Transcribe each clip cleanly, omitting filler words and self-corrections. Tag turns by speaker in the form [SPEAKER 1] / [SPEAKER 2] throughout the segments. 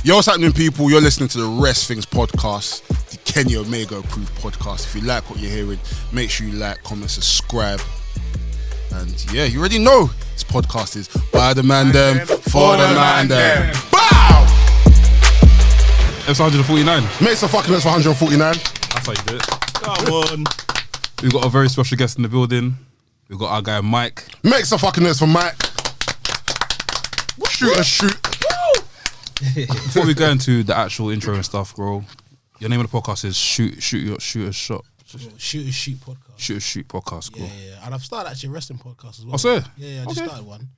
[SPEAKER 1] Yo, what's happening, people? You're listening to the Rest Things podcast, the Kenny Omega approved podcast. If you like what you're hearing, make sure you like, comment, subscribe. And yeah, you already know this podcast is by the Mandem, for the Mandem. Bow!
[SPEAKER 2] Episode 149.
[SPEAKER 1] Make some fucking noise for 149.
[SPEAKER 2] That's how you do it. Come on. We've got a very special guest in the building. We've got our guy Mike.
[SPEAKER 1] Make some fucking noise for Mike. Shoot.
[SPEAKER 2] Before we go into the actual intro and stuff, bro, your name of the podcast is Shoot a Shot.
[SPEAKER 3] Shoot podcast.
[SPEAKER 2] Shoot a Shoot podcast, bro.
[SPEAKER 3] Yeah. And I've started actually a wrestling podcast as well.
[SPEAKER 2] Oh, sir?
[SPEAKER 3] Yeah, I just started one.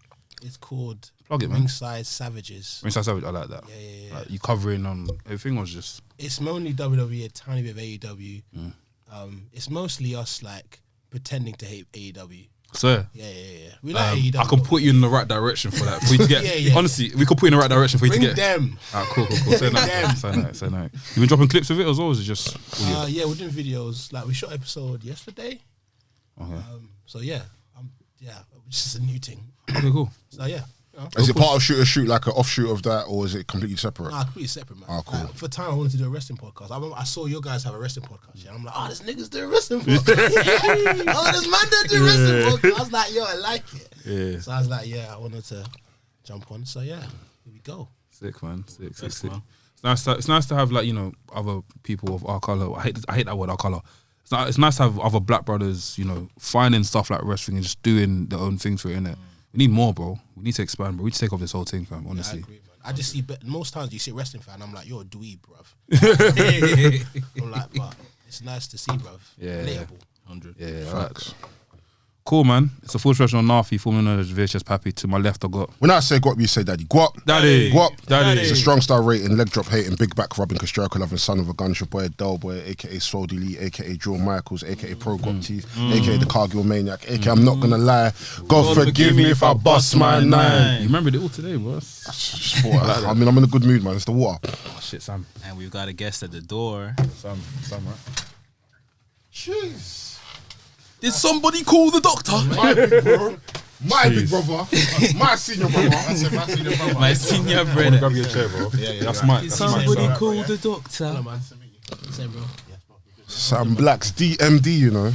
[SPEAKER 3] It's called
[SPEAKER 2] Plug it, man.
[SPEAKER 3] Ringside Savages.
[SPEAKER 2] Ringside Savage, I like that.
[SPEAKER 3] Yeah.
[SPEAKER 2] Like, you covering on everything or just...
[SPEAKER 3] It's mainly WWE, a tiny bit of AEW. It's mostly us like pretending to hate AEW.
[SPEAKER 2] Sir?
[SPEAKER 3] Yeah. We like AEW.
[SPEAKER 2] I can put you in the right direction for that. For you to get, honestly, we could put you in the right direction for you to get.
[SPEAKER 3] Them.
[SPEAKER 2] Alright, cool. Say nice. You've been dropping clips of it as well, or is it just?
[SPEAKER 3] Yeah, we're doing videos. Like we shot an episode yesterday.
[SPEAKER 2] Okay.
[SPEAKER 3] So yeah, which is a new thing.
[SPEAKER 2] Okay, cool.
[SPEAKER 3] So yeah.
[SPEAKER 1] Is it part of Shoot a Shoot, like an offshoot of that, or is it completely separate?
[SPEAKER 3] Nah, completely separate, man.
[SPEAKER 1] Oh, cool.
[SPEAKER 3] Like, for a time, I wanted to do a wrestling podcast. I saw your guys have a wrestling podcast. Yeah, I'm like, this niggas do a wrestling podcast. This man do a wrestling podcast. I was like, yo, I like it.
[SPEAKER 2] Yeah.
[SPEAKER 3] So I was like, I wanted to jump on. So yeah, here we go.
[SPEAKER 2] Sick, man. Sick. It's nice to have, like, you know, other people of our color. I hate that word, our color. It's nice to have other black brothers, you know, finding stuff like wrestling and just doing their own things for it, innit? We need more, bro. We need to expand, bro. We need to take off this whole thing, fam, honestly.
[SPEAKER 3] Yeah, I agree, man. I just see, most times you see a wrestling fan, I'm like, you're a dweeb, bruv. I'm like, but it's nice to see, bruv.
[SPEAKER 2] Yeah.
[SPEAKER 3] Relatable.
[SPEAKER 2] 100. Yeah, facts. Cool, man. It's a full stretch on Nafi, formerly known as VHS Pappy. To my left, I got...
[SPEAKER 1] When I say guap, you say daddy. Guap.
[SPEAKER 2] Daddy.
[SPEAKER 1] It's a strong style rating, leg drop hating, big back rubbing, Castraco loving, son of a gun, your boy Del Boy, aka Swole Lee, aka Drill Michaels, aka Pro Guap Teeth, aka the Cargill Maniac, aka I'm not gonna lie, God forgive me if I bust my nine.
[SPEAKER 2] You remembered it all today, boss.
[SPEAKER 1] I mean, I'm in a good mood, man. It's the water.
[SPEAKER 2] Oh, shit, Sam.
[SPEAKER 4] And we've got a guest at the door.
[SPEAKER 2] Sam, right?
[SPEAKER 1] Jeez.
[SPEAKER 2] Did somebody call the doctor?
[SPEAKER 1] My big brother, my senior brother.
[SPEAKER 4] My senior
[SPEAKER 2] I'm gonna
[SPEAKER 4] brother.
[SPEAKER 2] grab your chair, bro. Yeah, that's Mike.
[SPEAKER 4] Did
[SPEAKER 2] That's
[SPEAKER 4] somebody
[SPEAKER 2] Mike.
[SPEAKER 4] call the doctor?
[SPEAKER 3] Hello, man. Same, bro.
[SPEAKER 1] Sam Black's DMD, you know.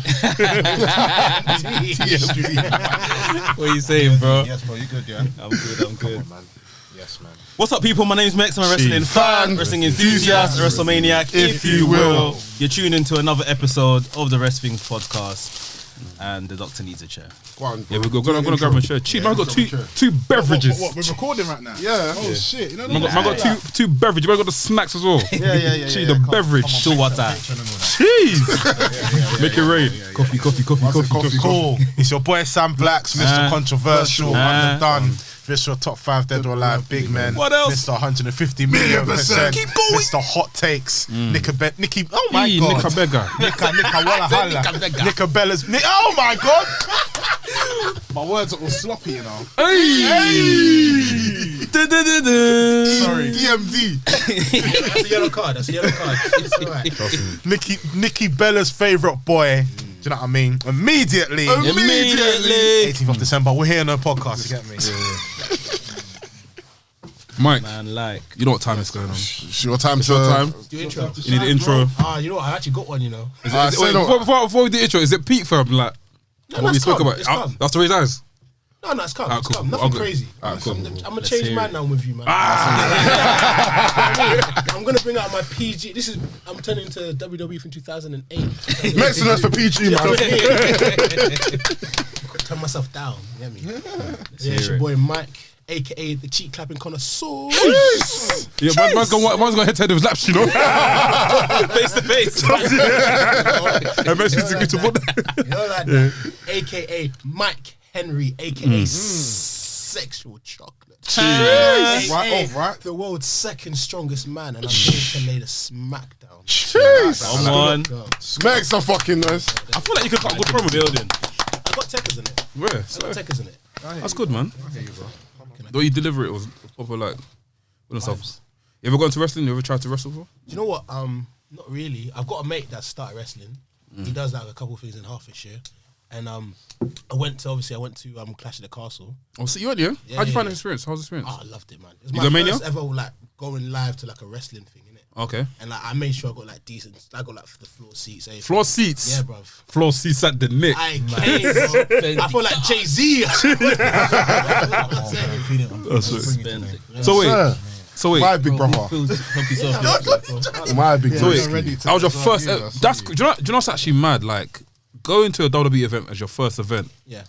[SPEAKER 4] What are you saying, bro?
[SPEAKER 5] Yes, bro, you good, yeah?
[SPEAKER 4] I'm good.
[SPEAKER 5] Come on, man. Yes, man.
[SPEAKER 4] What's up, people? My name's Mex. I'm a wrestling fan, wrestling enthusiast, a WrestleManiac, if you will. You're tuned into another episode of the WRESTHINGS podcast, and the doctor needs a chair.
[SPEAKER 2] Yeah, we're gonna grab my chair. Cheap, man, I got two beverages.
[SPEAKER 5] What, we're recording right now?
[SPEAKER 1] Yeah.
[SPEAKER 5] Oh, shit. You know
[SPEAKER 2] Man got two beverages. Man got the snacks as well.
[SPEAKER 5] Yeah.
[SPEAKER 2] Cheap, the beverage.
[SPEAKER 4] Two water.
[SPEAKER 2] Jeez. Make it rain. Coffee.
[SPEAKER 5] Cool. It's your boy Sam Blacks, Mr. Controversial, Done. Mr. Top 5 Dead or Alive, Big Men.
[SPEAKER 4] What else?
[SPEAKER 5] Mr. 150 million %.
[SPEAKER 4] Keep going.
[SPEAKER 5] Mr. Hot Takes. Nicky. Oh my God.
[SPEAKER 2] Nika Beggar.
[SPEAKER 5] Nika Walla Halla. Nika Bella's. Oh my God. My words are all sloppy, you know. Sorry.
[SPEAKER 1] DMD.
[SPEAKER 3] That's a yellow card. It's alright.
[SPEAKER 5] Nicky Bella's favourite boy. Do you know what I mean? Immediately. 18th of December. We're here on a podcast. You get me?
[SPEAKER 2] Mike,
[SPEAKER 4] Man, like.
[SPEAKER 2] you know what time it's going on.
[SPEAKER 1] It's your time to...
[SPEAKER 3] Do intro.
[SPEAKER 2] You need the intro.
[SPEAKER 3] You know what? I actually got one, you know.
[SPEAKER 2] Before we do the intro, is it peak for like what we
[SPEAKER 3] that's
[SPEAKER 2] spoke
[SPEAKER 3] calm,
[SPEAKER 2] about?
[SPEAKER 3] it's calm.
[SPEAKER 2] That's the raised eyes.
[SPEAKER 3] No, it's calm.
[SPEAKER 2] Alright,
[SPEAKER 3] It's calm.
[SPEAKER 2] cool.
[SPEAKER 3] Nothing
[SPEAKER 2] Okay.
[SPEAKER 3] crazy.
[SPEAKER 2] Cool.
[SPEAKER 3] I'm a changed man now with you, man. I'm gonna bring out my PG. I'm turning to WWE from 2008.
[SPEAKER 1] Make some noise for PG, man.
[SPEAKER 3] Turn myself down. You get me? Yeah, it's your boy Mike, aka the cheek clapping connoisseur.
[SPEAKER 2] Yeah, man's gonna head to head with laps, you know.
[SPEAKER 4] Face to face.
[SPEAKER 2] It makes me think to what.
[SPEAKER 3] You know that? AKA Mike Henry, aka Sexual Chocolate.
[SPEAKER 5] Right.
[SPEAKER 3] The world's second strongest man, and I'm here to lay the smack down.
[SPEAKER 2] Jeez.
[SPEAKER 4] Come on.
[SPEAKER 1] Make some fucking noise.
[SPEAKER 2] I feel like you could cut a good promo building.
[SPEAKER 3] I got techers in it.
[SPEAKER 2] Where?
[SPEAKER 3] Techers in it.
[SPEAKER 2] That's good, man. The way you deliver it was proper, like, with themselves. You ever gone to wrestling? You ever tried to wrestle before?
[SPEAKER 3] Do you know what? Not really. I've got a mate that started wrestling. He does like a couple of things in Hertfordshire. And I went to Clash of the Castle.
[SPEAKER 2] Oh, so you went, yeah?
[SPEAKER 3] Yeah,
[SPEAKER 2] How'd you
[SPEAKER 3] yeah,
[SPEAKER 2] find
[SPEAKER 3] yeah.
[SPEAKER 2] the experience? How's the experience?
[SPEAKER 3] Oh, I loved it, man. It was
[SPEAKER 2] You
[SPEAKER 3] my
[SPEAKER 2] go Mania?
[SPEAKER 3] first ever like going live to like a wrestling thing, innit?
[SPEAKER 2] Okay.
[SPEAKER 3] And like I made sure I got like decent. I got like the floor seats.
[SPEAKER 2] Floor seats.
[SPEAKER 3] Yeah, bruv.
[SPEAKER 2] Floor seats at the Nick.
[SPEAKER 3] I came, bro. I feel like Jay-Z.
[SPEAKER 2] So wait.
[SPEAKER 5] My big brother. My big brother.
[SPEAKER 2] That was your first. That's do you know what's actually mad? Like going to a WWE event as your first event.
[SPEAKER 3] Yeah.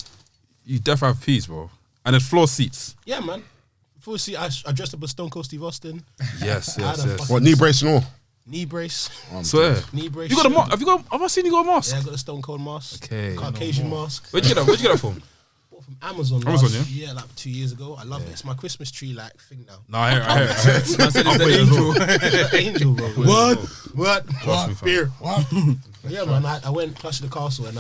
[SPEAKER 2] You definitely have peas, bro. And there's floor seats.
[SPEAKER 3] Yeah, man. Floor seat. I dressed up as Stone Cold Steve Austin.
[SPEAKER 2] Yes.
[SPEAKER 5] What, knee brace and all?
[SPEAKER 3] Knee brace.
[SPEAKER 2] Swear.
[SPEAKER 3] Knee brace.
[SPEAKER 2] You got a mask? Have I seen you got a mask?
[SPEAKER 3] Yeah, I got a Stone Cold mask.
[SPEAKER 2] Okay.
[SPEAKER 3] Caucasian mask.
[SPEAKER 2] Where'd you get that from?
[SPEAKER 3] Bought from Amazon.
[SPEAKER 2] Amazon,
[SPEAKER 3] yeah, like 2 years ago. I love it. It's my Christmas tree like thing now.
[SPEAKER 2] No, I hear it.
[SPEAKER 4] I said it's the angel.
[SPEAKER 3] Angel, bro. What? Beer.
[SPEAKER 5] What?
[SPEAKER 3] Yeah, man. I went Clash of the Castle and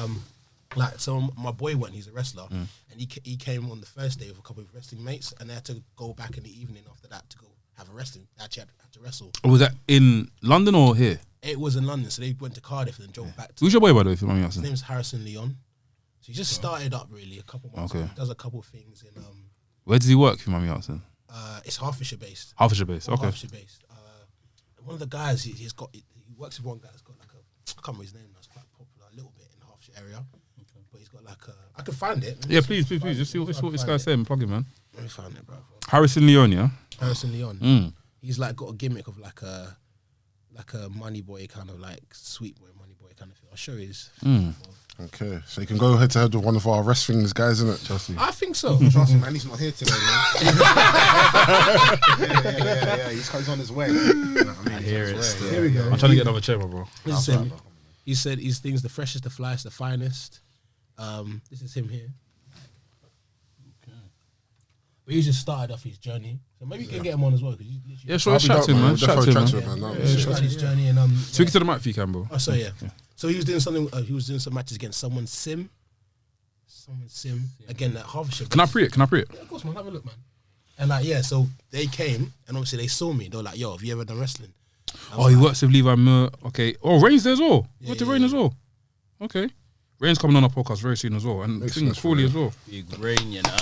[SPEAKER 3] like so my boy went. He's a wrestler and he came on the first day with a couple of wrestling mates and they had to go back in the evening after that to go have a wrestling. They actually had to wrestle.
[SPEAKER 2] Was that in London or here?
[SPEAKER 3] It was in London, so they went to Cardiff and then drove back.
[SPEAKER 2] Who's your boy, by the way? If you mind me
[SPEAKER 3] His
[SPEAKER 2] asking.
[SPEAKER 3] name's Harrison Leon. So he just started up really a couple months ago. Does a couple of things in
[SPEAKER 2] Where does he work? If you mind me asking.
[SPEAKER 3] it's Hertfordshire based.
[SPEAKER 2] Hertfordshire based. Okay.
[SPEAKER 3] Hertfordshire based. One of the guys he works with one guy that's got like I can't remember his name. That's quite popular a little bit in the Hertfordshire area. But he's got like I could find it.
[SPEAKER 2] Yeah, please. Just see what this guy's saying. Plug it, man.
[SPEAKER 3] Let me find it, bro.
[SPEAKER 2] Harrison Leon, yeah.
[SPEAKER 3] Harrison Leon. He's like got a gimmick of like a money boy kind of like sweet boy money boy kind of thing. I'll show you his.
[SPEAKER 5] Okay, so you can go head to head with one of our WRESTHINGS guys, innit? Chelsea.
[SPEAKER 3] I think so.
[SPEAKER 6] Trust me, man, he's not here today, man. yeah. He's on his way. You know what I mean?
[SPEAKER 4] hear it.
[SPEAKER 3] Here we go.
[SPEAKER 2] I'm trying to get another chair, bro.
[SPEAKER 3] This is him. He said his things the freshest, the flyest, the finest. This is him here. But he just started off his journey. So maybe you can get him on as well.
[SPEAKER 2] Yeah, sure. Shout to him, man. Shout to him, man.
[SPEAKER 3] He started his journey and
[SPEAKER 2] Speak to the mic if you can, bro.
[SPEAKER 3] Oh, so yeah. So he was doing something. He was doing some matches against someone Sim. Again, that Hertfordshire.
[SPEAKER 2] Can I pre it?
[SPEAKER 3] Yeah, of course, man. Have a look, man. And like, yeah, so they came and obviously they saw me. They were like, "Yo, have you ever done wrestling?"
[SPEAKER 2] Oh, he works with Levi Moore. Okay. Oh, Rain's there as well. Went to Rain as well. Okay. Rain's coming on our podcast very soon as well, and Crawley as well.
[SPEAKER 4] Big Rain, you know.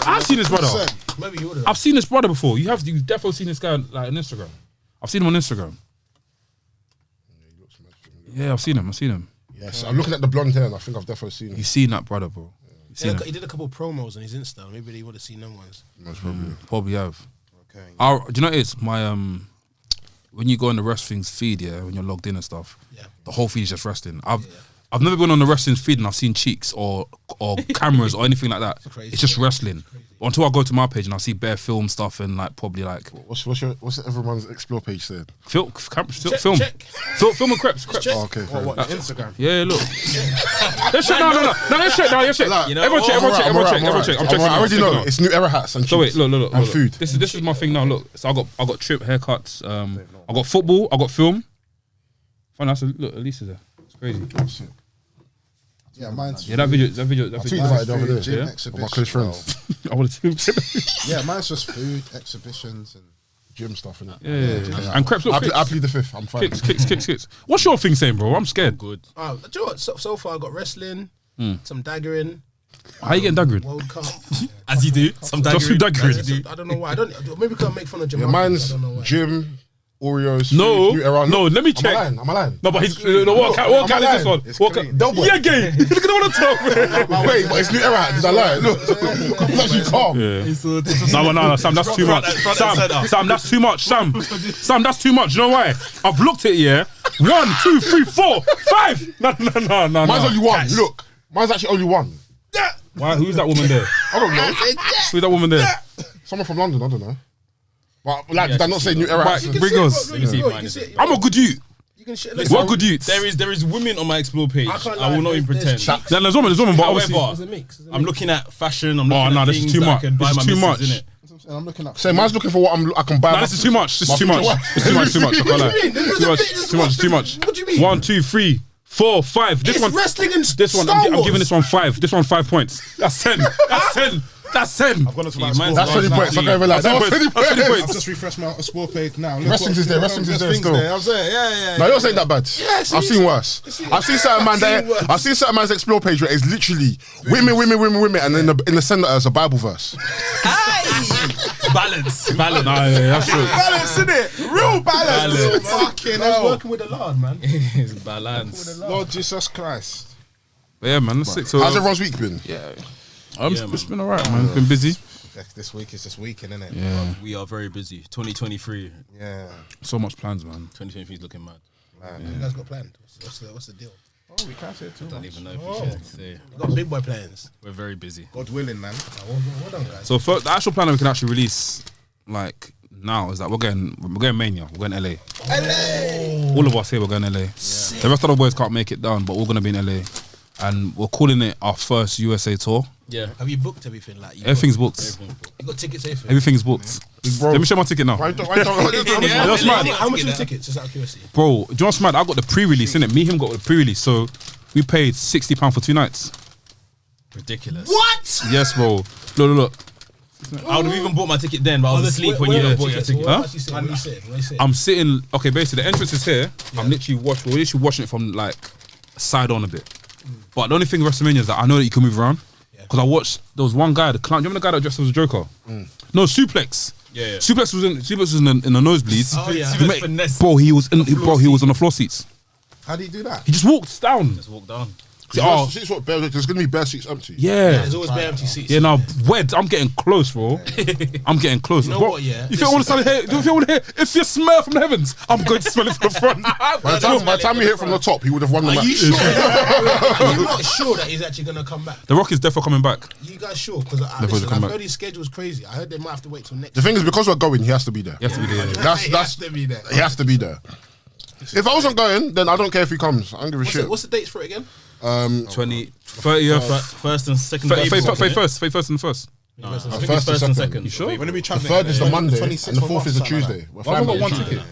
[SPEAKER 2] I've seen this brother.
[SPEAKER 3] Maybe you would have.
[SPEAKER 2] I've seen this brother before. You've definitely seen this guy like on Instagram. I've seen him on Instagram. Yeah, I've seen him.
[SPEAKER 5] Yes, I'm looking at the blonde hair and I think I've definitely seen him.
[SPEAKER 2] You've seen that brother, bro.
[SPEAKER 3] He did a couple of promos on his Insta. Maybe they would have seen them ones.
[SPEAKER 5] Most probably.
[SPEAKER 2] Probably have.
[SPEAKER 6] Okay.
[SPEAKER 2] Do you know what it is? My when you go on the WRESTHINGS feed, yeah, when you're logged in and stuff, the whole feed is just wrestling. I've never been on the WRESTHINGS feed and I've seen cheeks or cameras or anything like that. It's just wrestling. But until I go to my page and I see bare film stuff and like probably like
[SPEAKER 5] What's everyone's explore page said?
[SPEAKER 2] film
[SPEAKER 3] Check.
[SPEAKER 2] film and creps.
[SPEAKER 5] Oh, okay.
[SPEAKER 6] What, Instagram?
[SPEAKER 2] Yeah, look. Let's check. No, let's check.
[SPEAKER 4] You know,
[SPEAKER 2] Everyone check. I'm checking.
[SPEAKER 5] I already know. It's new era hats and
[SPEAKER 2] So wait,
[SPEAKER 5] cheeks.
[SPEAKER 2] look.
[SPEAKER 5] And food.
[SPEAKER 2] This is my thing now. Look, so I got trip haircuts. I got football. I got film. Fun. Look, Elisa's there. It's crazy.
[SPEAKER 6] Yeah, mine's
[SPEAKER 2] Yeah, that video.
[SPEAKER 5] I tweeted about it the other day.
[SPEAKER 6] gym
[SPEAKER 2] Yeah.
[SPEAKER 6] exhibitions.
[SPEAKER 5] With my close friends.
[SPEAKER 2] I wanted to.
[SPEAKER 6] Yeah, mine's just food exhibitions and
[SPEAKER 5] Gym stuff and that.
[SPEAKER 2] Yeah. And creps. Look,
[SPEAKER 5] I plead the fifth. I'm fine.
[SPEAKER 2] kicks. What's your thing saying, bro? I'm scared.
[SPEAKER 4] Good.
[SPEAKER 3] Do you know what? So far I got wrestling, some daggering,
[SPEAKER 2] How you getting daggering?
[SPEAKER 3] World Cup.
[SPEAKER 4] As you do. Sometimes
[SPEAKER 2] Just with daggering.
[SPEAKER 3] I don't know why. Maybe because I make fun of Jamal.
[SPEAKER 5] Yeah, mine's
[SPEAKER 3] I don't know why.
[SPEAKER 5] gym, Oreos.
[SPEAKER 2] No,
[SPEAKER 5] food, new era.
[SPEAKER 2] no. Let me check.
[SPEAKER 5] Am I lying?
[SPEAKER 2] No, but he's what count is this one?
[SPEAKER 6] It's
[SPEAKER 2] What
[SPEAKER 6] clean.
[SPEAKER 2] count? Yeah, gay. Look at the one on top.
[SPEAKER 5] Wait, but it's new era. Did I lie? Look, it's actually calm.
[SPEAKER 2] No, Sam, that's too much. Sam, that's too much. Sam, that's too much. You know why? I've looked at it. Yeah, 1, 2, 3, 4, 5. No.
[SPEAKER 5] Mine's only one. Look, mine's actually only one.
[SPEAKER 2] Why? Who's that woman there?
[SPEAKER 5] I don't know.
[SPEAKER 2] Who's that woman there?
[SPEAKER 5] Someone from London. I don't know. But like, did I not say new era?
[SPEAKER 2] Right, bring us.
[SPEAKER 4] Let me see if mine
[SPEAKER 3] You
[SPEAKER 4] is
[SPEAKER 3] can see it.
[SPEAKER 2] I'm a good youth.
[SPEAKER 3] You can shit.
[SPEAKER 2] What good youth?
[SPEAKER 4] There is women on my explore page.
[SPEAKER 3] I can't
[SPEAKER 4] I will
[SPEAKER 3] lie,
[SPEAKER 4] not even
[SPEAKER 3] there's
[SPEAKER 4] pretend.
[SPEAKER 2] There's woman, but obviously.
[SPEAKER 4] However,
[SPEAKER 3] It's a mix.
[SPEAKER 4] I'm looking at fashion. I'm looking
[SPEAKER 2] no,
[SPEAKER 4] at
[SPEAKER 2] this is
[SPEAKER 4] things
[SPEAKER 2] too
[SPEAKER 4] that
[SPEAKER 2] much.
[SPEAKER 4] I can buy
[SPEAKER 2] This
[SPEAKER 4] my
[SPEAKER 2] is too
[SPEAKER 4] missus,
[SPEAKER 2] much.
[SPEAKER 4] innit?
[SPEAKER 6] and I'm looking up.
[SPEAKER 5] So man's looking for what I can buy.
[SPEAKER 2] Nah, this is too much. This is too much. It's too much. I can't lie. Too much.
[SPEAKER 3] What do you mean?
[SPEAKER 2] 1, 2, 3, 4, 5. This
[SPEAKER 3] It's
[SPEAKER 2] one.
[SPEAKER 3] wrestling and
[SPEAKER 2] This one.
[SPEAKER 3] Star
[SPEAKER 2] I'm
[SPEAKER 3] Wars.
[SPEAKER 2] giving this one 5. This one 5 points. That's 10. That's 10. That's 10.
[SPEAKER 6] I've gone to my
[SPEAKER 4] Yeah,
[SPEAKER 6] sport.
[SPEAKER 4] man's
[SPEAKER 1] That's 20
[SPEAKER 4] Last
[SPEAKER 1] points.
[SPEAKER 4] night.
[SPEAKER 1] I can't even lie. That was 20
[SPEAKER 6] I've
[SPEAKER 1] points.
[SPEAKER 6] just refreshed my Explore page now. Look
[SPEAKER 1] Wrestling's
[SPEAKER 6] what-
[SPEAKER 1] is there, Wrestling's is there
[SPEAKER 6] Wrestling's
[SPEAKER 1] still.
[SPEAKER 6] I was there. Yeah.
[SPEAKER 1] No, yours ain't that bad.
[SPEAKER 3] Yeah, see,
[SPEAKER 1] I've seen worse. I've seen certain man there. I've seen certain man's explore page where it's literally women, and in the center there's a Bible verse.
[SPEAKER 4] Balance.
[SPEAKER 2] Nah, yeah, that's true.
[SPEAKER 6] Balance, innit? Real balance. Fucking
[SPEAKER 3] I was
[SPEAKER 6] hell.
[SPEAKER 3] working with the Lord, man.
[SPEAKER 4] It's balance.
[SPEAKER 6] Lord Jesus Christ.
[SPEAKER 2] But yeah, man, that's sick. So,
[SPEAKER 1] How's everyone's week been?
[SPEAKER 2] it's been alright, man. It's been busy.
[SPEAKER 6] This week is just weekend, innit?
[SPEAKER 2] Yeah,
[SPEAKER 4] We are very busy. 2023.
[SPEAKER 6] Yeah.
[SPEAKER 2] so much plans, man.
[SPEAKER 4] 2023 is looking mad.
[SPEAKER 3] What you guys got planned? What's the deal?
[SPEAKER 6] Oh, we can't say it too
[SPEAKER 4] Don't
[SPEAKER 6] much.
[SPEAKER 4] even know if we should say.
[SPEAKER 3] You got big boy plans.
[SPEAKER 4] We're very busy.
[SPEAKER 6] God willing, man.
[SPEAKER 3] Well done, guys.
[SPEAKER 2] So the actual plan that we can actually release, like now, is that we're going Mania. We're going LA.
[SPEAKER 3] LA.
[SPEAKER 2] All of us here, we're going LA. The rest of the boys can't make it down, but we're gonna be in LA, and we're calling it our first USA tour.
[SPEAKER 4] Yeah.
[SPEAKER 3] Have you booked everything? Like
[SPEAKER 2] Everything's booked.
[SPEAKER 3] You got tickets, everything.
[SPEAKER 2] Everything's booked. Let me show my ticket now.
[SPEAKER 1] Why don't
[SPEAKER 2] That's mad.
[SPEAKER 3] How much are the tickets? Just out of curiosity.
[SPEAKER 2] Bro, do you know what's mad? I got the pre-release, innit? Me and him got the pre-release, so we paid £60 for 2 nights.
[SPEAKER 4] Ridiculous.
[SPEAKER 3] What?
[SPEAKER 2] Yes, bro. Look.
[SPEAKER 4] I would have even bought my ticket then, but I was asleep when you bought your ticket.
[SPEAKER 2] Huh?
[SPEAKER 3] What you said?
[SPEAKER 2] I'm sitting. Okay, basically the entrance is here. I'm literally watching it from like side on a bit. But the only thing with WrestleMania is that I know that you can move around. Because I watched, there was one guy, the clown. Do you remember the guy that dressed as a Joker? No, Suplex.
[SPEAKER 4] Yeah.
[SPEAKER 2] Suplex was in the nosebleeds.
[SPEAKER 3] Oh, yeah.
[SPEAKER 2] He made- Bro, he was on the floor seats.
[SPEAKER 6] How do you do that?
[SPEAKER 2] He just walked down.
[SPEAKER 4] Just walk down.
[SPEAKER 2] Oh,
[SPEAKER 1] Seats what bare, there's gonna be bare seats empty.
[SPEAKER 2] yeah.
[SPEAKER 3] There's always bare empty seats.
[SPEAKER 2] Yeah, now, I'm getting close, bro. I'm getting close.
[SPEAKER 3] You know
[SPEAKER 2] Bro,
[SPEAKER 3] what, yeah?
[SPEAKER 2] You feel I want to hear? Do you feel I want to hear? If you smell from the heavens, I'm going to smell it from the front.
[SPEAKER 1] By the time we hit from the top, he would have won the
[SPEAKER 3] Are
[SPEAKER 1] match.
[SPEAKER 3] you sure? Are you not sure that he's actually gonna come back?
[SPEAKER 2] The Rock is definitely coming back.
[SPEAKER 3] You guys sure? Because
[SPEAKER 2] Definitely come
[SPEAKER 3] I've
[SPEAKER 2] back.
[SPEAKER 3] heard his schedule's crazy. I heard they might have to wait till next.
[SPEAKER 1] The thing is, because we're going, he has to be there.
[SPEAKER 2] You have to be there.
[SPEAKER 3] He has to be there.
[SPEAKER 1] He has to be there. If I wasn't going, then I don't care if he comes. I don't give a shit.
[SPEAKER 3] What's the dates for it again?
[SPEAKER 2] 20, 30th,
[SPEAKER 4] First and second.
[SPEAKER 2] 31st and 1st.
[SPEAKER 4] No, I think
[SPEAKER 1] first
[SPEAKER 4] it's first
[SPEAKER 1] and
[SPEAKER 4] and
[SPEAKER 1] second.
[SPEAKER 4] second.
[SPEAKER 2] You sure?
[SPEAKER 6] When are we
[SPEAKER 1] The
[SPEAKER 6] traveling?
[SPEAKER 1] 3rd is the Monday,
[SPEAKER 6] 26th
[SPEAKER 1] and the
[SPEAKER 6] or
[SPEAKER 1] 4th is the
[SPEAKER 6] something like
[SPEAKER 1] Tuesday.
[SPEAKER 6] that.
[SPEAKER 1] We're
[SPEAKER 6] I've
[SPEAKER 1] flying
[SPEAKER 6] got
[SPEAKER 1] back
[SPEAKER 6] one
[SPEAKER 1] Tuesday.
[SPEAKER 6] ticket.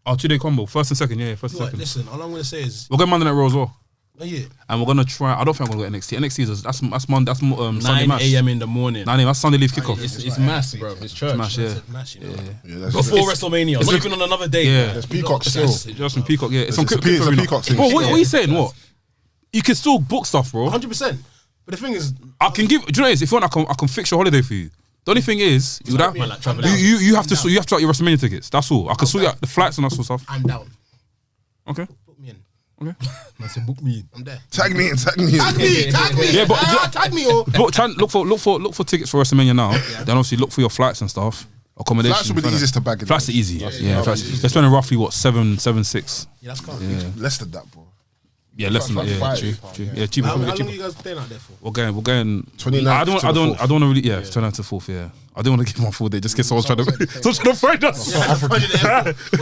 [SPEAKER 2] Oh, 2-day combo. 1st and 2nd, yeah, 1st and
[SPEAKER 3] Right,
[SPEAKER 2] 2nd.
[SPEAKER 3] listen, all I'm gonna say is,
[SPEAKER 2] We're going Monday Night Raw as well.
[SPEAKER 3] oh yeah,
[SPEAKER 2] And we're gonna try. I don't think I'm gonna go NXT. NXT is that's Monday. That's Sunday
[SPEAKER 4] 9
[SPEAKER 2] match.
[SPEAKER 4] a.m. in the morning.
[SPEAKER 2] 9 a.m. That's Sunday leave kickoff.
[SPEAKER 4] It's mass, bro. It's church.
[SPEAKER 2] Match, yeah.
[SPEAKER 3] match, you know.
[SPEAKER 1] Yeah, that's
[SPEAKER 4] Before WrestleMania. Not even on another day.
[SPEAKER 2] Yeah.
[SPEAKER 1] There's Peacock still.
[SPEAKER 2] Just from Peacock. Yeah, it's on
[SPEAKER 1] It's a
[SPEAKER 2] Peacock.
[SPEAKER 1] Peacock thing.
[SPEAKER 2] Bro, what are you saying? What? You can still book stuff, bro.
[SPEAKER 3] 100%. But the thing is,
[SPEAKER 2] I can give. Do you know what it is? If you want, I can fix your holiday for you. The only thing is, you would have,
[SPEAKER 3] Man, like traveling.
[SPEAKER 2] you have to sort out your WrestleMania tickets. That's all. I can sort out the flights and that sort of stuff.
[SPEAKER 3] I'm down.
[SPEAKER 2] Okay.
[SPEAKER 3] Put me in.
[SPEAKER 2] Okay.
[SPEAKER 4] Man said, book me.
[SPEAKER 3] I'm there.
[SPEAKER 1] Tag me in, tag me in.
[SPEAKER 3] Tag me.
[SPEAKER 2] Yeah, but
[SPEAKER 3] tag me. Oh.
[SPEAKER 2] Look for tickets for WrestleMania now. Then obviously look for your flights and stuff. Accommodation.
[SPEAKER 1] Flights will be the easiest to bag in.
[SPEAKER 2] Flights are easy. Yeah, flights. They're spending roughly what 7.6.
[SPEAKER 3] Yeah, that's calm.
[SPEAKER 1] Less than that, bro.
[SPEAKER 2] Yeah, less than that. Yeah,
[SPEAKER 1] Five.
[SPEAKER 2] true. Yeah, cheaper.
[SPEAKER 3] How long
[SPEAKER 2] cheaper.
[SPEAKER 3] are you guys staying out there for?
[SPEAKER 2] We're going.
[SPEAKER 1] 29th
[SPEAKER 2] I
[SPEAKER 1] to the
[SPEAKER 2] don't
[SPEAKER 1] 4th.
[SPEAKER 2] want to really. Yeah, 29th to 4th. Yeah, I don't want to give my full day just in case someone's trying to find us.
[SPEAKER 1] Who's gonna find us? Death by Graps.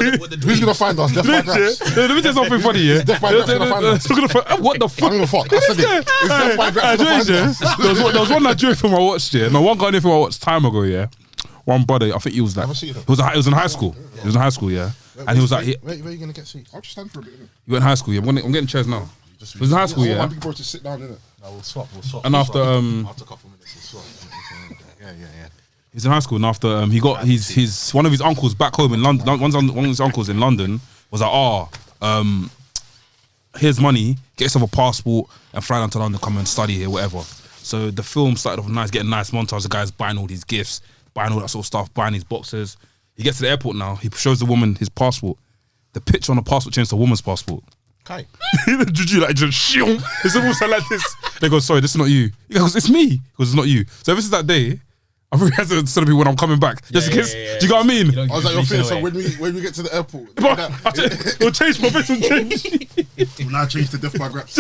[SPEAKER 2] Let me tell you something funny. Yeah,
[SPEAKER 1] Death by Graps gonna find us.
[SPEAKER 2] What the
[SPEAKER 1] I
[SPEAKER 2] fuck?
[SPEAKER 1] don't give a fuck. I said it. It's Death by Graps gonna find us.
[SPEAKER 2] There was one Nigerian film I watched. Yeah, no, one Ghanaian film I watched time ago. Yeah, one brother. I think he was like,
[SPEAKER 1] Never seen him.
[SPEAKER 2] he was in high school. He was in high school. Yeah, and he was like,
[SPEAKER 6] Where are you going to get seats?
[SPEAKER 1] I'll just stand for a bit.
[SPEAKER 2] he went in high school. Yeah, I'm getting chairs now. He was in high school.
[SPEAKER 1] I want my
[SPEAKER 2] Yeah,
[SPEAKER 1] big bro to sit down, innit?
[SPEAKER 6] No, we'll swap.
[SPEAKER 2] and after
[SPEAKER 6] After a couple of minutes, we'll swap. Yeah.
[SPEAKER 2] he's in high school, and after he got his one of his uncles back home in London. One of his uncles in London was like, here's money, get yourself a passport and fly down to London, come and study here, whatever. So the film started off nice, getting nice montage. The guy's buying all these gifts, buying all that sort of stuff, buying his boxes. He gets to the airport now. He shows the woman his passport. The picture on the passport changed to a woman's passport.
[SPEAKER 6] Okay.
[SPEAKER 2] Juju like just shiong. It's almost like this. They go, sorry, this is not you. He goes, it's me. He goes, it's not you. So ever since that day, I realized it's gonna be when I'm coming back. Just in case. Do you know what I mean?
[SPEAKER 1] I was like, your feeling. So when we get to the airport,
[SPEAKER 2] It'll change. My face will change.
[SPEAKER 1] we'll now change to Death by Graps.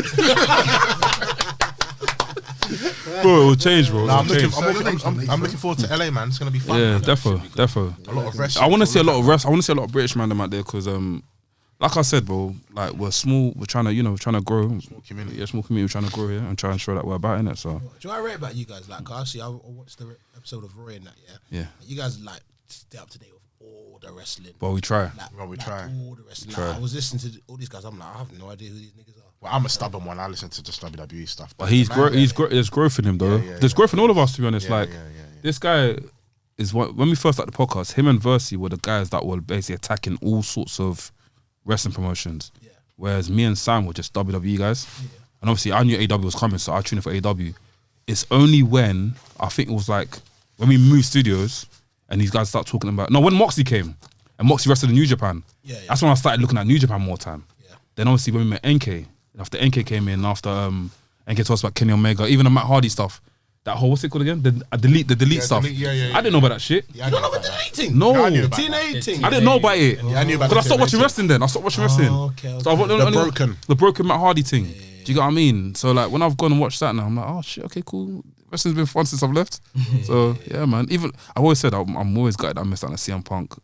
[SPEAKER 2] Bro, it'll change, bro.
[SPEAKER 6] No,
[SPEAKER 2] It'll change.
[SPEAKER 6] I'm looking forward to LA, man. It's going to be fun.
[SPEAKER 2] Yeah,
[SPEAKER 6] man.
[SPEAKER 2] defo.
[SPEAKER 6] A lot of wrestling.
[SPEAKER 2] I want to see a lot of rest. I want to see a lot of British man them out there because, like I said, bro, like we're small. We're trying to grow. Small
[SPEAKER 6] community.
[SPEAKER 2] Yeah, small community. We're trying to grow here and try and show that we're about it. So
[SPEAKER 3] Do you know what I read about you guys? Like, obviously, I watched the episode of Raw and that.
[SPEAKER 2] yeah,
[SPEAKER 3] You guys like stay up to date with all the wrestling.
[SPEAKER 2] but we try.
[SPEAKER 3] Like,
[SPEAKER 6] Well, we
[SPEAKER 3] like
[SPEAKER 6] try.
[SPEAKER 3] all the wrestling.
[SPEAKER 2] Try.
[SPEAKER 3] Like, I was listening to all these guys. I'm like, I have no idea who these niggas are.
[SPEAKER 5] Well, I'm a stubborn one. I listen to just WWE stuff.
[SPEAKER 2] But there's growth in him though. There's growth in all of us, to be honest. This guy is what when we first started the podcast, him and Versi were the guys that were basically attacking all sorts of wrestling promotions. Yeah. Whereas me and Sam were just WWE guys. Yeah. And obviously I knew AW was coming, so I tuned in for AW. It's only when I think it was like when we moved studios and these guys start talking about when Moxley came and Moxley wrestled in New Japan. Yeah. That's when I started looking at New Japan more time. Yeah. Then obviously when we met NK, after NK came in, after NK told us about Kenny Omega, even the Matt Hardy stuff. That whole, what's it called again? The delete stuff. I didn't know about that shit.
[SPEAKER 3] Yeah, you don't know about deleting?
[SPEAKER 2] No.
[SPEAKER 3] TNA thing.
[SPEAKER 2] I didn't know about it.
[SPEAKER 3] Yeah, I knew about it.
[SPEAKER 2] Because I stopped watching wrestling then. I stopped watching wrestling.
[SPEAKER 3] Okay.
[SPEAKER 2] So the broken Matt Hardy thing. Yeah. Do you get what I mean? So like when I've gone and watched that now, I'm like, oh shit, okay, cool. Wrestling's been fun since I've left. So yeah, man. Even I've always said I'm always gutted that I missed out on CM Punk.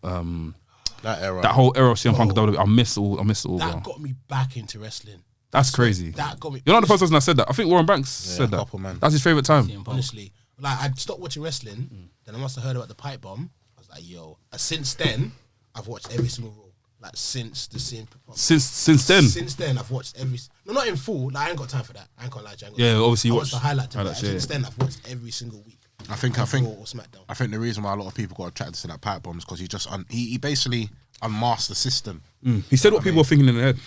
[SPEAKER 5] That era.
[SPEAKER 2] That whole era of CM Punk. I missed it all.
[SPEAKER 3] That got me back into wrestling.
[SPEAKER 2] That's crazy.
[SPEAKER 3] That got me.
[SPEAKER 2] You're not the first person that said that. I think Warren Banks said that. That's his favourite time.
[SPEAKER 3] Honestly. Like, I'd stopped watching wrestling, then I must have heard about the pipe bomb. I was like, yo. Since then, I've watched every single Raw. Like, since then, I've watched every... No, not in full. Like, I ain't got time for that. I ain't gonna lie to you.
[SPEAKER 2] Obviously you
[SPEAKER 3] watched the highlight to Since then, I've watched every single week.
[SPEAKER 5] I think the reason why a lot of people got attracted to that pipe bomb is because he basically unmasked the system.
[SPEAKER 2] He said what people were thinking in their head.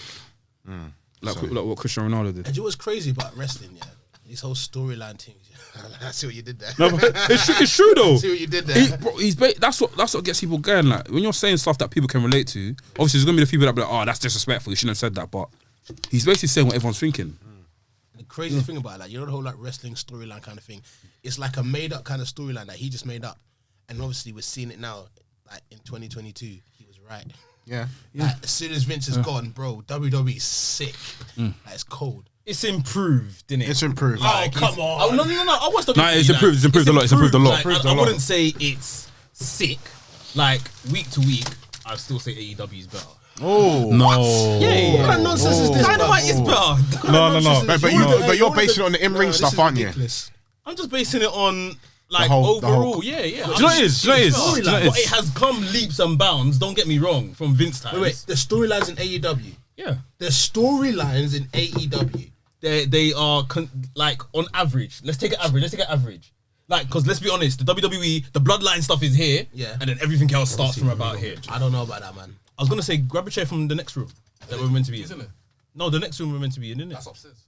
[SPEAKER 2] Like what Cristiano Ronaldo did.
[SPEAKER 3] And you know what's crazy about wrestling, yeah? These whole storyline things. I see what you did there.
[SPEAKER 2] No, but it's true though.
[SPEAKER 3] I see what you did there.
[SPEAKER 2] That's what gets people going. Like when you're saying stuff that people can relate to, obviously there's gonna be the people that be like, oh, that's disrespectful. You shouldn't have said that. But he's basically saying what everyone's thinking.
[SPEAKER 3] The crazy thing about it, like, you know, the whole like wrestling storyline kind of thing. It's like a made up kind of storyline that he just made up, and obviously we're seeing it now. Like in 2022, he was right.
[SPEAKER 5] Yeah.
[SPEAKER 3] Like, as soon as Vince is gone, bro, WWE's sick. Like, it's cold.
[SPEAKER 4] It's improved, didn't it?
[SPEAKER 5] It's improved.
[SPEAKER 3] Oh, come on.
[SPEAKER 4] Oh, no. I watched the
[SPEAKER 2] it's improved. It's improved a lot. It's improved a lot.
[SPEAKER 4] Like, I wouldn't say it's sick. Like, week to week, I'd still say AEW is better.
[SPEAKER 5] Oh
[SPEAKER 2] no!
[SPEAKER 4] Yeah.
[SPEAKER 3] What kind of nonsense is this?
[SPEAKER 4] Dynamite is better.
[SPEAKER 5] No. But you're basing it on the in-ring stuff, aren't you?
[SPEAKER 4] I'm just basing it on like
[SPEAKER 5] overall.
[SPEAKER 4] overall. Yeah.
[SPEAKER 2] Do you know what it is?
[SPEAKER 4] But it has come leaps and bounds. Don't get me wrong. From Vince times.
[SPEAKER 3] Wait. The storylines in AEW.
[SPEAKER 4] Yeah.
[SPEAKER 3] The storylines in AEW.
[SPEAKER 4] They are like on average. Let's take an average. Like, because let's be honest, the WWE, the bloodline stuff is here, and then everything else starts from about here.
[SPEAKER 3] I don't know about that, man.
[SPEAKER 4] I was gonna say, grab a chair from the next room that we're meant to be in. Isn't it? No, the next room we're meant to be in, isn't it?
[SPEAKER 2] That's upstairs.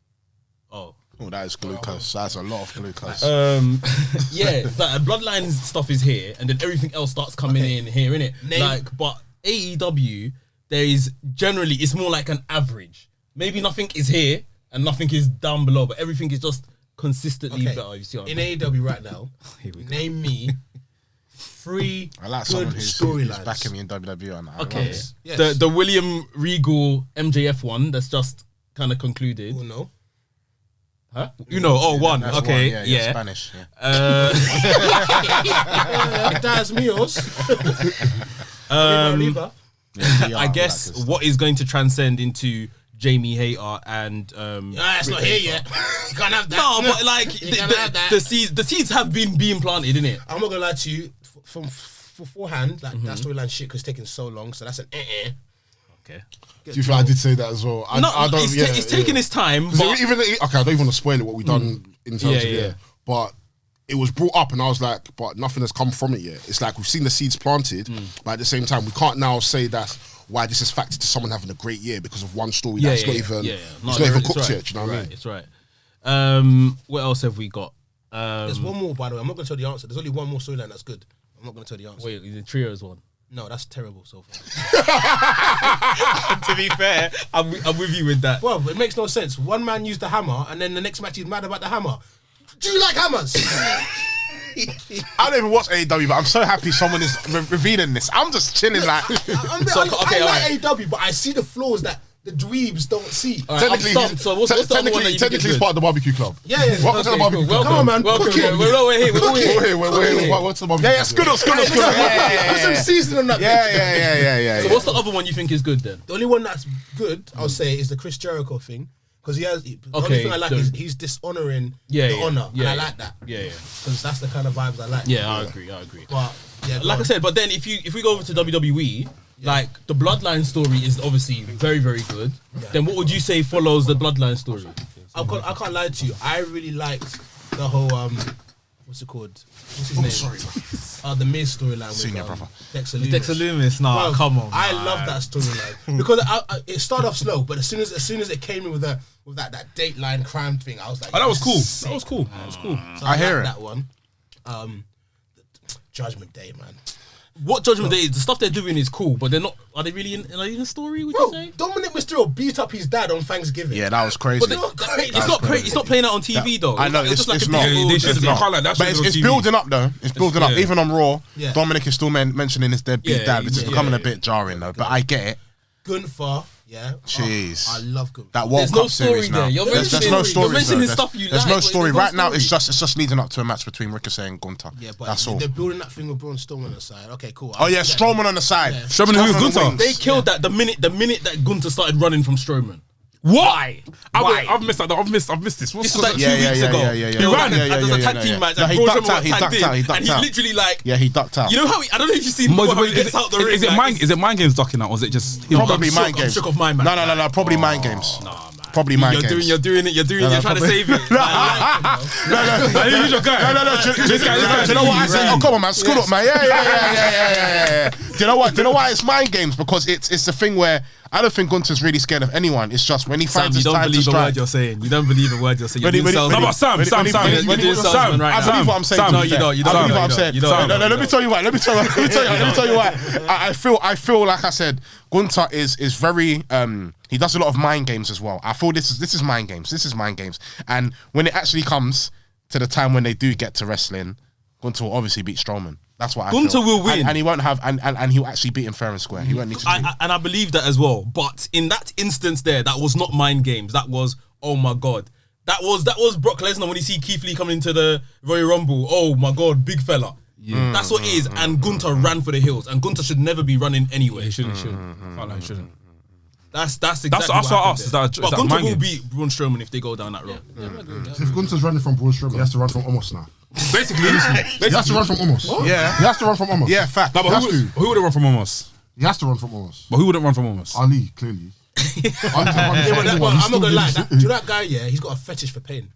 [SPEAKER 4] Oh,
[SPEAKER 5] that is glucose. That's a lot of glucose.
[SPEAKER 4] Yeah, like bloodline stuff is here, and then everything else starts coming in here, innit? Like, but AEW, there is generally it's more like an average. Maybe nothing is here and nothing is down below, but everything is just consistently better. You see what I mean?
[SPEAKER 3] In AEW right now, name me 3
[SPEAKER 5] I like
[SPEAKER 3] good storylines.
[SPEAKER 5] who's backing me in WWE on that.
[SPEAKER 4] Okay,
[SPEAKER 3] Yes.
[SPEAKER 4] the William Regal MJF one that's just kind of concluded.
[SPEAKER 3] Oh no.
[SPEAKER 4] Huh? You know, one.
[SPEAKER 5] That's
[SPEAKER 4] Okay,
[SPEAKER 5] one.
[SPEAKER 4] yeah.
[SPEAKER 5] Spanish.
[SPEAKER 3] Das míos.
[SPEAKER 4] I guess what is going to transcend into Jamie Hayter and
[SPEAKER 3] it's not here yet. You can't have that.
[SPEAKER 4] No, but like the seeds have been being planted, innit?
[SPEAKER 3] I'm not gonna lie to you. From beforehand, like that storyline shit because it's taking so long. So that's an
[SPEAKER 4] Okay.
[SPEAKER 1] Do you feel I did say that as well? I don't.
[SPEAKER 4] It's taking its time. But
[SPEAKER 1] I don't even want to spoil it what we've done in terms of but it was brought up and I was like, but nothing has come from it yet. It's like we've seen the seeds planted, but at the same time we can't now say that's why this is factored to someone having a great year because of one story that's not even cooked yet. Do you know what I mean?
[SPEAKER 4] It's right. What else have we got?
[SPEAKER 3] There's one more, by the way. I'm not going to tell the answer. There's only one more storyline that's good. I'm not going to tell the answer.
[SPEAKER 4] Wait, the trios one.
[SPEAKER 3] No, that's terrible so far.
[SPEAKER 4] To be fair, I'm with you with that.
[SPEAKER 3] Well, it makes no sense. One man used the hammer, and then the next match he's mad about the hammer. Do you like hammers?
[SPEAKER 5] I don't even watch AEW, but I'm so happy someone is revealing this. I'm just chilling like.
[SPEAKER 3] I like AEW, but I see the flaws that the dweebs don't see.
[SPEAKER 4] Right, technically,
[SPEAKER 1] he's part of the barbecue club.
[SPEAKER 3] Yeah.
[SPEAKER 1] Welcome to the barbecue club.
[SPEAKER 3] Come on, man.
[SPEAKER 4] Welcome. We're here.
[SPEAKER 1] What's the barbecue?
[SPEAKER 5] Yeah, Skudder.
[SPEAKER 3] Put some seasoning on that.
[SPEAKER 5] Yeah.
[SPEAKER 4] So what's the other one you think is good then?
[SPEAKER 3] The only one that's good, I'll say, is the Chris Jericho thing. Because the only thing I like is he's dishonoring the honor. And I like that.
[SPEAKER 4] Yeah.
[SPEAKER 3] Because that's the kind of vibes I like.
[SPEAKER 4] Yeah, I agree.
[SPEAKER 3] But
[SPEAKER 4] like I said, but then if we go over to WWE, Like the Bloodline story is obviously very, very good. Then what would you say follows the Bloodline story?
[SPEAKER 3] I can't lie to you. I really liked the whole what's it called? What's his name? Sorry. The Miz storyline with
[SPEAKER 5] Senior brother.
[SPEAKER 3] Dexter Lumis.
[SPEAKER 4] Dexter Lumis, nah,
[SPEAKER 3] Bro,
[SPEAKER 4] come on.
[SPEAKER 3] I love that storyline because it started off slow, but as soon as it came in with that Dateline crime thing, I was like,
[SPEAKER 2] Oh, that was cool.
[SPEAKER 3] sick.
[SPEAKER 2] That was cool. That was cool.
[SPEAKER 3] So
[SPEAKER 5] I hear
[SPEAKER 3] like
[SPEAKER 5] it.
[SPEAKER 3] that one. Judgment Day, man.
[SPEAKER 4] What Judgment Day? The stuff they're doing is cool, but they're not. Are they really in a story? Would
[SPEAKER 3] Bro,
[SPEAKER 4] you say?
[SPEAKER 3] Dominic Mysterio beat up his dad on Thanksgiving.
[SPEAKER 5] Yeah, that was crazy.
[SPEAKER 4] But
[SPEAKER 3] It's
[SPEAKER 4] not crazy. It's not playing out on TV though.
[SPEAKER 5] I know,
[SPEAKER 4] It's
[SPEAKER 5] it's
[SPEAKER 4] just like
[SPEAKER 5] not.
[SPEAKER 4] a
[SPEAKER 5] Yeah,
[SPEAKER 4] big
[SPEAKER 2] they
[SPEAKER 4] old-
[SPEAKER 2] should-
[SPEAKER 5] not.
[SPEAKER 2] I can't like that.
[SPEAKER 5] But
[SPEAKER 2] shit
[SPEAKER 5] it's
[SPEAKER 2] on TV.
[SPEAKER 5] building up though. It's building up.
[SPEAKER 2] Yeah.
[SPEAKER 5] Even on Raw,
[SPEAKER 3] Yeah.
[SPEAKER 5] Dominic is still mentioning his deadbeat
[SPEAKER 4] Yeah,
[SPEAKER 5] dad, which is
[SPEAKER 4] yeah,
[SPEAKER 5] becoming
[SPEAKER 4] yeah.
[SPEAKER 5] a bit jarring though. But I get it.
[SPEAKER 3] Gunther, yeah.
[SPEAKER 5] Jeez.
[SPEAKER 3] I love Gunther.
[SPEAKER 5] That World
[SPEAKER 4] There's
[SPEAKER 5] Cup
[SPEAKER 4] no story
[SPEAKER 5] series now.
[SPEAKER 4] there. You're
[SPEAKER 5] There's
[SPEAKER 4] mentioning-
[SPEAKER 5] no
[SPEAKER 4] you're
[SPEAKER 5] story.
[SPEAKER 4] mentioning stuff you
[SPEAKER 5] There's
[SPEAKER 4] like,
[SPEAKER 5] no
[SPEAKER 4] but
[SPEAKER 5] story
[SPEAKER 4] there's no
[SPEAKER 5] right now. It's
[SPEAKER 4] story.
[SPEAKER 5] just leading up to a match between Ricochet and Gunther.
[SPEAKER 3] Yeah, but
[SPEAKER 5] That's all.
[SPEAKER 3] they're building that thing with Braun Strowman on the side. Okay, cool.
[SPEAKER 5] Oh yeah, Strowman on the side.
[SPEAKER 3] Yeah.
[SPEAKER 2] Strowman who?
[SPEAKER 5] on the
[SPEAKER 2] Gunther?
[SPEAKER 5] wings.
[SPEAKER 4] They killed that the minute that Gunther started running from Strowman.
[SPEAKER 2] Why?
[SPEAKER 4] Why?
[SPEAKER 2] I've missed that. I've missed this. What's
[SPEAKER 4] This was like 2
[SPEAKER 5] Yeah,
[SPEAKER 4] weeks
[SPEAKER 5] yeah,
[SPEAKER 4] ago.
[SPEAKER 5] yeah, yeah, yeah.
[SPEAKER 4] He ran
[SPEAKER 5] Yeah, yeah,
[SPEAKER 4] and there was
[SPEAKER 5] yeah,
[SPEAKER 4] a tag
[SPEAKER 5] yeah,
[SPEAKER 4] team
[SPEAKER 5] yeah.
[SPEAKER 4] match
[SPEAKER 5] No,
[SPEAKER 4] and
[SPEAKER 5] he
[SPEAKER 4] Braun
[SPEAKER 5] ducked
[SPEAKER 4] Strowman
[SPEAKER 5] out,
[SPEAKER 4] was
[SPEAKER 5] he
[SPEAKER 4] tagged
[SPEAKER 5] ducked
[SPEAKER 4] in
[SPEAKER 5] out, he ducked
[SPEAKER 4] and he
[SPEAKER 5] out.
[SPEAKER 4] literally like
[SPEAKER 5] Yeah, he ducked out.
[SPEAKER 4] you know how I don't know if you've seen before how he gets out the ring.
[SPEAKER 2] Is it
[SPEAKER 4] like,
[SPEAKER 2] mind? Is it mind games ducking out, or is it just
[SPEAKER 5] Probably
[SPEAKER 4] I'm
[SPEAKER 5] mind
[SPEAKER 4] shook- I'm
[SPEAKER 5] games.
[SPEAKER 4] shook off my man.
[SPEAKER 5] No. Probably mind games. Probably mind games.
[SPEAKER 4] You're doing it. You're trying to
[SPEAKER 5] probably-
[SPEAKER 4] save it.
[SPEAKER 2] He's your guy.
[SPEAKER 5] No. Do you know what I say? Oh, come on, man. School up, man. Yeah. Do you know what? It's mind games because it's the thing where I don't think Gunther's really scared of anyone. It's just when he
[SPEAKER 4] Sam,
[SPEAKER 5] finds
[SPEAKER 4] you
[SPEAKER 5] his
[SPEAKER 4] don't
[SPEAKER 5] time to
[SPEAKER 4] believe a word
[SPEAKER 5] strike.
[SPEAKER 4] you're saying. You don't believe a word you're saying.
[SPEAKER 5] When he-
[SPEAKER 4] You're doing
[SPEAKER 5] when he-
[SPEAKER 2] No,
[SPEAKER 4] sales-
[SPEAKER 2] but Sam.
[SPEAKER 4] You're doing salesman right
[SPEAKER 5] I
[SPEAKER 4] now.
[SPEAKER 5] believe what I'm saying.
[SPEAKER 2] Sam,
[SPEAKER 5] to
[SPEAKER 4] no,
[SPEAKER 5] be
[SPEAKER 4] you
[SPEAKER 5] fair.
[SPEAKER 4] don't, you
[SPEAKER 5] I
[SPEAKER 4] don't,
[SPEAKER 5] believe
[SPEAKER 4] you
[SPEAKER 5] what I'm
[SPEAKER 4] don't,
[SPEAKER 5] saying.
[SPEAKER 4] you don't,
[SPEAKER 5] No,
[SPEAKER 4] you
[SPEAKER 5] let me
[SPEAKER 4] don't.
[SPEAKER 5] tell you why. Let me tell you why. I feel like I said, Gunther is very he does a lot of mind games as well. I feel this is mind games. This is mind games. And when it actually comes to the time when they do get to wrestling, Gunther will obviously beat Strowman. That's what I
[SPEAKER 4] Gunther
[SPEAKER 5] feel.
[SPEAKER 4] will win.
[SPEAKER 5] and he won't have and he'll actually beat him fair and square. He won't need to do
[SPEAKER 4] And I believe that as well. But in that instance there, that was not mind games. That was, oh my God. That was Brock Lesnar when you see Keith Lee coming into the Royal Rumble. Oh my God, big fella. Yeah. That's what it is. And Gunther ran for the hills. And Gunther should never be running anyway.
[SPEAKER 2] He shouldn't. Can't lie, he shouldn't.
[SPEAKER 4] That's exactly
[SPEAKER 2] That's
[SPEAKER 4] what
[SPEAKER 2] what I
[SPEAKER 4] happened
[SPEAKER 2] asked.
[SPEAKER 4] there.
[SPEAKER 2] Is
[SPEAKER 4] But
[SPEAKER 2] that
[SPEAKER 4] Gunther
[SPEAKER 2] mind
[SPEAKER 4] will
[SPEAKER 2] games?
[SPEAKER 4] beat Braun Strowman if they go down that road.
[SPEAKER 7] If Gunther's running from Braun Strowman, he has to run from Omos now.
[SPEAKER 2] Basically,
[SPEAKER 7] He has to run from Omos.
[SPEAKER 5] Yeah.
[SPEAKER 7] He has to run from Omos.
[SPEAKER 5] Yeah, fact.
[SPEAKER 2] No, but
[SPEAKER 7] He has
[SPEAKER 2] who would have run from Omos?
[SPEAKER 7] He has to run from Omos.
[SPEAKER 2] But who wouldn't run from Omos?
[SPEAKER 7] Ali, clearly. Ali's a runner
[SPEAKER 3] Yeah,
[SPEAKER 7] from
[SPEAKER 3] but
[SPEAKER 7] anyone.
[SPEAKER 3] I'm
[SPEAKER 7] He's
[SPEAKER 3] not
[SPEAKER 7] still
[SPEAKER 3] gonna lie.
[SPEAKER 7] doing
[SPEAKER 3] Do you know that guy? Yeah, he's got a fetish for pain.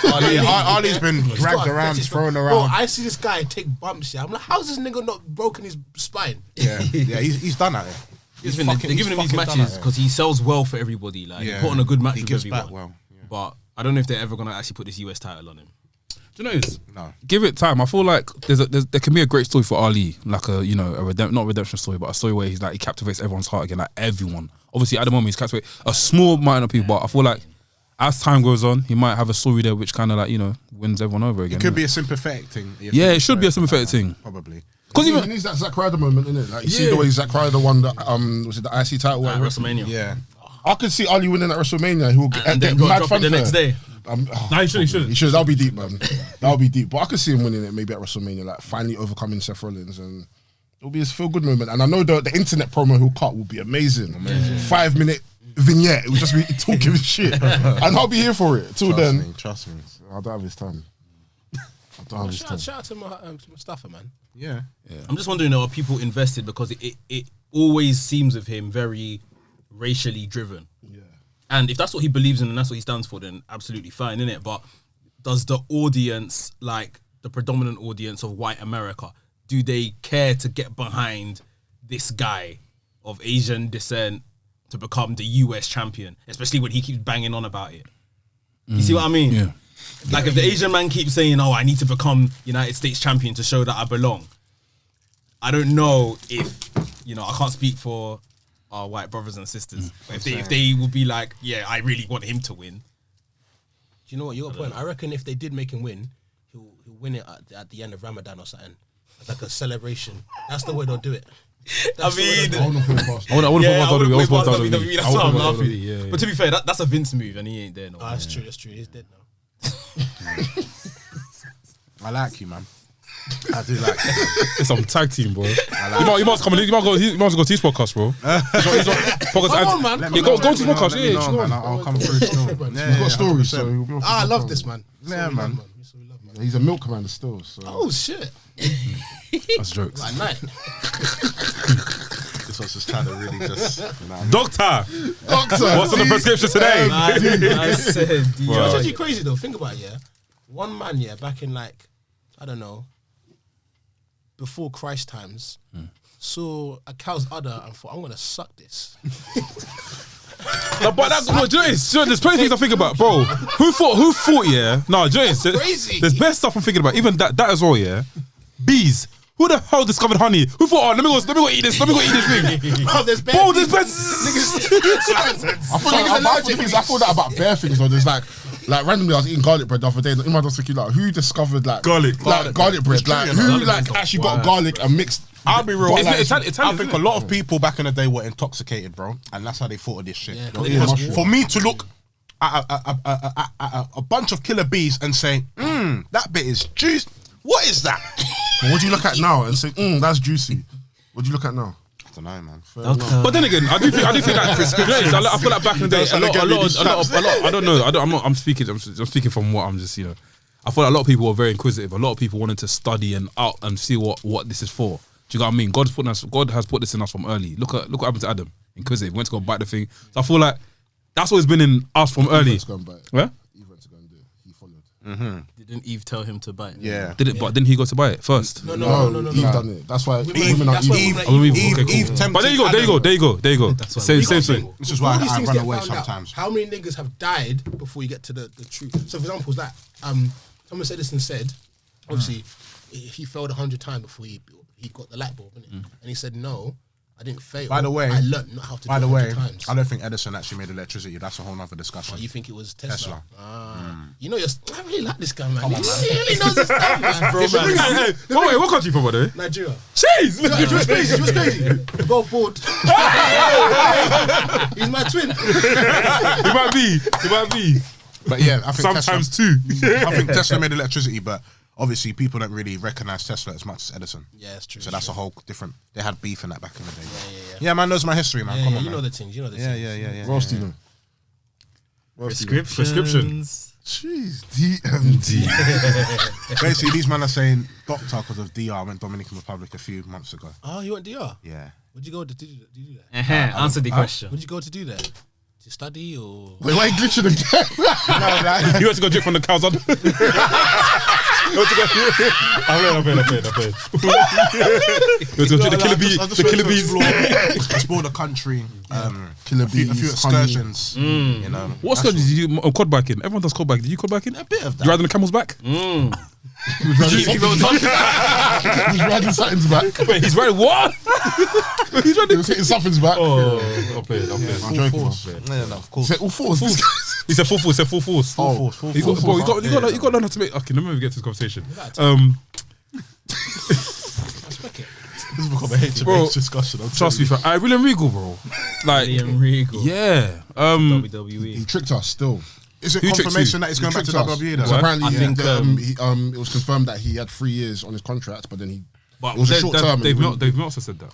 [SPEAKER 5] Ali's been
[SPEAKER 3] He's
[SPEAKER 5] dragged
[SPEAKER 3] got a
[SPEAKER 5] around,
[SPEAKER 3] fetish for-
[SPEAKER 5] thrown
[SPEAKER 3] Bro,
[SPEAKER 5] around.
[SPEAKER 3] I see this guy take bumps. Yeah, I'm like, how's this nigga not broken his spine?
[SPEAKER 5] Yeah, he's done at it.
[SPEAKER 4] They're giving him these matches because he sells well for everybody. Like, he put on a good match with
[SPEAKER 5] gives
[SPEAKER 4] everyone.
[SPEAKER 5] back well. Yeah.
[SPEAKER 4] But I don't know if they're ever going to actually put this US title on him.
[SPEAKER 2] Do you know this?
[SPEAKER 5] No.
[SPEAKER 2] Give it time. I feel like there can be a great story for Ali, like not redemption story, but a story where he captivates everyone's heart again, like everyone. Obviously, at the moment he's captivating a small amount of people, but I feel like as time goes on, he might have a story there which kind of wins everyone over again.
[SPEAKER 5] It could be a sympathetic thing.
[SPEAKER 2] Yeah, it should be a sympathetic thing.
[SPEAKER 5] Probably.
[SPEAKER 2] Because
[SPEAKER 7] He
[SPEAKER 2] even
[SPEAKER 7] needs that Zack Ryder moment, innit? Like, you see the way Zack Ryder won the was it the IC title?
[SPEAKER 4] At
[SPEAKER 7] whatever?
[SPEAKER 4] WrestleMania.
[SPEAKER 5] Yeah.
[SPEAKER 7] I could see Ali winning at WrestleMania. He will get
[SPEAKER 4] And then
[SPEAKER 7] mad
[SPEAKER 4] got dropped
[SPEAKER 7] fun
[SPEAKER 4] the next day.
[SPEAKER 2] he shouldn't.
[SPEAKER 7] He should. That'll be deep, man. That'll be deep. But I could see him winning it maybe at WrestleMania, like finally overcoming Seth Rollins, and it'll be his feel good moment. And I know the internet promo he'll cut will be amazing. 5-minute vignette. It will just be talking shit, and I'll be here for it. Till then,
[SPEAKER 5] Trust me.
[SPEAKER 7] I don't have his time. I don't have his time.
[SPEAKER 3] Shout out to Mustafa, man.
[SPEAKER 5] Yeah.
[SPEAKER 4] I'm just wondering, are people invested? Because it always seems with him very racially driven.
[SPEAKER 7] Yeah.
[SPEAKER 4] And if that's what he believes in and that's what he stands for, then absolutely fine, innit? But does the audience, like the predominant audience of white America, do they care to get behind this guy of Asian descent to become the US champion, especially when he keeps banging on about it? You see what I mean?
[SPEAKER 2] Yeah.
[SPEAKER 4] Like if the Asian man keeps saying, oh, I need to become United States champion to show that I belong. I don't know if, I can't speak for our white brothers and sisters. But if they would be like, yeah, I really want him to win.
[SPEAKER 3] Do you know what? You got a point. I reckon if they did make him win, he'll win it at the end of Ramadan or something. Like a celebration. That's the way they'll do it.
[SPEAKER 2] I would have put
[SPEAKER 4] WWE, that's why I'm laughing.
[SPEAKER 2] Yeah.
[SPEAKER 4] But to be fair, that's a Vince move and he ain't there no more.
[SPEAKER 3] That's true. He's dead now.
[SPEAKER 5] I like you, man. I do like you.
[SPEAKER 2] It's some tag team, bro. You must come. You must go to his podcast, bro.
[SPEAKER 3] Come on, man.
[SPEAKER 2] Go to his podcast.
[SPEAKER 5] Let me know, man. I'll come through still.
[SPEAKER 7] He's got stories, so he'll be able to
[SPEAKER 3] I
[SPEAKER 7] talk
[SPEAKER 3] love
[SPEAKER 7] about
[SPEAKER 3] this,
[SPEAKER 7] it.
[SPEAKER 3] man.
[SPEAKER 5] Yeah, man.
[SPEAKER 7] He's a milkman still. So.
[SPEAKER 3] Oh shit!
[SPEAKER 2] That's jokes.
[SPEAKER 3] At night.
[SPEAKER 6] Santos is trying to really just.
[SPEAKER 2] Doctor,
[SPEAKER 7] Doctor,
[SPEAKER 2] what's on the prescription today?
[SPEAKER 4] I said,
[SPEAKER 3] It's actually crazy though. Think about it, yeah. One man, yeah, back in like, I don't know, before Christ times, saw a cow's udder and thought, I'm gonna suck this.
[SPEAKER 2] No, but that's what Joyce. There's plenty of things I think about, bro. Who thought? Yeah, no, Joyce.
[SPEAKER 3] Crazy.
[SPEAKER 2] There's best stuff I'm thinking about. Even that as well. Yeah, bees. Who the hell discovered honey? Who thought? Oh, let me go eat this. Let me go eat this thing.
[SPEAKER 3] Bro, there's bear.
[SPEAKER 2] Bro, there's best.
[SPEAKER 7] I thought that about bare things though. There's like randomly I was eating garlic bread the other day and in my was thinking like who discovered like garlic bread? Like who like actually got garlic and mixed.
[SPEAKER 5] I'll be real.
[SPEAKER 2] It's
[SPEAKER 5] I
[SPEAKER 2] Italian,
[SPEAKER 5] think a lot of people back in the day were intoxicated, bro, and that's how they thought of this shit.
[SPEAKER 3] Yeah,
[SPEAKER 5] Because for me to look at a bunch of killer bees and say, that bit is juice. What is that?
[SPEAKER 7] But what do you look at now and say, that's juicy? What do you look at now?
[SPEAKER 5] I don't know, man.
[SPEAKER 2] But then again, I do think that prescription. I feel like back in the day, a lot. I don't know. I'm speaking from what I'm just, you know. I feel like a lot of people were very inquisitive. A lot of people wanted to study and out and see what this is for. Do you know what I mean? God has put this in us from early. Look what happened to Adam. Inquisitive, went to go bite the thing. So I feel like that's always been in us from early.
[SPEAKER 7] He went to go and bite.
[SPEAKER 2] Where?
[SPEAKER 7] He went to go and do it. He followed.
[SPEAKER 4] Didn't Eve tell him to bite?
[SPEAKER 5] Yeah.
[SPEAKER 2] Did it? But didn't he go to buy it first?
[SPEAKER 3] No.
[SPEAKER 7] Eve done it. That's why
[SPEAKER 3] Eve-
[SPEAKER 7] women are
[SPEAKER 3] that's why
[SPEAKER 7] evil.
[SPEAKER 3] women are evil.
[SPEAKER 2] Okay, cool.
[SPEAKER 5] tempted
[SPEAKER 2] But there you go. Same thing.
[SPEAKER 5] This is why
[SPEAKER 3] All these
[SPEAKER 5] I
[SPEAKER 3] things
[SPEAKER 5] run
[SPEAKER 3] get
[SPEAKER 5] away
[SPEAKER 3] found out.
[SPEAKER 5] sometimes.
[SPEAKER 3] How many niggas have died before you get to the truth? So for example, like Thomas Edison said, obviously he failed 100 times before he got the light bulb, innit? And he said, no, I didn't fail.
[SPEAKER 5] By the way,
[SPEAKER 3] I learned how to do it 100 times.
[SPEAKER 5] I don't think Edison actually made electricity. That's a whole nother discussion.
[SPEAKER 3] You think it was Tesla?
[SPEAKER 5] Tesla.
[SPEAKER 3] You know, I really like this guy, man. He really knows his stuff, man. Bro, man.
[SPEAKER 2] Wait, what country from, by the way?
[SPEAKER 3] Nigeria.
[SPEAKER 2] Jeez!
[SPEAKER 3] She was crazy. She was crazy. Both bored. He's my twin.
[SPEAKER 2] He might be.
[SPEAKER 5] But yeah, I think
[SPEAKER 2] Sometimes
[SPEAKER 5] Tesla,
[SPEAKER 2] two.
[SPEAKER 5] I think Tesla made electricity, but obviously people don't really recognize Tesla as much as Edison.
[SPEAKER 3] Yeah, that's true.
[SPEAKER 5] So that's a whole different. They had beef in that back in the day. Yeah, man knows my history, man. Come on,
[SPEAKER 3] you
[SPEAKER 5] man.
[SPEAKER 3] know the things. You know the things.
[SPEAKER 5] Yeah.
[SPEAKER 7] What else do you know?
[SPEAKER 4] Prescriptions.
[SPEAKER 7] Jeez, DMD.
[SPEAKER 5] Basically, these men are saying doctor because of DR went Dominican Republic a few months ago.
[SPEAKER 3] Oh, you went DR?
[SPEAKER 5] Yeah.
[SPEAKER 3] What'd you go to do that?
[SPEAKER 4] Answer the question.
[SPEAKER 3] What'd you go to do there? To study or?
[SPEAKER 7] Wait, why are you glitching again?
[SPEAKER 2] You had to go drip from the cow's on. I played. You had to go drip the killer bees.
[SPEAKER 5] Explore the country.
[SPEAKER 7] Killer
[SPEAKER 5] A few
[SPEAKER 7] bees,
[SPEAKER 5] excursions. You know.
[SPEAKER 2] What excursions did you do? Quad biking. Everyone does quad biking. Did you quad biking?
[SPEAKER 5] A bit of that.
[SPEAKER 2] You riding the camel's back?
[SPEAKER 7] He's riding something's back.
[SPEAKER 2] Wait, he's riding what? He's
[SPEAKER 7] He
[SPEAKER 2] riding.
[SPEAKER 7] was hitting something's back.
[SPEAKER 2] Oh, I played.
[SPEAKER 7] I'm joking.
[SPEAKER 5] No, of
[SPEAKER 7] He
[SPEAKER 5] course.
[SPEAKER 7] said all fours. This guy's-
[SPEAKER 2] He said full force. He said full force.
[SPEAKER 7] Oh,
[SPEAKER 2] You got to learn how to make. Okay, let me get to this conversation.
[SPEAKER 6] This has become a HMH
[SPEAKER 2] Bro,
[SPEAKER 6] discussion.
[SPEAKER 2] Trust me, fam. William Regal, bro. Like,
[SPEAKER 4] William Regal.
[SPEAKER 2] yeah.
[SPEAKER 7] he
[SPEAKER 4] WWE.
[SPEAKER 7] tricked us still.
[SPEAKER 5] Is it
[SPEAKER 2] Who tricked
[SPEAKER 5] confirmation
[SPEAKER 2] you?
[SPEAKER 5] that he's going back to
[SPEAKER 7] Tricked us.
[SPEAKER 5] WWE
[SPEAKER 7] Because
[SPEAKER 5] though?
[SPEAKER 7] apparently,
[SPEAKER 4] I think,
[SPEAKER 7] it was confirmed that he had 3 years on his contract, but then
[SPEAKER 2] But
[SPEAKER 7] it was a short term.
[SPEAKER 2] Dave Meltzer said that.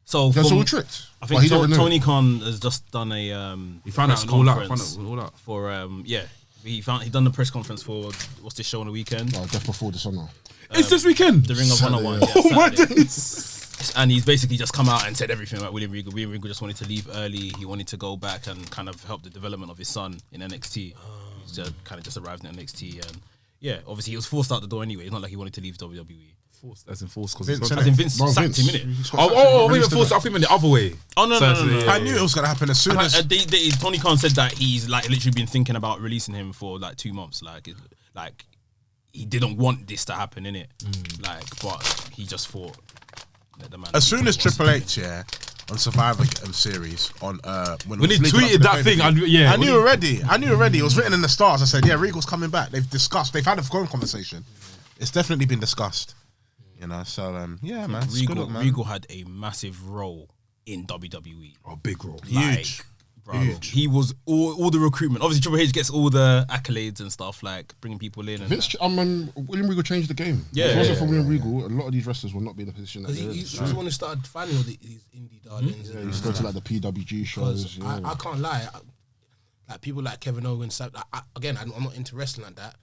[SPEAKER 4] So
[SPEAKER 7] That's
[SPEAKER 4] from-
[SPEAKER 7] all tricked.
[SPEAKER 4] I
[SPEAKER 7] But
[SPEAKER 4] think
[SPEAKER 7] he don't renew.
[SPEAKER 4] Tony Khan has just done a
[SPEAKER 2] He found
[SPEAKER 4] press
[SPEAKER 2] out all out.
[SPEAKER 4] conference
[SPEAKER 2] All out.
[SPEAKER 4] for he done the press conference for what's this show on the weekend?
[SPEAKER 7] Oh, just before Dishonor.
[SPEAKER 2] It's this weekend.
[SPEAKER 4] The Ring of Honor one.
[SPEAKER 2] Oh my
[SPEAKER 4] Saturday.
[SPEAKER 2] days.
[SPEAKER 4] And he's basically just come out and said everything about William Regal. William Regal just wanted to leave early. He wanted to go back and kind of help the development of his son in NXT. He's just kind of just arrived in NXT and obviously he was forced out the door anyway. It's not like he wanted to leave WWE.
[SPEAKER 2] Forced, as in forced, because
[SPEAKER 5] Vince,
[SPEAKER 4] As in Vince
[SPEAKER 7] Bro,
[SPEAKER 4] sacked him,
[SPEAKER 7] Vince.
[SPEAKER 4] innit?
[SPEAKER 2] we were forced. I think in the other way.
[SPEAKER 4] Oh no.
[SPEAKER 5] I knew it was going to happen as soon as.
[SPEAKER 4] Tony Khan said that he's like literally been thinking about releasing him for like 2 months. Like he didn't want this to happen, innit? But he just thought. Let the man
[SPEAKER 5] As soon as Triple H, on Survivor series, on when
[SPEAKER 2] When he
[SPEAKER 5] it was leading
[SPEAKER 2] tweeted
[SPEAKER 5] up to the
[SPEAKER 2] that thing,
[SPEAKER 5] pay-per-view, I knew
[SPEAKER 2] when
[SPEAKER 5] already. It was written in the stars. I said, Regal's coming back. They've had a phone conversation. It's definitely been discussed. You know, so man, it's good up, man.
[SPEAKER 4] Regal had a massive role in WWE.
[SPEAKER 2] Oh, big role.
[SPEAKER 5] Huge.
[SPEAKER 4] Bro, he was all the recruitment. Obviously, Triple H gets all the accolades and stuff, like bringing people in. And
[SPEAKER 7] Vince, William Regal changed the game.
[SPEAKER 4] Yeah,
[SPEAKER 7] If it wasn't
[SPEAKER 4] yeah,
[SPEAKER 7] for William Regal, a lot of these wrestlers would not be in the position that they're in.
[SPEAKER 3] He's the one who started finding all these indie darlings.
[SPEAKER 7] He used to go to like the PWG shows.
[SPEAKER 3] Because I can't lie, like people like Kevin Owens. I'm not into wrestling like that.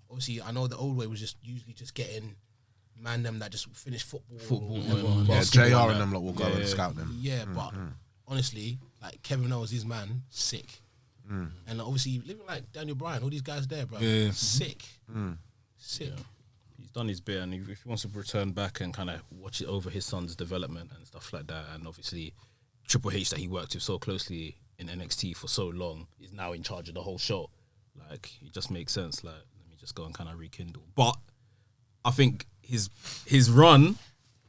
[SPEAKER 3] Obviously, I know the old way was just usually just getting Mandem that just finished football.
[SPEAKER 5] Yeah, JR and them lot will go and scout them.
[SPEAKER 3] Yeah, but honestly, like Kevin Owens, his man, sick. And obviously living like Daniel Bryan, all these guys there, bro.
[SPEAKER 2] Yeah.
[SPEAKER 3] Sick. Sick.
[SPEAKER 4] Yeah. He's done his bit, and if he wants to return back and kind of watch it over his son's development and stuff like that, and obviously Triple H that he worked with so closely in NXT for so long is now in charge of the whole show. Like, it just makes sense. Like, let me just go and kind of rekindle. But I think his run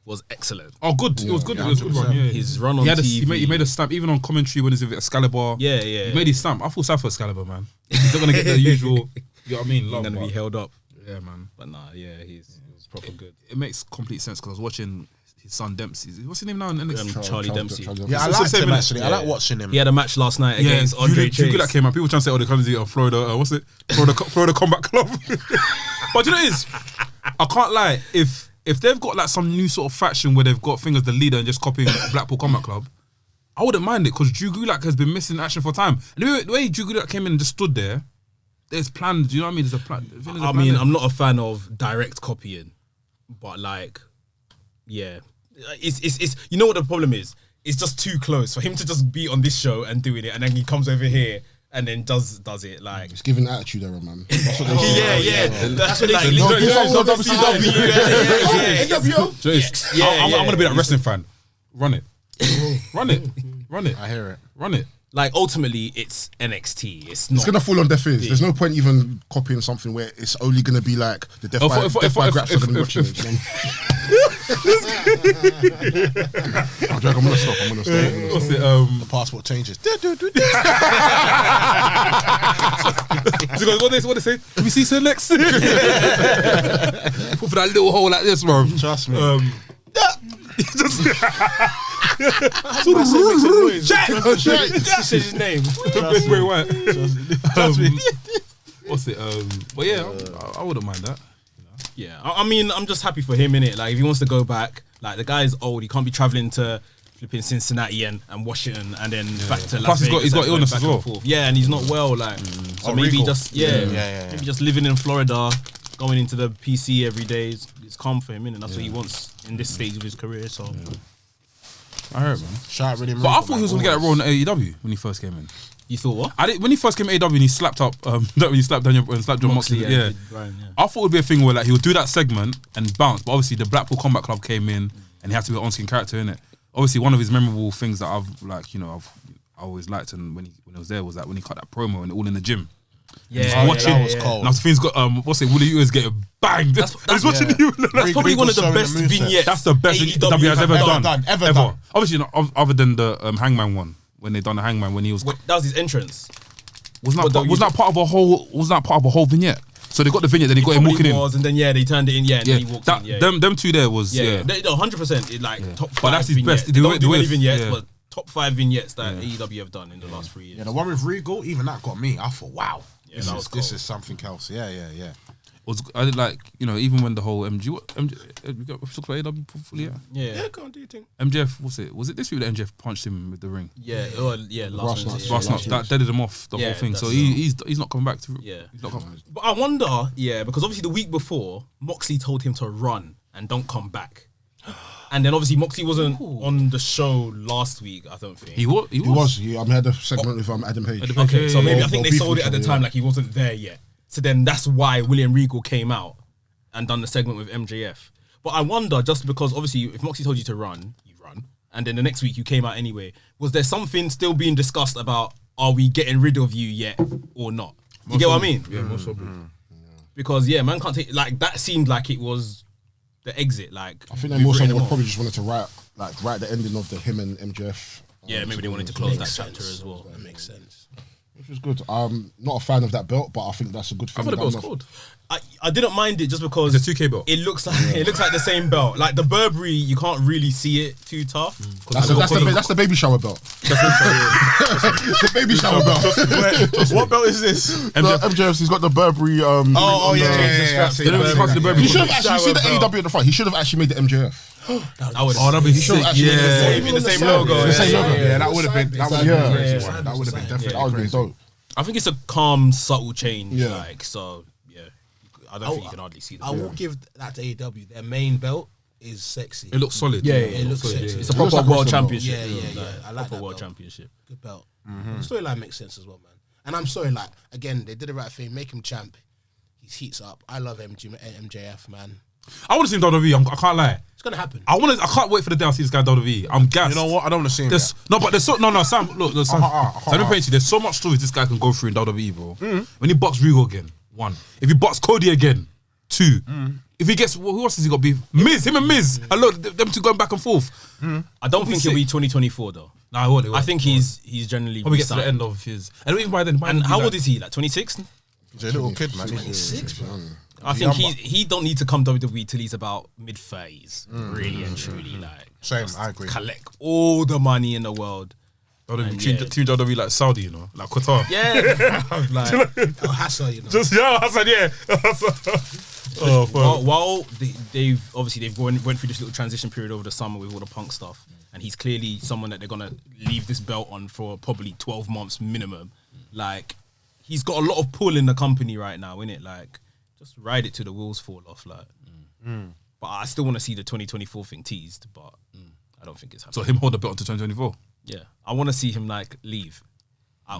[SPEAKER 4] was excellent.
[SPEAKER 2] Oh, good. It was good. It was a good run. Yeah.
[SPEAKER 4] His run on TV.
[SPEAKER 2] He made a stamp even on commentary when he's with Excalibur.
[SPEAKER 4] Yeah.
[SPEAKER 2] He made his stamp. I feel sad for Excalibur, man. He's not gonna get the usual. You know what I mean?
[SPEAKER 4] He's
[SPEAKER 2] Love,
[SPEAKER 4] going to be held up.
[SPEAKER 2] Yeah, man.
[SPEAKER 4] But nah, yeah, he was proper good.
[SPEAKER 2] It makes complete sense because I was watching his son Dempsey. What's his name now in NXT?
[SPEAKER 4] Charlie Dempsey.
[SPEAKER 5] Yeah, I liked him actually. I like watching him.
[SPEAKER 4] He had a match last night against Andre Chase.
[SPEAKER 2] That came out. People trying to say, "Oh, they come to Florida. What's it? Florida Combat Club." But you know what it is? I can't lie. If they've got like some new sort of faction where they've got Fingers the leader and just copying Blackpool Combat Club, I wouldn't mind it because Drew Gulak has been missing action for time. And the way Drew Gulak came in and just stood there, there's plans. Do you know what I mean? There's a plan.
[SPEAKER 4] I mean, I'm not a fan of direct copying, but like, yeah, it's you know what the problem is? It's just too close for him to just be on this show and doing it, and then he comes over here and then does it like.
[SPEAKER 7] It's giving attitude era, man. That's what they
[SPEAKER 4] yeah. That's what
[SPEAKER 7] like.
[SPEAKER 2] I'm gonna be that wrestling fan. Run it.
[SPEAKER 5] I hear it.
[SPEAKER 2] Run it.
[SPEAKER 4] Like, ultimately, it's NXT. It's not.
[SPEAKER 7] It's gonna fall on deaf ears. There's no point even copying something where it's only gonna be like the Death by Graps are gonna be watching it. I'm joking. I'm gonna stop.
[SPEAKER 2] What's it?
[SPEAKER 5] The passport changes.
[SPEAKER 2] What they say? Can we see Sir Lex? Put for that little hole like this, bro.
[SPEAKER 5] Trust me.
[SPEAKER 3] He says his name.
[SPEAKER 2] Bray Wyatt. What's it? But yeah, I wouldn't mind that.
[SPEAKER 4] Yeah, I mean, I'm just happy for him, innit? Like, if he wants to go back, like, the guy's old. He can't be traveling to flipping Cincinnati and Washington and then back to Las Vegas.
[SPEAKER 2] Plus, he's got illness as well.
[SPEAKER 4] Yeah, and he's not well. Like, so maybe
[SPEAKER 5] Regal.
[SPEAKER 4] just maybe just living in Florida, going into the PC every day. It's calm for him, innit? That's what he wants in this stage of his career. So.
[SPEAKER 2] I heard, man.
[SPEAKER 5] Shout out really.
[SPEAKER 2] But I thought he was gonna get a role in AEW when he first came in.
[SPEAKER 4] You thought what?
[SPEAKER 2] When he first came to AEW and he slapped up, when he slapped Daniel and slapped John Moxley. Yeah.
[SPEAKER 4] Brian,
[SPEAKER 2] I thought it would be a thing where like he would do that segment and bounce. But obviously the Blackpool Combat Club came in and he had to be an on-screen character in it. Obviously one of his memorable things that I've like, you know, I always liked and when he was there was that when he cut that promo and all in the gym.
[SPEAKER 4] Yeah,
[SPEAKER 2] watching.
[SPEAKER 5] that was cold.
[SPEAKER 2] Now thing's got What's it? Willie Ewers getting banged.
[SPEAKER 4] That's
[SPEAKER 2] watching you.
[SPEAKER 4] That's probably one of the best vignettes.
[SPEAKER 2] That's the best AEW has ever done.
[SPEAKER 5] Ever.
[SPEAKER 2] Obviously, not, other than the Hangman one when they done the Hangman when he was.
[SPEAKER 4] That was his entrance.
[SPEAKER 2] Was that part of a whole vignette? So they got the vignette, then he got him walking in.
[SPEAKER 4] And then they turned it in. Yeah, and then he walked in. Yeah,
[SPEAKER 2] them two there was
[SPEAKER 4] 100%. Like top 5.
[SPEAKER 2] But that's his best.
[SPEAKER 4] They don't do any vignettes, but top 5 vignettes that AEW have done in the last 3 years.
[SPEAKER 5] Yeah, the one with Regal, even that got me. I thought, wow,
[SPEAKER 4] Yeah,
[SPEAKER 5] this is something else. Yeah.
[SPEAKER 2] I did like, you know, even when the whole we talked about AEW fully,
[SPEAKER 4] Yeah,
[SPEAKER 3] Go on, do you think?
[SPEAKER 2] MJF, was it this week that MJF punched him with the ring?
[SPEAKER 3] Last
[SPEAKER 4] last
[SPEAKER 3] night.
[SPEAKER 2] Last night, that deaded him off the whole thing. So he's not coming back to.
[SPEAKER 4] Yeah.
[SPEAKER 2] He's not coming.
[SPEAKER 4] But I wonder, because obviously the week before, Moxley told him to run and don't come back. And then obviously Moxley wasn't on the show last week, I don't think.
[SPEAKER 2] He was.
[SPEAKER 7] He had a segment with Adam Page.
[SPEAKER 4] Okay, so maybe I think they
[SPEAKER 7] beef
[SPEAKER 4] sold it at the
[SPEAKER 7] each
[SPEAKER 4] time
[SPEAKER 7] other,
[SPEAKER 4] like he wasn't there yet. So then that's why William Regal came out and done the segment with MJF. But I wonder, just because obviously if Moxley told you to run, you run. And then the next week you came out anyway. Was there something still being discussed about, are we getting rid of you yet or not? You get what I mean?
[SPEAKER 2] Yeah, most probably.
[SPEAKER 4] Because man can't take, like, that seemed like it was the exit. Like,
[SPEAKER 7] I think they more so probably just wanted to write the ending of the him and MJF.
[SPEAKER 4] Yeah, maybe they wanted to close that chapter as well.
[SPEAKER 3] That makes sense.
[SPEAKER 7] Which was good. I'm not a fan of that belt, but I think that's a good thing.
[SPEAKER 2] I thought the belt was cold.
[SPEAKER 4] I didn't mind it just because
[SPEAKER 2] It's a 2K belt.
[SPEAKER 4] it looks like the same belt. Like the Burberry, you can't really see it too tough.
[SPEAKER 7] That's the baby shower belt. The baby shower belt.
[SPEAKER 5] What belt is this?
[SPEAKER 7] MJF's, he's got the Burberry.
[SPEAKER 5] Yeah.
[SPEAKER 2] They don't pass the Burberry.
[SPEAKER 7] He should have actually seen the AEW at the front. He should have actually made the MJF.
[SPEAKER 2] That'd be sick.
[SPEAKER 4] In the same logo.
[SPEAKER 5] The same logo. Yeah, that would have been. That would have been crazy.
[SPEAKER 3] Yeah.
[SPEAKER 5] That would have been definitely.
[SPEAKER 7] That would have been dope.
[SPEAKER 4] I think it's a calm, subtle change.
[SPEAKER 7] Yeah.
[SPEAKER 4] Like, so, yeah. I don't think you can hardly see that.
[SPEAKER 3] I will give that to AEW. Their main belt is sexy.
[SPEAKER 2] It looks solid.
[SPEAKER 4] Yeah,
[SPEAKER 3] it looks
[SPEAKER 2] solid,
[SPEAKER 3] sexy.
[SPEAKER 2] yeah.
[SPEAKER 4] It's a
[SPEAKER 3] It
[SPEAKER 4] proper
[SPEAKER 3] looks like
[SPEAKER 4] world
[SPEAKER 3] wrestling
[SPEAKER 4] championship.
[SPEAKER 3] belt. Yeah. I like
[SPEAKER 4] proper
[SPEAKER 3] that
[SPEAKER 4] world
[SPEAKER 3] belt.
[SPEAKER 4] championship.
[SPEAKER 3] Good belt. The storyline makes sense as well, man. And I'm sorry, like, again, they did the right thing. Make him champ. He heats up. I love MJF, man.
[SPEAKER 2] I want to see him WWE. I can't lie.
[SPEAKER 3] It's gonna happen.
[SPEAKER 2] I can't wait for the day I see this guy in WWE. I'm gassed.
[SPEAKER 5] You know what? I don't want to see him.
[SPEAKER 2] There's Sam. Look, Sam. Let me paint you. There's so much stories this guy can go through in WWE, bro. When he bucks Regal again, 1. If he bucks Cody again, 2. If he gets, who else has he got beef? Miz, him and Miz. And look, them two going back and forth.
[SPEAKER 4] I don't think he'll be 2024 though.
[SPEAKER 2] Nah, I won't.
[SPEAKER 4] I think he's generally
[SPEAKER 2] Probably gets to the
[SPEAKER 4] resigned.
[SPEAKER 2] end of his. And even by then,
[SPEAKER 4] And how old is he? Like 26?
[SPEAKER 5] He's a little kid, man.
[SPEAKER 3] 26, bro.
[SPEAKER 4] I think he don't need to come WWE till he's about mid-30s. Really and truly, like.
[SPEAKER 5] Same, I agree.
[SPEAKER 4] Collect all the money in the world.
[SPEAKER 2] Team WWE like Saudi, you know, like Qatar.
[SPEAKER 4] Yeah. like,
[SPEAKER 3] Hassan, you know.
[SPEAKER 2] Just Hassan, yeah. Oh, fuck.
[SPEAKER 4] while they've went through this little transition period over the summer with all the Punk stuff, and he's clearly someone that they're gonna leave this belt on for probably 12 months minimum. Like, he's got a lot of pull in the company right now, innit? Like, just ride it till the wheels fall off, like. But I still want to see the 2024 thing teased, but I don't think it's happening.
[SPEAKER 2] So him hold the belt until 2024.
[SPEAKER 4] Yeah, I want to see him like leave.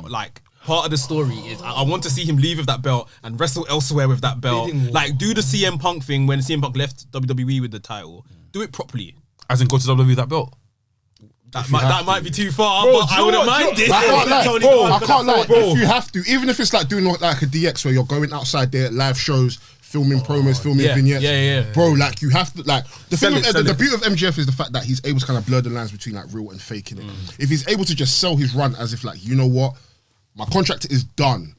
[SPEAKER 4] Like, part of the story is I want to see him leave with that belt and wrestle elsewhere with that belt. Like, do the CM Punk thing when CM Punk left WWE with the title. Do it properly.
[SPEAKER 2] As in go to WWE with that belt.
[SPEAKER 4] That might be too far, but I wouldn't mind it.
[SPEAKER 7] I can't lie. If you have to, even if it's like doing like a DX where you're going outside there, live shows, filming promos, filming vignettes.
[SPEAKER 4] Yeah.
[SPEAKER 7] Bro, like, you have to, like, the
[SPEAKER 2] Sell
[SPEAKER 7] thing,
[SPEAKER 2] it.
[SPEAKER 7] the beauty of MJF is the fact that he's able to kind of blur the lines between like real and fake in it. If he's able to just sell his run as if like, you know what, my contract is done.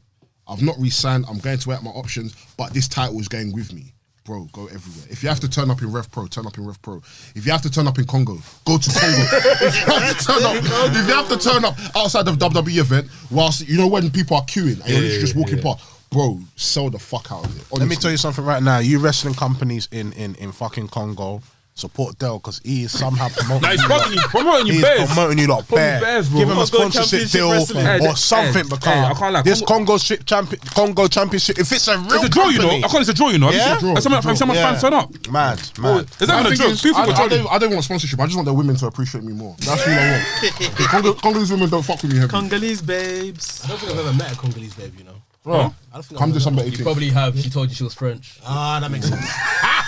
[SPEAKER 7] I've not re-signed. I'm going to weigh out my options, but this title is going with me. Bro, go everywhere. If you have to turn up in Rev Pro, turn up in Rev Pro. If you have to turn up in Congo, go to Congo. If you have to turn up outside of WWE event, whilst, you know, when people are queuing and you're literally just walking past, bro, sell the fuck out of it. Honestly.
[SPEAKER 5] Let me tell you something right now. You wrestling companies in fucking Congo, support Dell because he is somehow promoting.
[SPEAKER 2] Nah, he's promoting you,
[SPEAKER 5] He's
[SPEAKER 2] bears.
[SPEAKER 5] promoting you lot bare.
[SPEAKER 2] bears, bro.
[SPEAKER 5] Give him a
[SPEAKER 4] Congo
[SPEAKER 5] sponsorship
[SPEAKER 4] Championship
[SPEAKER 5] deal
[SPEAKER 4] Wrestling.
[SPEAKER 5] or something
[SPEAKER 2] I
[SPEAKER 5] because
[SPEAKER 2] can't lie.
[SPEAKER 5] this Congo Championship, if it's a real
[SPEAKER 2] It's a draw, you know.
[SPEAKER 5] company,
[SPEAKER 2] I can't. It's a draw, you know.
[SPEAKER 5] Yeah?
[SPEAKER 2] Some fans turn up.
[SPEAKER 5] mad.
[SPEAKER 2] It's not even a joke. People
[SPEAKER 7] I
[SPEAKER 2] control
[SPEAKER 7] don't, I don't want sponsorship. I just want the women to appreciate me more. That's all I want. Congolese women don't fuck with me heavy.
[SPEAKER 4] Congolese babes.
[SPEAKER 3] I don't think I've ever met a Congolese babe, you know.
[SPEAKER 7] Bro,
[SPEAKER 3] I don't think
[SPEAKER 7] come
[SPEAKER 3] I've
[SPEAKER 7] December
[SPEAKER 3] ever-
[SPEAKER 7] 18th.
[SPEAKER 4] You probably have. She told you she was French.
[SPEAKER 3] That makes sense.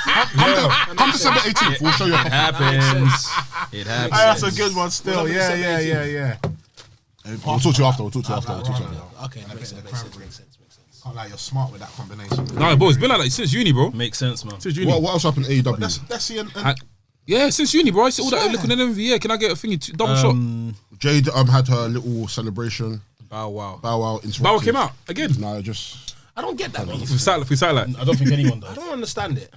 [SPEAKER 7] Come December 18th. We'll show you.
[SPEAKER 4] It happens. It happens.
[SPEAKER 5] That's a good one still. Yeah.
[SPEAKER 7] We'll talk to you after.
[SPEAKER 3] Okay, that makes sense.
[SPEAKER 5] Can't lie, you're smart with that combination.
[SPEAKER 2] Nah, bro, it's been like that since uni, bro.
[SPEAKER 4] Makes sense, man.
[SPEAKER 2] Since uni.
[SPEAKER 7] What else happened in AEW?
[SPEAKER 5] Let's see.
[SPEAKER 2] Yeah, since uni, bro. I see all that looking at them. Yeah, can I get a thingy double shot?
[SPEAKER 7] Jade had her little celebration.
[SPEAKER 4] Bow wow.
[SPEAKER 7] Bow Wow interrupted.
[SPEAKER 2] Bow Wow came out again.
[SPEAKER 7] Nah, just
[SPEAKER 3] I don't get that, man.
[SPEAKER 2] We satellite.
[SPEAKER 4] I don't think anyone
[SPEAKER 3] I
[SPEAKER 4] does.
[SPEAKER 3] don't understand it.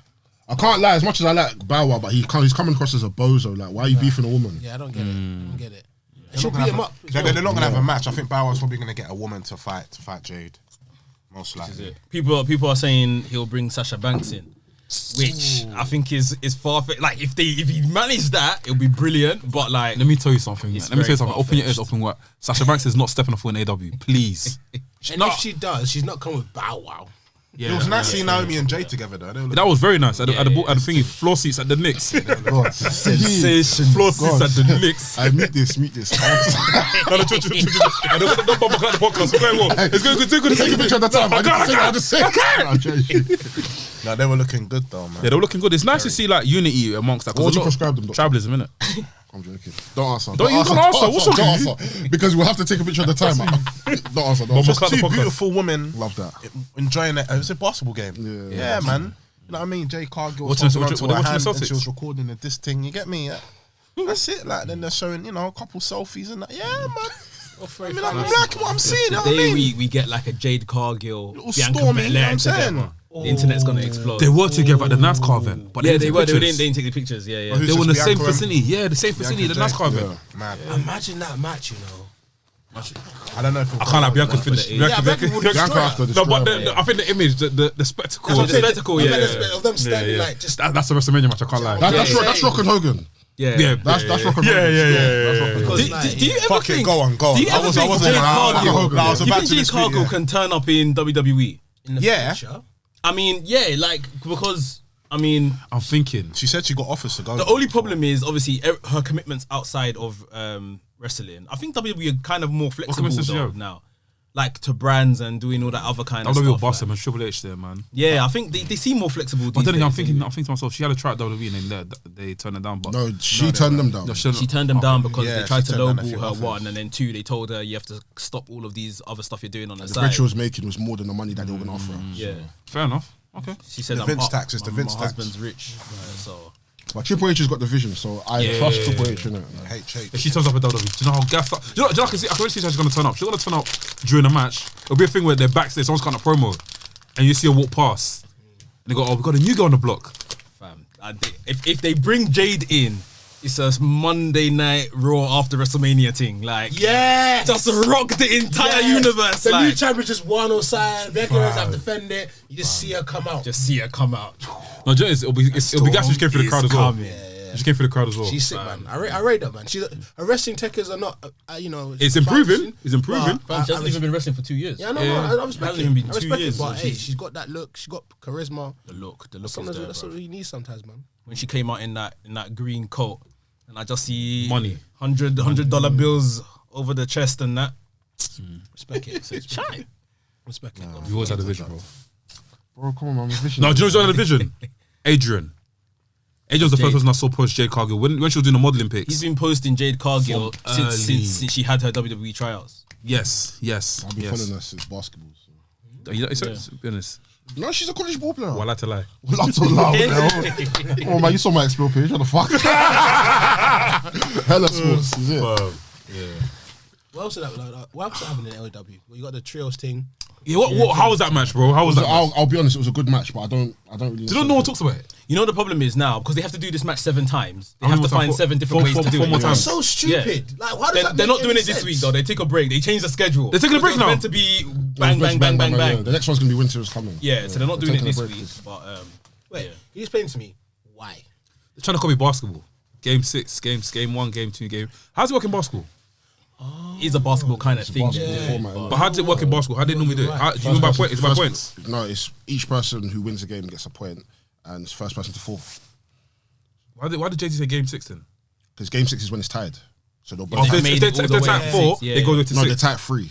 [SPEAKER 7] I can't lie. As much as I like Bow Wow, but he's coming across as a bozo. Like, why are you beefing a woman?
[SPEAKER 3] Yeah, I don't get it. I don't get it.
[SPEAKER 5] They're
[SPEAKER 3] She'll
[SPEAKER 5] not
[SPEAKER 3] beat
[SPEAKER 5] gonna
[SPEAKER 3] him
[SPEAKER 5] have
[SPEAKER 3] up.
[SPEAKER 5] a- They're not gonna have a match. I think Bow Wow's probably gonna get a woman to fight Jade. Most likely.
[SPEAKER 4] People are saying he'll bring Sasha Banks in, which I think is far-fetched. Like, if he managed that, it'll be brilliant. But like,
[SPEAKER 2] Let me tell you something.
[SPEAKER 4] It's
[SPEAKER 2] Let me tell you
[SPEAKER 4] very
[SPEAKER 2] something. Open your ears,
[SPEAKER 4] far-fetched.
[SPEAKER 2] open what. Sasha Banks is not stepping off in AW. Please.
[SPEAKER 3] And if she does, she's not coming with Bow Wow.
[SPEAKER 5] It was nice seeing Naomi and Jade together though. They were
[SPEAKER 2] That was very nice. At the thingy, floor seats at the Knicks.
[SPEAKER 7] God.
[SPEAKER 4] sensation.
[SPEAKER 2] Floor seats at the Knicks.
[SPEAKER 7] I meet this.
[SPEAKER 2] No, don't bump the podcast. It's going well. It's good.
[SPEAKER 7] Take a picture at the time. I just say.
[SPEAKER 5] No, they were looking good though, man.
[SPEAKER 2] Yeah, they were looking good. It's nice to see like unity amongst that.
[SPEAKER 7] What would you
[SPEAKER 2] Because
[SPEAKER 7] prescribe them, doctor?
[SPEAKER 2] tribalism, innit?
[SPEAKER 7] I'm joking. Don't answer.
[SPEAKER 2] Don't answer. What's wrong with you?
[SPEAKER 7] answer. Because we'll have to take a picture at the time. Don't answer. Don't
[SPEAKER 5] Just
[SPEAKER 7] answer.
[SPEAKER 5] two beautiful women
[SPEAKER 7] Love that.
[SPEAKER 5] enjoying it. It was a basketball game.
[SPEAKER 7] Yeah.
[SPEAKER 5] man. You know what I mean? Jade Cargill was
[SPEAKER 2] Watching
[SPEAKER 5] holding onto
[SPEAKER 2] the
[SPEAKER 5] her hand
[SPEAKER 2] Celtics.
[SPEAKER 5] and she was recording this thing. You get me? That's it. Like then they're showing, a couple selfies and that. Yeah, man. I mean, I'm liking what I'm seeing. You know what I
[SPEAKER 4] Today
[SPEAKER 5] mean?
[SPEAKER 4] we get like a Jade Cargill,
[SPEAKER 5] Little
[SPEAKER 4] Bianca
[SPEAKER 5] stormy, you know what
[SPEAKER 4] Belair
[SPEAKER 5] I'm saying?
[SPEAKER 4] together. The internet's gonna explode.
[SPEAKER 2] They were together at the NASCAR event. But
[SPEAKER 4] Yeah, they were. They
[SPEAKER 2] pictures.
[SPEAKER 4] didn't take the pictures. Yeah.
[SPEAKER 5] who's
[SPEAKER 2] They were in the
[SPEAKER 5] just
[SPEAKER 2] same
[SPEAKER 5] Bianca and-
[SPEAKER 2] vicinity. Yeah, the same vicinity. The
[SPEAKER 5] Bianca
[SPEAKER 2] NASCAR
[SPEAKER 5] Jade.
[SPEAKER 2] event.
[SPEAKER 5] Mad.
[SPEAKER 3] Imagine that match, you know.
[SPEAKER 5] I don't know if
[SPEAKER 2] I can't have Bianca's finished.
[SPEAKER 3] Yeah, Bianca would
[SPEAKER 7] Bianca
[SPEAKER 3] destroy
[SPEAKER 7] has to
[SPEAKER 3] her.
[SPEAKER 7] destroy
[SPEAKER 2] No, but
[SPEAKER 7] her.
[SPEAKER 2] I think the image, the spectacle.
[SPEAKER 3] That's what I'm saying.
[SPEAKER 4] spectacle,
[SPEAKER 3] I mean,
[SPEAKER 4] yeah.
[SPEAKER 3] the spectacle of them standing like just.
[SPEAKER 2] That's a WrestleMania match. I can't lie.
[SPEAKER 7] That's Rock and Hogan.
[SPEAKER 4] Yeah.
[SPEAKER 7] That's Rock and Hogan.
[SPEAKER 2] Yeah.
[SPEAKER 3] Because,
[SPEAKER 4] Do
[SPEAKER 3] like,
[SPEAKER 4] you ever
[SPEAKER 5] Fuck it,
[SPEAKER 4] think?
[SPEAKER 5] go on.
[SPEAKER 4] Do you ever think Jade Cargill?
[SPEAKER 7] Hogan.
[SPEAKER 5] I was
[SPEAKER 4] Do you
[SPEAKER 5] about
[SPEAKER 4] think
[SPEAKER 5] to
[SPEAKER 4] Jade
[SPEAKER 5] dispute,
[SPEAKER 4] Cargill
[SPEAKER 5] yeah.
[SPEAKER 4] can turn up in WWE?
[SPEAKER 3] in the
[SPEAKER 5] Yeah.
[SPEAKER 3] future,
[SPEAKER 4] I mean, yeah, like because I mean,
[SPEAKER 2] I'm thinking.
[SPEAKER 6] She said she got offers to go.
[SPEAKER 4] the only problem is obviously her commitments outside of wrestling. I think WWE are kind of more flexible
[SPEAKER 2] commitments does she
[SPEAKER 4] though
[SPEAKER 2] have?
[SPEAKER 4] now, like to brands and doing all that other kind of
[SPEAKER 2] WWE
[SPEAKER 4] stuff.
[SPEAKER 2] boss
[SPEAKER 4] like-
[SPEAKER 2] him and Triple H there, man.
[SPEAKER 4] Yeah, I think they seem more flexible.
[SPEAKER 2] But
[SPEAKER 4] these
[SPEAKER 2] then again, I'm
[SPEAKER 4] days,
[SPEAKER 2] thinking
[SPEAKER 4] anyway.
[SPEAKER 2] to myself, she had a try at WWE and then they turned her down. But
[SPEAKER 7] No, she turned them down.
[SPEAKER 2] No,
[SPEAKER 4] She turned them down because
[SPEAKER 6] Yeah,
[SPEAKER 4] they tried
[SPEAKER 6] she
[SPEAKER 4] to
[SPEAKER 6] turned down a
[SPEAKER 4] lowball
[SPEAKER 6] few
[SPEAKER 4] her
[SPEAKER 6] offers.
[SPEAKER 4] one, and then two, they told her you have to stop all of these other stuff you're doing on the
[SPEAKER 7] The
[SPEAKER 4] side.
[SPEAKER 7] bread she was making was more than the money that they were going to offer her.
[SPEAKER 4] Yeah,
[SPEAKER 2] fair enough. Okay.
[SPEAKER 4] she said
[SPEAKER 6] The
[SPEAKER 4] I'm
[SPEAKER 6] Vince
[SPEAKER 4] up.
[SPEAKER 6] tax is the
[SPEAKER 4] My
[SPEAKER 6] Vince tax.
[SPEAKER 4] husband's rich, so
[SPEAKER 7] But Triple H has got the vision, so I trust Triple H, innit?
[SPEAKER 2] If she turns up at WWE, do you know how gassed up? Do you know, I can see how she's going to turn up. She's going to turn up during a match. It'll be a thing where they're backstage, someone's got a promo, and you see her walk past, and they go, "Oh, we got a new girl on the block."
[SPEAKER 4] fam. If they bring Jade in, it's a Monday Night Raw after WrestleMania thing. Like,
[SPEAKER 3] Yes!
[SPEAKER 4] just rock the entire universe.
[SPEAKER 3] The new
[SPEAKER 4] Like,
[SPEAKER 3] champion just won or side. Becky Lynch have defended. You just see her come out.
[SPEAKER 4] just see her come out.
[SPEAKER 2] No, do you know, it'll be gas. She came through the crowd as well.
[SPEAKER 4] Coming.
[SPEAKER 2] She came through the crowd as well.
[SPEAKER 3] She's sick, man. I rate her, man. She's her wrestling techers are not, you know.
[SPEAKER 2] It's improving. It's improving.
[SPEAKER 3] but
[SPEAKER 4] She hasn't even been wrestling for 2 years.
[SPEAKER 3] Yeah, I know.
[SPEAKER 2] Yeah.
[SPEAKER 3] Man, I respect
[SPEAKER 4] Hasn't
[SPEAKER 3] it.
[SPEAKER 4] even been
[SPEAKER 3] I
[SPEAKER 4] 2
[SPEAKER 3] respect
[SPEAKER 4] years,
[SPEAKER 3] it, but
[SPEAKER 4] so
[SPEAKER 3] hey,
[SPEAKER 4] she's-
[SPEAKER 3] she's got that look. She's got charisma.
[SPEAKER 4] The look
[SPEAKER 3] Sometimes
[SPEAKER 4] is there,
[SPEAKER 3] that's
[SPEAKER 4] bro.
[SPEAKER 3] what you need sometimes, man.
[SPEAKER 4] When she came out in that green coat, and I just see
[SPEAKER 2] Money.
[SPEAKER 4] $100 bills over the chest and that.
[SPEAKER 3] Respect it.
[SPEAKER 4] Chai.
[SPEAKER 3] Respect it.
[SPEAKER 2] You've always had a vision, bro.
[SPEAKER 7] Bro, come on, man. Vision.
[SPEAKER 2] No, do you know who's on the vision? Adrian. Adrian's the first person I saw post Jade Cargill when she was doing the modelling pics.
[SPEAKER 4] He's been posting Jade Cargill
[SPEAKER 2] From
[SPEAKER 4] since
[SPEAKER 2] early.
[SPEAKER 4] she had her WWE trials.
[SPEAKER 2] Yes.
[SPEAKER 7] I've been following her since basketball. So.
[SPEAKER 2] To be honest.
[SPEAKER 7] No, she's a college ball player.
[SPEAKER 2] Well, I like to lie.
[SPEAKER 7] Well, that's so loud, man. Oh man, you saw my explore page. What the fuck? Hella sports, is it?
[SPEAKER 3] What else happened in LAW? Well, you got the trios thing.
[SPEAKER 2] Yeah, how was that match, bro? How was that? match?
[SPEAKER 7] I'll be honest, it was a good match, but I don't really.
[SPEAKER 2] Do you know no one talks about it?
[SPEAKER 4] You know the problem is now because they have to do this match 7 times. They
[SPEAKER 2] How
[SPEAKER 4] have
[SPEAKER 2] many
[SPEAKER 4] to
[SPEAKER 2] more
[SPEAKER 4] find
[SPEAKER 2] times?
[SPEAKER 4] 7 different ways to do
[SPEAKER 2] four
[SPEAKER 4] it.
[SPEAKER 2] more times.
[SPEAKER 3] So stupid. Like, why does that
[SPEAKER 4] They're
[SPEAKER 3] make
[SPEAKER 4] not doing
[SPEAKER 3] any
[SPEAKER 4] it this
[SPEAKER 3] sense?
[SPEAKER 4] week though. They take a break. They change the schedule.
[SPEAKER 2] They're taking a break
[SPEAKER 4] It was
[SPEAKER 2] now.
[SPEAKER 4] meant to be bang, bang, bang, bang,
[SPEAKER 7] Yeah.
[SPEAKER 4] bang.
[SPEAKER 7] The next one's gonna be Winter's coming.
[SPEAKER 4] Yeah, so they're not doing it
[SPEAKER 7] taking a
[SPEAKER 4] this
[SPEAKER 7] break.
[SPEAKER 4] week. But
[SPEAKER 3] Wait,
[SPEAKER 4] yeah.
[SPEAKER 3] can you explain to me why?
[SPEAKER 2] They're trying to copy basketball. Game 6, game 1, game 2, game. How's it work in basketball?
[SPEAKER 4] It's a basketball kind of thing.
[SPEAKER 7] basketball
[SPEAKER 4] yeah.
[SPEAKER 7] format, innit?
[SPEAKER 2] But how does it work in basketball? How do they normally do it? How, do you go by points? It's by points.
[SPEAKER 7] No, it's each person who wins the game gets a point, and it's first person to fall.
[SPEAKER 2] Why did JT say game 6 then?
[SPEAKER 7] Because game 6 is when it's tied. So they'll
[SPEAKER 2] Oh,
[SPEAKER 7] both.
[SPEAKER 2] if
[SPEAKER 4] made
[SPEAKER 2] they
[SPEAKER 4] it all
[SPEAKER 2] if
[SPEAKER 4] the
[SPEAKER 2] they're
[SPEAKER 4] way
[SPEAKER 2] tied
[SPEAKER 4] to
[SPEAKER 2] 4,
[SPEAKER 4] 6, yeah.
[SPEAKER 2] they go to
[SPEAKER 7] No, they're
[SPEAKER 2] 6.
[SPEAKER 7] tied 3.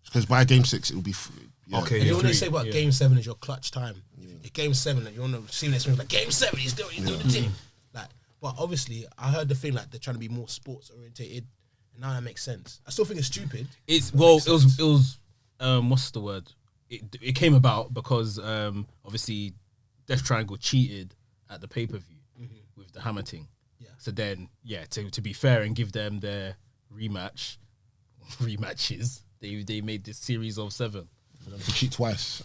[SPEAKER 7] Because by game 6 it will be.
[SPEAKER 2] Okay,
[SPEAKER 3] And
[SPEAKER 2] yeah.
[SPEAKER 3] you want to
[SPEAKER 4] 3,
[SPEAKER 3] say about
[SPEAKER 4] yeah.
[SPEAKER 3] game 7 is your clutch time. If game 7, and you want to see this like game 7, he's doing the team. Like, but obviously, I heard the thing like they're trying to be more sports orientated, and now that makes sense. I still think it's stupid.
[SPEAKER 4] It
[SPEAKER 3] but
[SPEAKER 4] was
[SPEAKER 3] makes
[SPEAKER 4] what's the word? It came about because obviously Death Triangle cheated at the pay-per-view with the hammer thing.
[SPEAKER 3] Yeah.
[SPEAKER 4] So then to be fair and give them their rematches, they made this series of 7.
[SPEAKER 7] To cheat twice.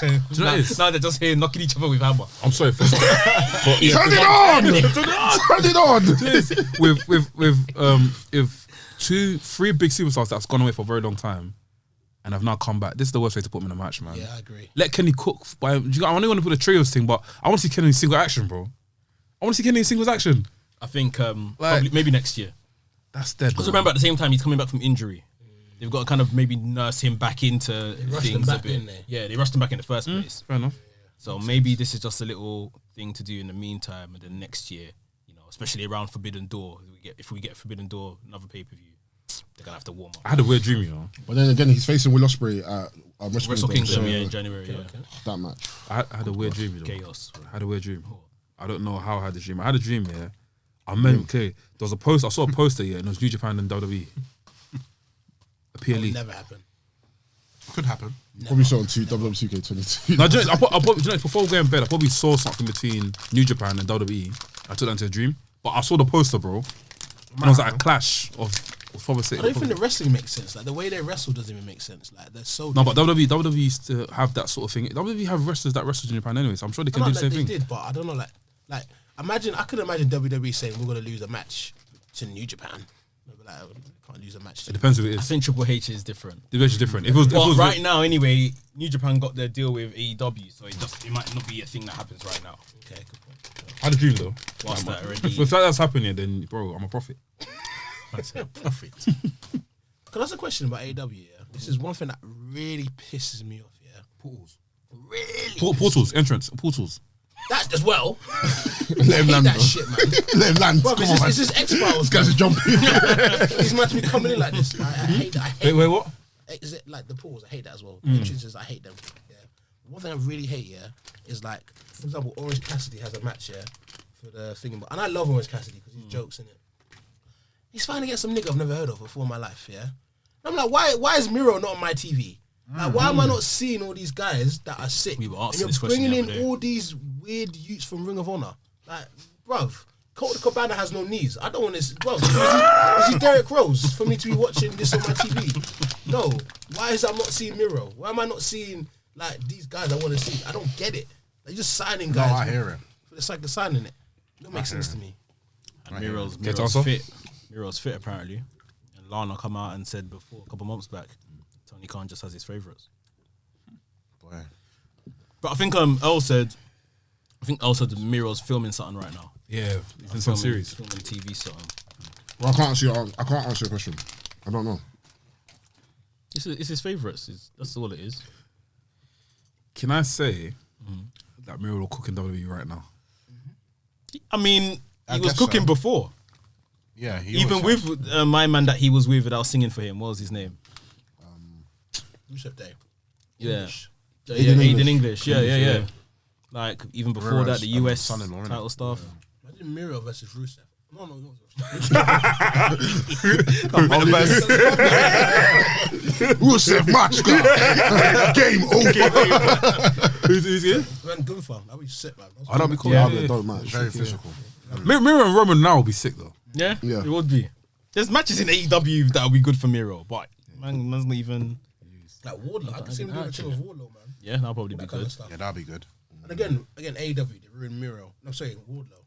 [SPEAKER 2] Do you know what it is?
[SPEAKER 4] Now they're just here knocking each other with hammer.
[SPEAKER 2] I'm sorry for
[SPEAKER 7] Turn it on! Turn it on!
[SPEAKER 2] with 3 big superstars that's gone away for a very long time and have now come back. This is the worst way to put them in a match, man.
[SPEAKER 3] Yeah, I agree.
[SPEAKER 2] Let Kenny cook. I only want to put the trios thing, but I want to see Kenny in single action, bro. I want to see Kenny in singles action.
[SPEAKER 4] I think probably, maybe next year.
[SPEAKER 2] That's dead.
[SPEAKER 4] Because
[SPEAKER 2] bro.
[SPEAKER 4] remember, at the same time, he's coming back from injury. They've got to kind of maybe nurse him back into
[SPEAKER 3] rushed him
[SPEAKER 4] things
[SPEAKER 3] back
[SPEAKER 4] a bit.
[SPEAKER 3] in there.
[SPEAKER 4] Yeah, they rushed him back in the first place.
[SPEAKER 2] Fair enough.
[SPEAKER 4] So maybe this is just a little thing to do in the meantime, and then next year, you know, especially around Forbidden Door, if we get Forbidden Door another pay-per-view, they're gonna have to warm up.
[SPEAKER 2] I had a weird dream, you know.
[SPEAKER 7] But then again, he's facing Will Ospreay at
[SPEAKER 4] Wrestle Kingdom, yeah, in January.
[SPEAKER 7] That match.
[SPEAKER 2] I had a weird dream, you know.
[SPEAKER 4] Chaos.
[SPEAKER 2] I had a weird dream. I don't know how I had the dream. I had a dream, yeah. I meant, okay, there was a post. I saw a poster, yeah, and it was New Japan and WWE. A PLE.
[SPEAKER 3] Never happen.
[SPEAKER 6] Could happen.
[SPEAKER 7] Probably saw on WWK22.
[SPEAKER 2] No, do you know, you know, before going to bed, I probably saw something between New Japan and WWE. I took that into a dream, but I saw the poster, bro. And I was like a clash of probably.
[SPEAKER 3] I don't think the wrestling makes sense. Like the way they wrestle doesn't even make sense. Like they're so.
[SPEAKER 2] No, but WWE used to have that sort of thing. WWE have wrestlers that wrestle in Japan anyway, so I'm sure they can do the same
[SPEAKER 3] they
[SPEAKER 2] thing.
[SPEAKER 3] did, but I don't know. Like imagine I could imagine WWE saying we're gonna lose a match to New Japan. They'll be like, can't lose a match.
[SPEAKER 2] It depends who it
[SPEAKER 4] I
[SPEAKER 2] is.
[SPEAKER 4] think Triple H is different.
[SPEAKER 2] The match is different. If it was,
[SPEAKER 4] But right now, anyway, New Japan got their deal with AEW, so it might not be a thing that happens right now.
[SPEAKER 3] Okay, good point.
[SPEAKER 2] I had a dream though.
[SPEAKER 4] Whilst that already,
[SPEAKER 2] If that's happening, then bro, I'm a prophet.
[SPEAKER 3] Profit. Can I ask a question about AEW? Yeah, this is one thing that really pisses me off. Yeah,
[SPEAKER 2] Pause.
[SPEAKER 3] Really?
[SPEAKER 2] Portals, entrance, portals.
[SPEAKER 3] That as well.
[SPEAKER 7] Let him
[SPEAKER 3] I hate
[SPEAKER 7] land,
[SPEAKER 3] that
[SPEAKER 7] bro.
[SPEAKER 3] shit, man.
[SPEAKER 7] Let him land.
[SPEAKER 3] Bro,
[SPEAKER 7] Come on, man.
[SPEAKER 3] it's just X-Files.
[SPEAKER 7] This guy's just jumping.
[SPEAKER 3] These man to be coming in like this. I hate that. I hate
[SPEAKER 2] Wait, what?
[SPEAKER 3] Is it like the pause? I hate that as well. Entrances, I hate them. Yeah. One thing I really hate, is like, for example, Orange Cassidy has a match, for the thing. And I love Orange Cassidy because he jokes in it. He's fighting against some nigga I've never heard of before in my life, And I'm like, why is Miro not on my TV? Like, why am I not seeing all these guys that are sick?
[SPEAKER 4] We were
[SPEAKER 3] and
[SPEAKER 4] asking
[SPEAKER 3] you're
[SPEAKER 4] this question
[SPEAKER 3] bringing
[SPEAKER 4] the
[SPEAKER 3] in
[SPEAKER 4] other day.
[SPEAKER 3] all these weird youths from Ring of Honor. Like, bruv, Colt Cabana has no knees. I don't want this. Bruv, is he Derek Rose for me to be watching this on my TV? No. Why is I'm not seeing Miro? Why am I not seeing, like, these guys I want to see? I don't get it. They're just signing guys.
[SPEAKER 6] No, I hear it.
[SPEAKER 3] It's like they're signing it. It don't make sense to me.
[SPEAKER 4] Miro's
[SPEAKER 2] also?
[SPEAKER 4] fit. Miro's fit apparently, and Lana come out and said before a couple months back, Tony Khan just has his favourites.
[SPEAKER 6] Boy.
[SPEAKER 4] But I think Earl said Miro's filming something right now.
[SPEAKER 2] Yeah, it's in some series.
[SPEAKER 4] Filming TV something.
[SPEAKER 7] Well, I can't answer your question. I don't know.
[SPEAKER 4] It's his favourites. That's all it is.
[SPEAKER 2] Can I say that Miro will cook in WWE right now?
[SPEAKER 4] I mean,
[SPEAKER 6] I
[SPEAKER 4] he was
[SPEAKER 6] guess
[SPEAKER 4] cooking
[SPEAKER 6] so.
[SPEAKER 4] before.
[SPEAKER 6] Yeah, he
[SPEAKER 4] Even
[SPEAKER 6] always
[SPEAKER 4] with my man that he was with that I was singing for him. What was his name?
[SPEAKER 3] Rusev Day.
[SPEAKER 4] Yeah.
[SPEAKER 7] Aiden
[SPEAKER 4] Aiden
[SPEAKER 7] English.
[SPEAKER 4] English. Yeah. Like, even before
[SPEAKER 6] Whereas,
[SPEAKER 4] that, the US
[SPEAKER 6] son-in-law, innit?
[SPEAKER 4] title stuff.
[SPEAKER 3] Imagine Miro versus Rusev. No.
[SPEAKER 7] Rusev match, guy. Game over.
[SPEAKER 2] Who's here?
[SPEAKER 3] Man, Gunther. That would be sick, man.
[SPEAKER 2] Oh, that'd be cool.
[SPEAKER 7] Yeah,
[SPEAKER 2] Yeah,
[SPEAKER 7] don't match.
[SPEAKER 6] Very physical.
[SPEAKER 2] Miro and Roman now will be sick though.
[SPEAKER 4] Yeah,
[SPEAKER 7] Yeah.
[SPEAKER 4] it would be. There's matches in AEW that would be good for Miro, but man's not even.
[SPEAKER 3] Like Wardlow. I can see him doing a team with Wardlow, man.
[SPEAKER 4] Yeah, that'll probably be
[SPEAKER 3] That kind
[SPEAKER 4] good.
[SPEAKER 3] of stuff.
[SPEAKER 6] Yeah, that'd be good.
[SPEAKER 3] And again, AEW, they ruined Miro. I'm sorry, Wardlow.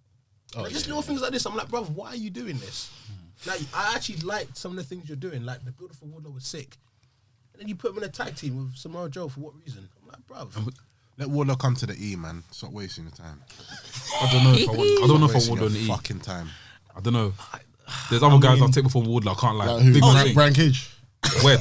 [SPEAKER 3] Like, just little things like this. I'm like, bruv, why are you doing this? Like, I actually liked some of the things you're doing. Like, the build for Wardlow was sick. And then you put him in a tag team with Samoa Joe for what reason? I'm like, bruv.
[SPEAKER 6] Let Wardlow come to the E, man. Stop wasting your time.
[SPEAKER 2] I don't know if I want. I don't know if I
[SPEAKER 6] Wasting
[SPEAKER 2] want
[SPEAKER 6] your
[SPEAKER 2] on the E.
[SPEAKER 6] fucking time.
[SPEAKER 2] I don't know. There's other guys I'll take before Wardlow. I can't lie.
[SPEAKER 7] Like who?
[SPEAKER 2] Big man.
[SPEAKER 7] Brian Cage.
[SPEAKER 2] Where?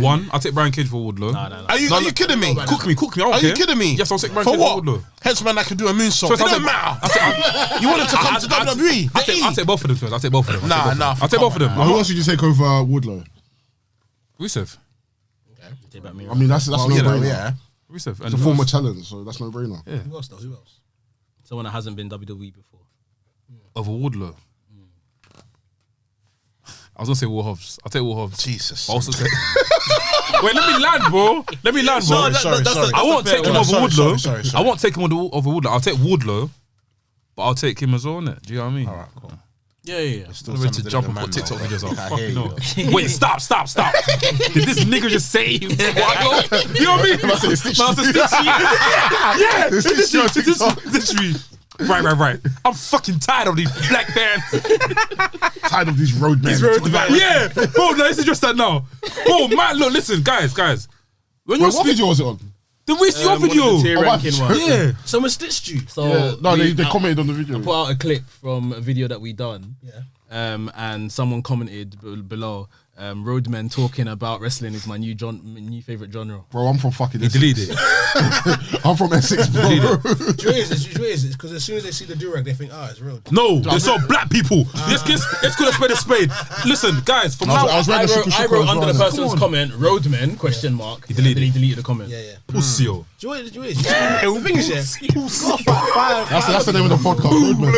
[SPEAKER 2] One, I'll take Brian Cage for Wardlow.
[SPEAKER 4] Nah.
[SPEAKER 6] Are you kidding me?
[SPEAKER 2] Cook me. I don't
[SPEAKER 6] Are
[SPEAKER 2] care.
[SPEAKER 6] you kidding me?
[SPEAKER 2] Yes, I'll take Brian
[SPEAKER 6] For
[SPEAKER 2] Cage
[SPEAKER 6] what?
[SPEAKER 2] for Wardlow.
[SPEAKER 6] Henchman that can do a moonsault.
[SPEAKER 2] So
[SPEAKER 6] It
[SPEAKER 2] I'll
[SPEAKER 6] don't
[SPEAKER 2] take-
[SPEAKER 6] matter. You want him to come to WWE?
[SPEAKER 2] I'll take both of them first. I'll take both of them.
[SPEAKER 6] Nah.
[SPEAKER 2] I'll take both of them.
[SPEAKER 7] Who else would you take over Wardlow?
[SPEAKER 2] Rusev.
[SPEAKER 4] Take back Miro.
[SPEAKER 7] I mean, that's no
[SPEAKER 6] You know,
[SPEAKER 7] brainer.
[SPEAKER 6] yeah.
[SPEAKER 2] Rusev.
[SPEAKER 7] He's a former talent, so that's no brainer.
[SPEAKER 2] Yeah.
[SPEAKER 3] Who else, though? Who else?
[SPEAKER 4] Someone that hasn't been WWE before.
[SPEAKER 2] Over Wardlow. I was gonna say War Hobbs. I'll take War Hobbs.
[SPEAKER 6] Jesus.
[SPEAKER 2] I'll also take. Wait, let me land, bro. Let me land, bro.
[SPEAKER 6] Sorry.
[SPEAKER 2] I won't take him
[SPEAKER 6] one.
[SPEAKER 2] over Wardlow.
[SPEAKER 6] Sorry.
[SPEAKER 2] I won't take him over Wardlow. I'll take Wardlow, but I'll take him as well, innit? Do you know what I mean?
[SPEAKER 6] All right, cool.
[SPEAKER 4] Yeah.
[SPEAKER 6] Still
[SPEAKER 2] I'm ready to
[SPEAKER 6] something
[SPEAKER 2] jump
[SPEAKER 6] in
[SPEAKER 2] and
[SPEAKER 6] the
[SPEAKER 2] put
[SPEAKER 6] man,
[SPEAKER 2] TikTok
[SPEAKER 6] though.
[SPEAKER 2] videos up.
[SPEAKER 6] I
[SPEAKER 2] Fuck
[SPEAKER 6] hear
[SPEAKER 2] no.
[SPEAKER 6] you.
[SPEAKER 2] Wait, stop. Did this nigga just say you know what I mean? Yeah, literally. Right. I'm fucking tired of these black fans.
[SPEAKER 7] Tired of these roadmen.
[SPEAKER 2] Yeah, bro, no, let's address that now. Bro, man, look, listen, guys. When
[SPEAKER 7] Wait,
[SPEAKER 2] you're
[SPEAKER 7] what video was it on?
[SPEAKER 2] the WRESTHINGS video.
[SPEAKER 4] Tier ranking one.
[SPEAKER 2] Yeah.
[SPEAKER 3] Someone stitched you.
[SPEAKER 4] So
[SPEAKER 7] Yeah. No, they
[SPEAKER 4] I
[SPEAKER 7] commented on the video.
[SPEAKER 4] put out a clip from a video that we done.
[SPEAKER 3] Yeah.
[SPEAKER 4] And someone commented below. Roadmen talking about wrestling is my new favorite genre.
[SPEAKER 7] Bro, I'm from fucking Essex.
[SPEAKER 2] Delete it.
[SPEAKER 7] I'm from Essex, bro.
[SPEAKER 3] Do you know what it is? Because as soon as they see the durag, they think, it's real.
[SPEAKER 2] No, it's all black people. Let's call a spade. Listen, guys, from now
[SPEAKER 7] I was
[SPEAKER 4] I
[SPEAKER 7] wearing the
[SPEAKER 4] wrote
[SPEAKER 7] Shukra as
[SPEAKER 4] under
[SPEAKER 7] well.
[SPEAKER 4] the
[SPEAKER 7] Come
[SPEAKER 4] person's
[SPEAKER 7] on.
[SPEAKER 4] comment, Roadmen, question mark. He deleted the comment.
[SPEAKER 3] Yeah.
[SPEAKER 2] pussy.
[SPEAKER 3] Do you know what it is? The thing is, you gotta fight fire.
[SPEAKER 7] That's the name of the podcast, Roadman.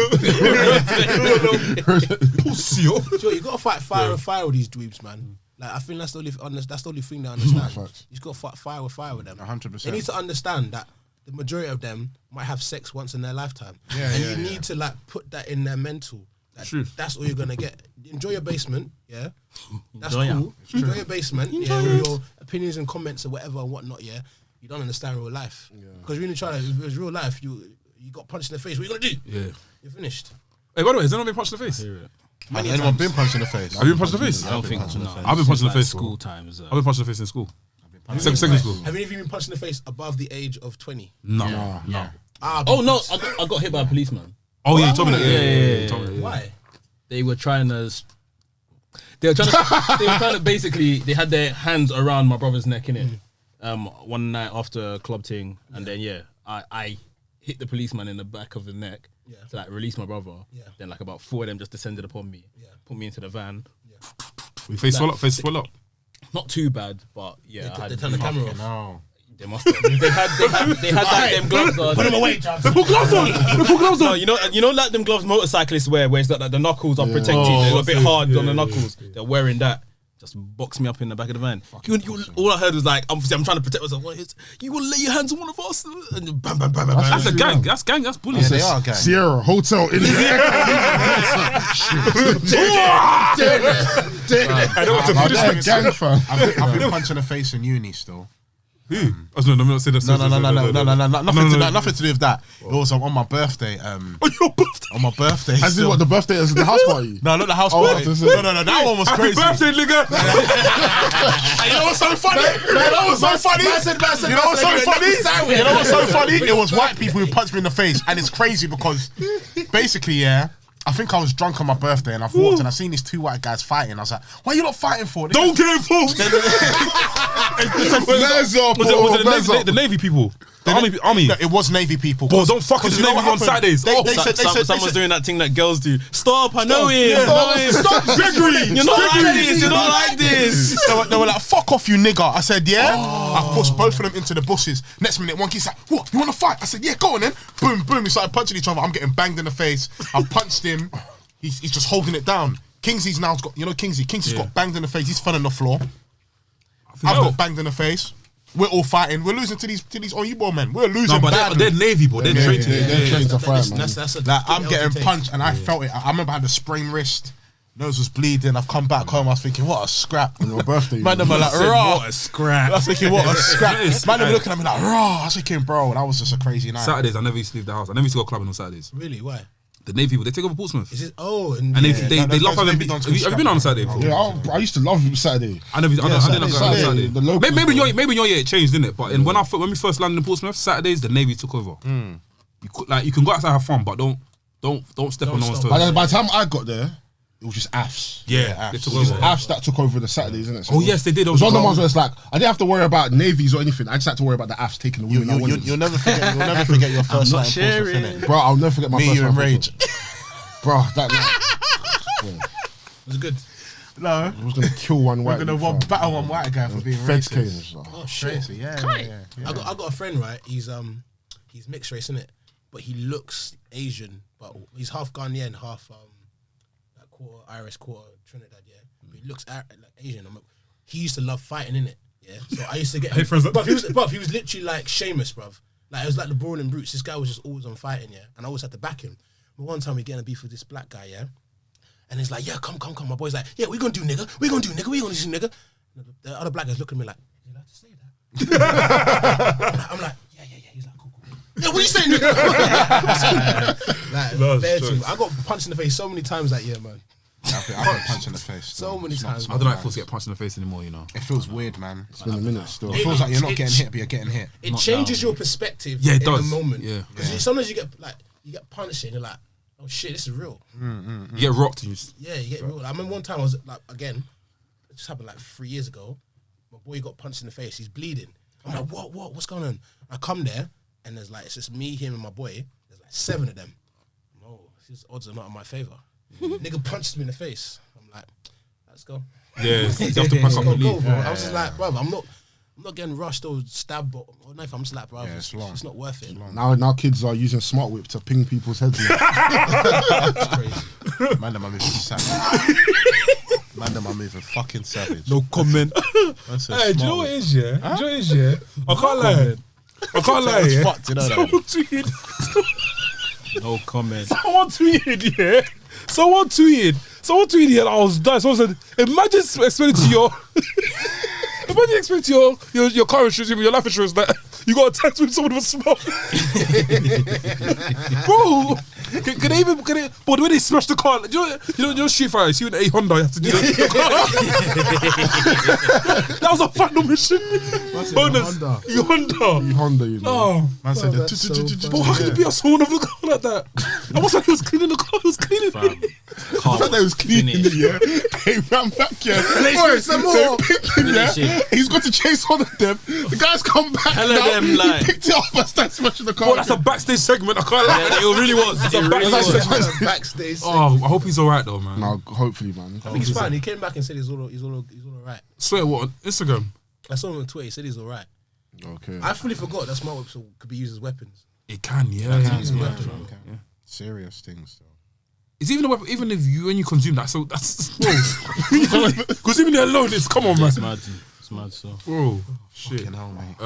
[SPEAKER 2] Pussy.
[SPEAKER 3] You gotta fight fire with fire with these dweebs, man. Like, I think that's the only thing they understand.
[SPEAKER 7] Facts.
[SPEAKER 3] You just gotta fight fire with them.
[SPEAKER 6] 100%.
[SPEAKER 3] They need to understand that the majority of them might have sex once in their lifetime.
[SPEAKER 6] Yeah,
[SPEAKER 3] and
[SPEAKER 6] yeah,
[SPEAKER 3] you
[SPEAKER 6] yeah.
[SPEAKER 3] need to like put that in their mental. That
[SPEAKER 2] Truth.
[SPEAKER 3] That's all you're gonna get. Enjoy your basement, yeah. That's
[SPEAKER 4] Enjoy
[SPEAKER 3] cool. Enjoy your basement, yeah, with your opinions and comments or whatever and whatnot, yeah. You don't understand real life. Because you're really trying to, if it was real life, you got punched in the face, what are you gonna do?
[SPEAKER 2] Yeah.
[SPEAKER 3] You're finished.
[SPEAKER 2] Hey, by the way, has anyone been punched in the face?
[SPEAKER 6] Has anyone been punched in the face?
[SPEAKER 2] Have you been punched in the face?
[SPEAKER 4] I don't think
[SPEAKER 6] punched in the
[SPEAKER 4] no.
[SPEAKER 6] face.
[SPEAKER 2] I've been punched in the
[SPEAKER 4] Like
[SPEAKER 2] face.
[SPEAKER 4] School times.
[SPEAKER 2] I've been punched in the face in school. Secondary school.
[SPEAKER 3] Have any of you been punched in the face above the age of 20?
[SPEAKER 2] No.
[SPEAKER 4] Oh no, I got hit by a policeman.
[SPEAKER 2] Oh yeah, you told me that.
[SPEAKER 4] Yeah.
[SPEAKER 2] You told me that, yeah.
[SPEAKER 3] Why?
[SPEAKER 4] They were trying to basically, they had their hands around my brother's neck, innit? one night after a club thing, and then I hit the policeman in the back of the neck to like release my brother. Yeah. Then like about 4 of them just descended upon me, put me into the van.
[SPEAKER 2] We face swell up.
[SPEAKER 4] Not too bad, but yeah.
[SPEAKER 3] They turned the camera off.
[SPEAKER 5] No.
[SPEAKER 4] They must have. They had them gloves on.
[SPEAKER 3] Put them away, Jobs.
[SPEAKER 2] They put gloves on.
[SPEAKER 4] No, you know, like them gloves motorcyclists wear, where it's like the knuckles are protected. They're a bit hard on the knuckles. They're wearing that. Just boxed me up in the back of the van. All I heard was like, obviously, I'm trying to protect myself. You want to lay your hands on one of us? And bam, bam, bam, bam.
[SPEAKER 2] That's a gang. That's gang. That's bullying.
[SPEAKER 5] Yeah, they are gang.
[SPEAKER 7] Sierra Hotel in the
[SPEAKER 2] I don't want to finish
[SPEAKER 7] gang fam.
[SPEAKER 5] I've been punched in the face in uni still.
[SPEAKER 2] Who? No, I'm not saying that.
[SPEAKER 5] No, nothing to do with that. It was on my birthday.
[SPEAKER 2] On your birthday?
[SPEAKER 5] On my birthday.
[SPEAKER 7] As in what, the birthday is the house party?
[SPEAKER 5] No, not the house
[SPEAKER 7] Oh,
[SPEAKER 5] party.
[SPEAKER 7] that's it.
[SPEAKER 5] No, that one was
[SPEAKER 2] Happy
[SPEAKER 5] crazy.
[SPEAKER 2] birthday, nigga.
[SPEAKER 5] You know what's so funny? You know what's so funny? You know what's so funny? You know what's so funny? It was white people who punched me in the face, and it's crazy because basically, I think I was drunk on my birthday, and I've walked and I seen these 2 white guys fighting. I was like, "Why are you not fighting for?"
[SPEAKER 2] Don't get involved. Was it the Navy people? The army.
[SPEAKER 5] No, it was Navy people.
[SPEAKER 2] Bro, don't fuck with the Navy on Saturdays.
[SPEAKER 4] Someone's doing that thing that girls do. Stop, I know him.
[SPEAKER 5] Stop, Gregory.
[SPEAKER 4] You're not like this. You're not like this.
[SPEAKER 5] They were like, "Fuck off, you nigger." I said, "Yeah." I pushed both of them into the bushes. Next minute, one kid's like, "What? You want to fight?" I said, "Yeah, go on then." Boom, boom. We started punching each other. I'm getting banged in the face. I've punched him. He's just holding it down. Kingsley's now got, Kingsley's got banged in the face. He's fell on the floor. I've got banged in the face. We're all fighting. We're losing to these Oyibo men. We're losing.
[SPEAKER 2] No, but
[SPEAKER 5] badly.
[SPEAKER 2] they're Navy, bro. They're trained to.
[SPEAKER 7] They're trained to fight, man.
[SPEAKER 5] Like, I'm getting punched and I felt it. I remember I had a sprained wrist. Nose was bleeding. I've come back home. I was thinking, what a scrap.
[SPEAKER 7] On your birthday.
[SPEAKER 5] Man, they were like, raw.
[SPEAKER 4] What a scrap.
[SPEAKER 5] I was thinking, what a scrap. Man, they were looking at me like, raw. I was thinking, bro, that was just a crazy night.
[SPEAKER 2] Saturdays, I never used to leave the house. I never used to go clubbing on Saturdays.
[SPEAKER 3] Really? Why?
[SPEAKER 2] The Navy people, they take over Portsmouth.
[SPEAKER 3] Is it? Oh,
[SPEAKER 2] And they love having. Have you been on a Saturday before?
[SPEAKER 7] Yeah, I used to love Saturday.
[SPEAKER 2] I didn't go on Saturday.
[SPEAKER 7] The locals,
[SPEAKER 2] Maybe in your year it changed, didn't it? But when we first landed in Portsmouth, Saturdays the Navy took over. You can go outside and have fun, but don't step on no one's toes.
[SPEAKER 7] By the time I got there, it was just AFs.
[SPEAKER 2] Yeah, they took
[SPEAKER 7] It was
[SPEAKER 2] over.
[SPEAKER 7] AFs that took over the Saturdays, isn't it? So
[SPEAKER 2] Oh yes, they did.
[SPEAKER 7] it was one of the ones where it's like I didn't have to worry about navies or anything. I just had to worry about the AFs taking the win.
[SPEAKER 5] You'll never forget your first night in Portsmouth, innit?
[SPEAKER 7] Bro, I'll never forget my
[SPEAKER 5] Me,
[SPEAKER 7] first
[SPEAKER 5] you and
[SPEAKER 7] night.
[SPEAKER 5] Rage.
[SPEAKER 7] Bro, that night.
[SPEAKER 3] it was good.
[SPEAKER 5] No.
[SPEAKER 7] I was gonna kill one white.
[SPEAKER 5] We're gonna battle one white guy for being
[SPEAKER 7] Feds
[SPEAKER 5] racist.
[SPEAKER 7] came. It was like,
[SPEAKER 3] Oh shit.
[SPEAKER 5] Yeah.
[SPEAKER 3] I got a friend, right? He's mixed race, innit? But he looks Asian, but he's half Ghanaian, half like quarter Irish, quarter Trinidad, yeah. But he looks like Asian. He used to love fighting, innit? Yeah. So I used to get him. Bruv, he was literally like Sheamus, bruv. Like it was like the Brawn and Brutes. This guy was just always on fighting, yeah. And I always had to back him. But one time we get in a beef with this black guy, yeah. And he's like, yeah, come. My boy's like, yeah, we gonna do nigga. We gonna do nigga. And the other black guys look at me like, you allowed to say that? I'm like, yeah. He's like, cool. Yeah, what you saying, nigga? I got punched in the face so many times that year, man.
[SPEAKER 5] I've been punched in the face.
[SPEAKER 3] So many times.
[SPEAKER 2] I don't like force to get punched in the face anymore. You know.
[SPEAKER 5] It feels weird, man.
[SPEAKER 7] it's been a minute still.
[SPEAKER 5] It feels like you're not getting hit, but you're getting hit.
[SPEAKER 3] It changes your perspective
[SPEAKER 2] Yeah, it
[SPEAKER 3] in
[SPEAKER 2] does.
[SPEAKER 3] the moment.
[SPEAKER 2] Yeah.
[SPEAKER 3] Because sometimes you get punched and you're like, oh shit, this is real.
[SPEAKER 2] You get rocked. And
[SPEAKER 3] Yeah, you get real. I remember one time I was like, again, it just happened like 3 years ago. My boy got punched in the face. He's bleeding. I'm like, what? What's going on? I come there and there's like, it's just me, him, and my boy. There's like 7 of them. Oh, these odds are not in my favor. Nigga punched me in the face. I'm like, let's go.
[SPEAKER 2] Yeah, you have to pack up and leave.
[SPEAKER 3] Bro. I was just like, bro, I'm not getting rushed or stabbed or knife. I'm just like, bro,
[SPEAKER 5] it's long.
[SPEAKER 3] it's not worth it.
[SPEAKER 7] Now kids are using smart whip to ping people's heads.
[SPEAKER 3] It's crazy.
[SPEAKER 5] Man, them are moving savage. Man, them are moving fucking savage.
[SPEAKER 2] No comment. Hey, do you know what it is, yeah? Do you know what it is, yeah? I can't lie.
[SPEAKER 5] It's
[SPEAKER 2] Yeah?
[SPEAKER 5] fucked, you know that.
[SPEAKER 2] Someone tweeted.
[SPEAKER 4] No comment.
[SPEAKER 2] Someone tweeted, yeah. Someone tweeted, and I was dying. Someone said, imagine explaining to your car insurance, your life insurance, that you got a text with someone with a smile. Bro, can they, but when they smash the car, you know Street Fighter, you in a Honda, you have to do that. That was a final mission. Bonus. You Honda, you know.
[SPEAKER 7] Oh,
[SPEAKER 5] Man said,
[SPEAKER 7] that's so
[SPEAKER 2] But how could you be a someone of the car like that? I was like, he was cleaning the car,
[SPEAKER 7] The fact that he was cleaning the year, they ran back, yeah. And they shoot some more. He's got to chase one of them. The guy's come back.
[SPEAKER 4] Hell of them, like.
[SPEAKER 7] He picked it up and started smashing the car.
[SPEAKER 2] Oh, that's a backstage segment. I can't lie.
[SPEAKER 4] Yeah, it really was. It really was.
[SPEAKER 3] Backstage.
[SPEAKER 2] Oh, I hope he's alright though, man.
[SPEAKER 7] No, hopefully, man.
[SPEAKER 3] I think he's fine. He came back and said he's all alright.
[SPEAKER 2] Swear what on Instagram?
[SPEAKER 3] I saw him on Twitter. He said he's alright.
[SPEAKER 7] Okay.
[SPEAKER 3] I fully forgot that smart whips could be used as weapons.
[SPEAKER 2] It can, yeah.
[SPEAKER 5] Serious things. Though.
[SPEAKER 2] It's even a weapon, even if when you consume that, so that's because even alone, it's come on, man.
[SPEAKER 4] It's mad, so.
[SPEAKER 2] Bro, shit.
[SPEAKER 5] Hell, mate.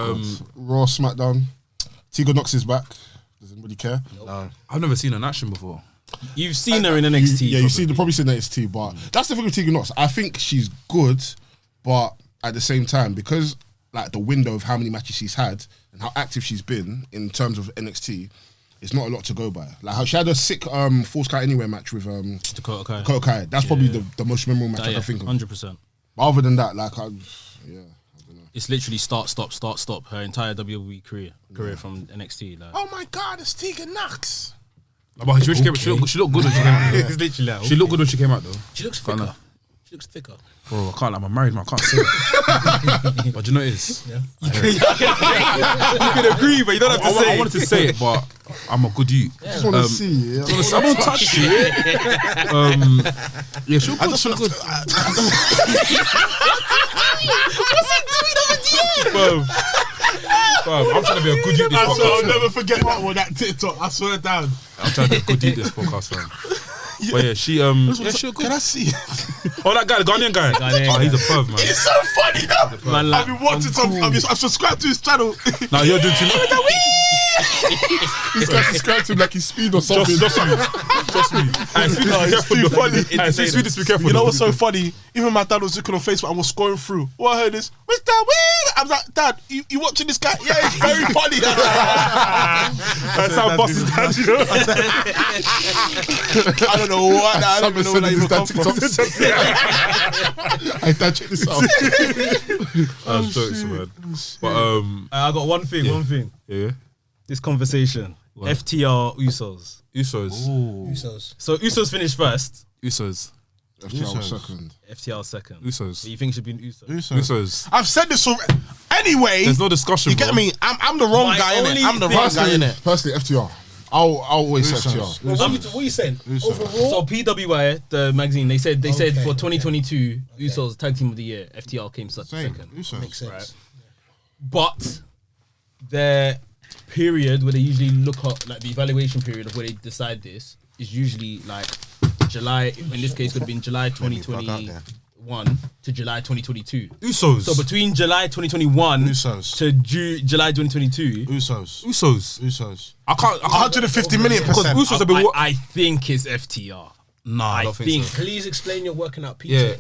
[SPEAKER 7] Raw SmackDown. Tegan Knox is back. Does anybody care?
[SPEAKER 5] No.
[SPEAKER 2] I've never seen her in action before.
[SPEAKER 4] You've seen her in NXT.
[SPEAKER 7] You've probably seen NXT, but that's the thing with Tegan Knox. I think she's good, but at the same time, because like the window of how many matches she's had and how active she's been in terms of NXT, it's not a lot to go by. Like how she had a sick Full Sky Anywhere match with
[SPEAKER 4] Dakota
[SPEAKER 7] Kai. That's probably the most memorable match I can think of.
[SPEAKER 4] 100%.
[SPEAKER 7] But other than that, like I don't know.
[SPEAKER 4] It's literally start, stop. Her entire WWE career from NXT. Like.
[SPEAKER 5] Oh my God, it's Tegan Knox.
[SPEAKER 2] But she looked good when she came out. Though.
[SPEAKER 4] It's literally like,
[SPEAKER 2] She looked good when she came out though.
[SPEAKER 3] She looks thicker. She looks thicker.
[SPEAKER 2] Bro, I can't. Like, I'm married man. I can't say it. But do you know what it is?
[SPEAKER 3] Yeah.
[SPEAKER 4] you can agree, but you don't have to say.
[SPEAKER 2] I wanted to say it, but I'm a good youth.
[SPEAKER 7] I just want to see.
[SPEAKER 2] I don't touch you. Yeah, she'll good. She'll good. I'm trying to be a good youth this podcast.
[SPEAKER 6] I'll never forget that one, that TikTok. I swear down.
[SPEAKER 2] I'm trying to be a good youth this podcast, fam. But yeah, she'll good.
[SPEAKER 5] Can I see it?
[SPEAKER 2] Oh, that guy, the Ghanaian guy. Oh, he's a perv, man.
[SPEAKER 6] It's so funny.
[SPEAKER 4] Man, like,
[SPEAKER 6] I've been watching I've subscribed to his channel.
[SPEAKER 2] Nah, you're doing too much.
[SPEAKER 7] This guy subscribed to him like he's speed or something.
[SPEAKER 2] Just me. Hey, Sweet, be careful. You're funny. Hey, Sweet, be careful.
[SPEAKER 6] You know what's so funny? Even my dad was looking on Facebook and was scrolling through. What I heard is, Mr. Wee! I was like, Dad, you watching this guy? Yeah, it's very funny.
[SPEAKER 2] That's how boss is dad, you know?
[SPEAKER 6] I don't know what. I don't even know where that even come from.
[SPEAKER 7] Hey, Dad, check this out.
[SPEAKER 2] That's jokes, man. But
[SPEAKER 4] I got one thing.
[SPEAKER 2] yeah.
[SPEAKER 4] This conversation.
[SPEAKER 2] What?
[SPEAKER 4] FTR Usos.
[SPEAKER 3] Usos.
[SPEAKER 4] So Usos finished first.
[SPEAKER 2] Usos.
[SPEAKER 7] FTR was second.
[SPEAKER 4] FTR second.
[SPEAKER 2] Usos.
[SPEAKER 4] But you think it should be an Usos?
[SPEAKER 2] Usos.
[SPEAKER 6] I've said this already. Anyway,
[SPEAKER 2] There's no discussion.
[SPEAKER 6] you get me? I'm the wrong guy in it. I'm the wrong guy in it.
[SPEAKER 7] Personally, FTR. I'll always say FTR.
[SPEAKER 3] Well, what are you saying? Overall?
[SPEAKER 4] So PWI, the magazine, they said for 2022 Usos Tag Team of the Year, FTR came second.
[SPEAKER 3] Makes sense.
[SPEAKER 4] Right. But their period where they usually look at, like the evaluation period of where they decide this is usually like July. In this case, could have been July 2021 to July 2022.
[SPEAKER 2] Usos.
[SPEAKER 4] So between July 2021
[SPEAKER 5] Usos.
[SPEAKER 4] to July 2022,
[SPEAKER 5] Usos.
[SPEAKER 2] I can't.
[SPEAKER 6] 150 million
[SPEAKER 2] Because
[SPEAKER 6] percent.
[SPEAKER 2] Usos have been.
[SPEAKER 4] I think it's FTR.
[SPEAKER 2] Nah, I don't think so.
[SPEAKER 3] Please explain your working out, PT.
[SPEAKER 2] Yeah.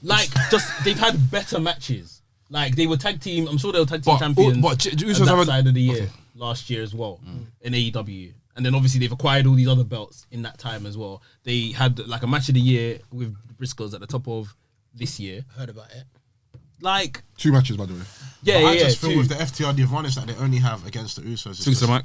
[SPEAKER 4] Like, just they've had better matches. Like they were tag team. I'm sure they were tag team champions.
[SPEAKER 2] But Usos
[SPEAKER 4] on that
[SPEAKER 2] have
[SPEAKER 4] side of the year last year as well in AEW, and then obviously they've acquired all these other belts in that time as well. They had like a match of the year with Briscoes at the top of this year.
[SPEAKER 3] Heard about it.
[SPEAKER 4] Like
[SPEAKER 7] 2 matches, by the way.
[SPEAKER 5] I just feel with the FTR, the advantage that they only have against the Usos is
[SPEAKER 2] Speak to the mic.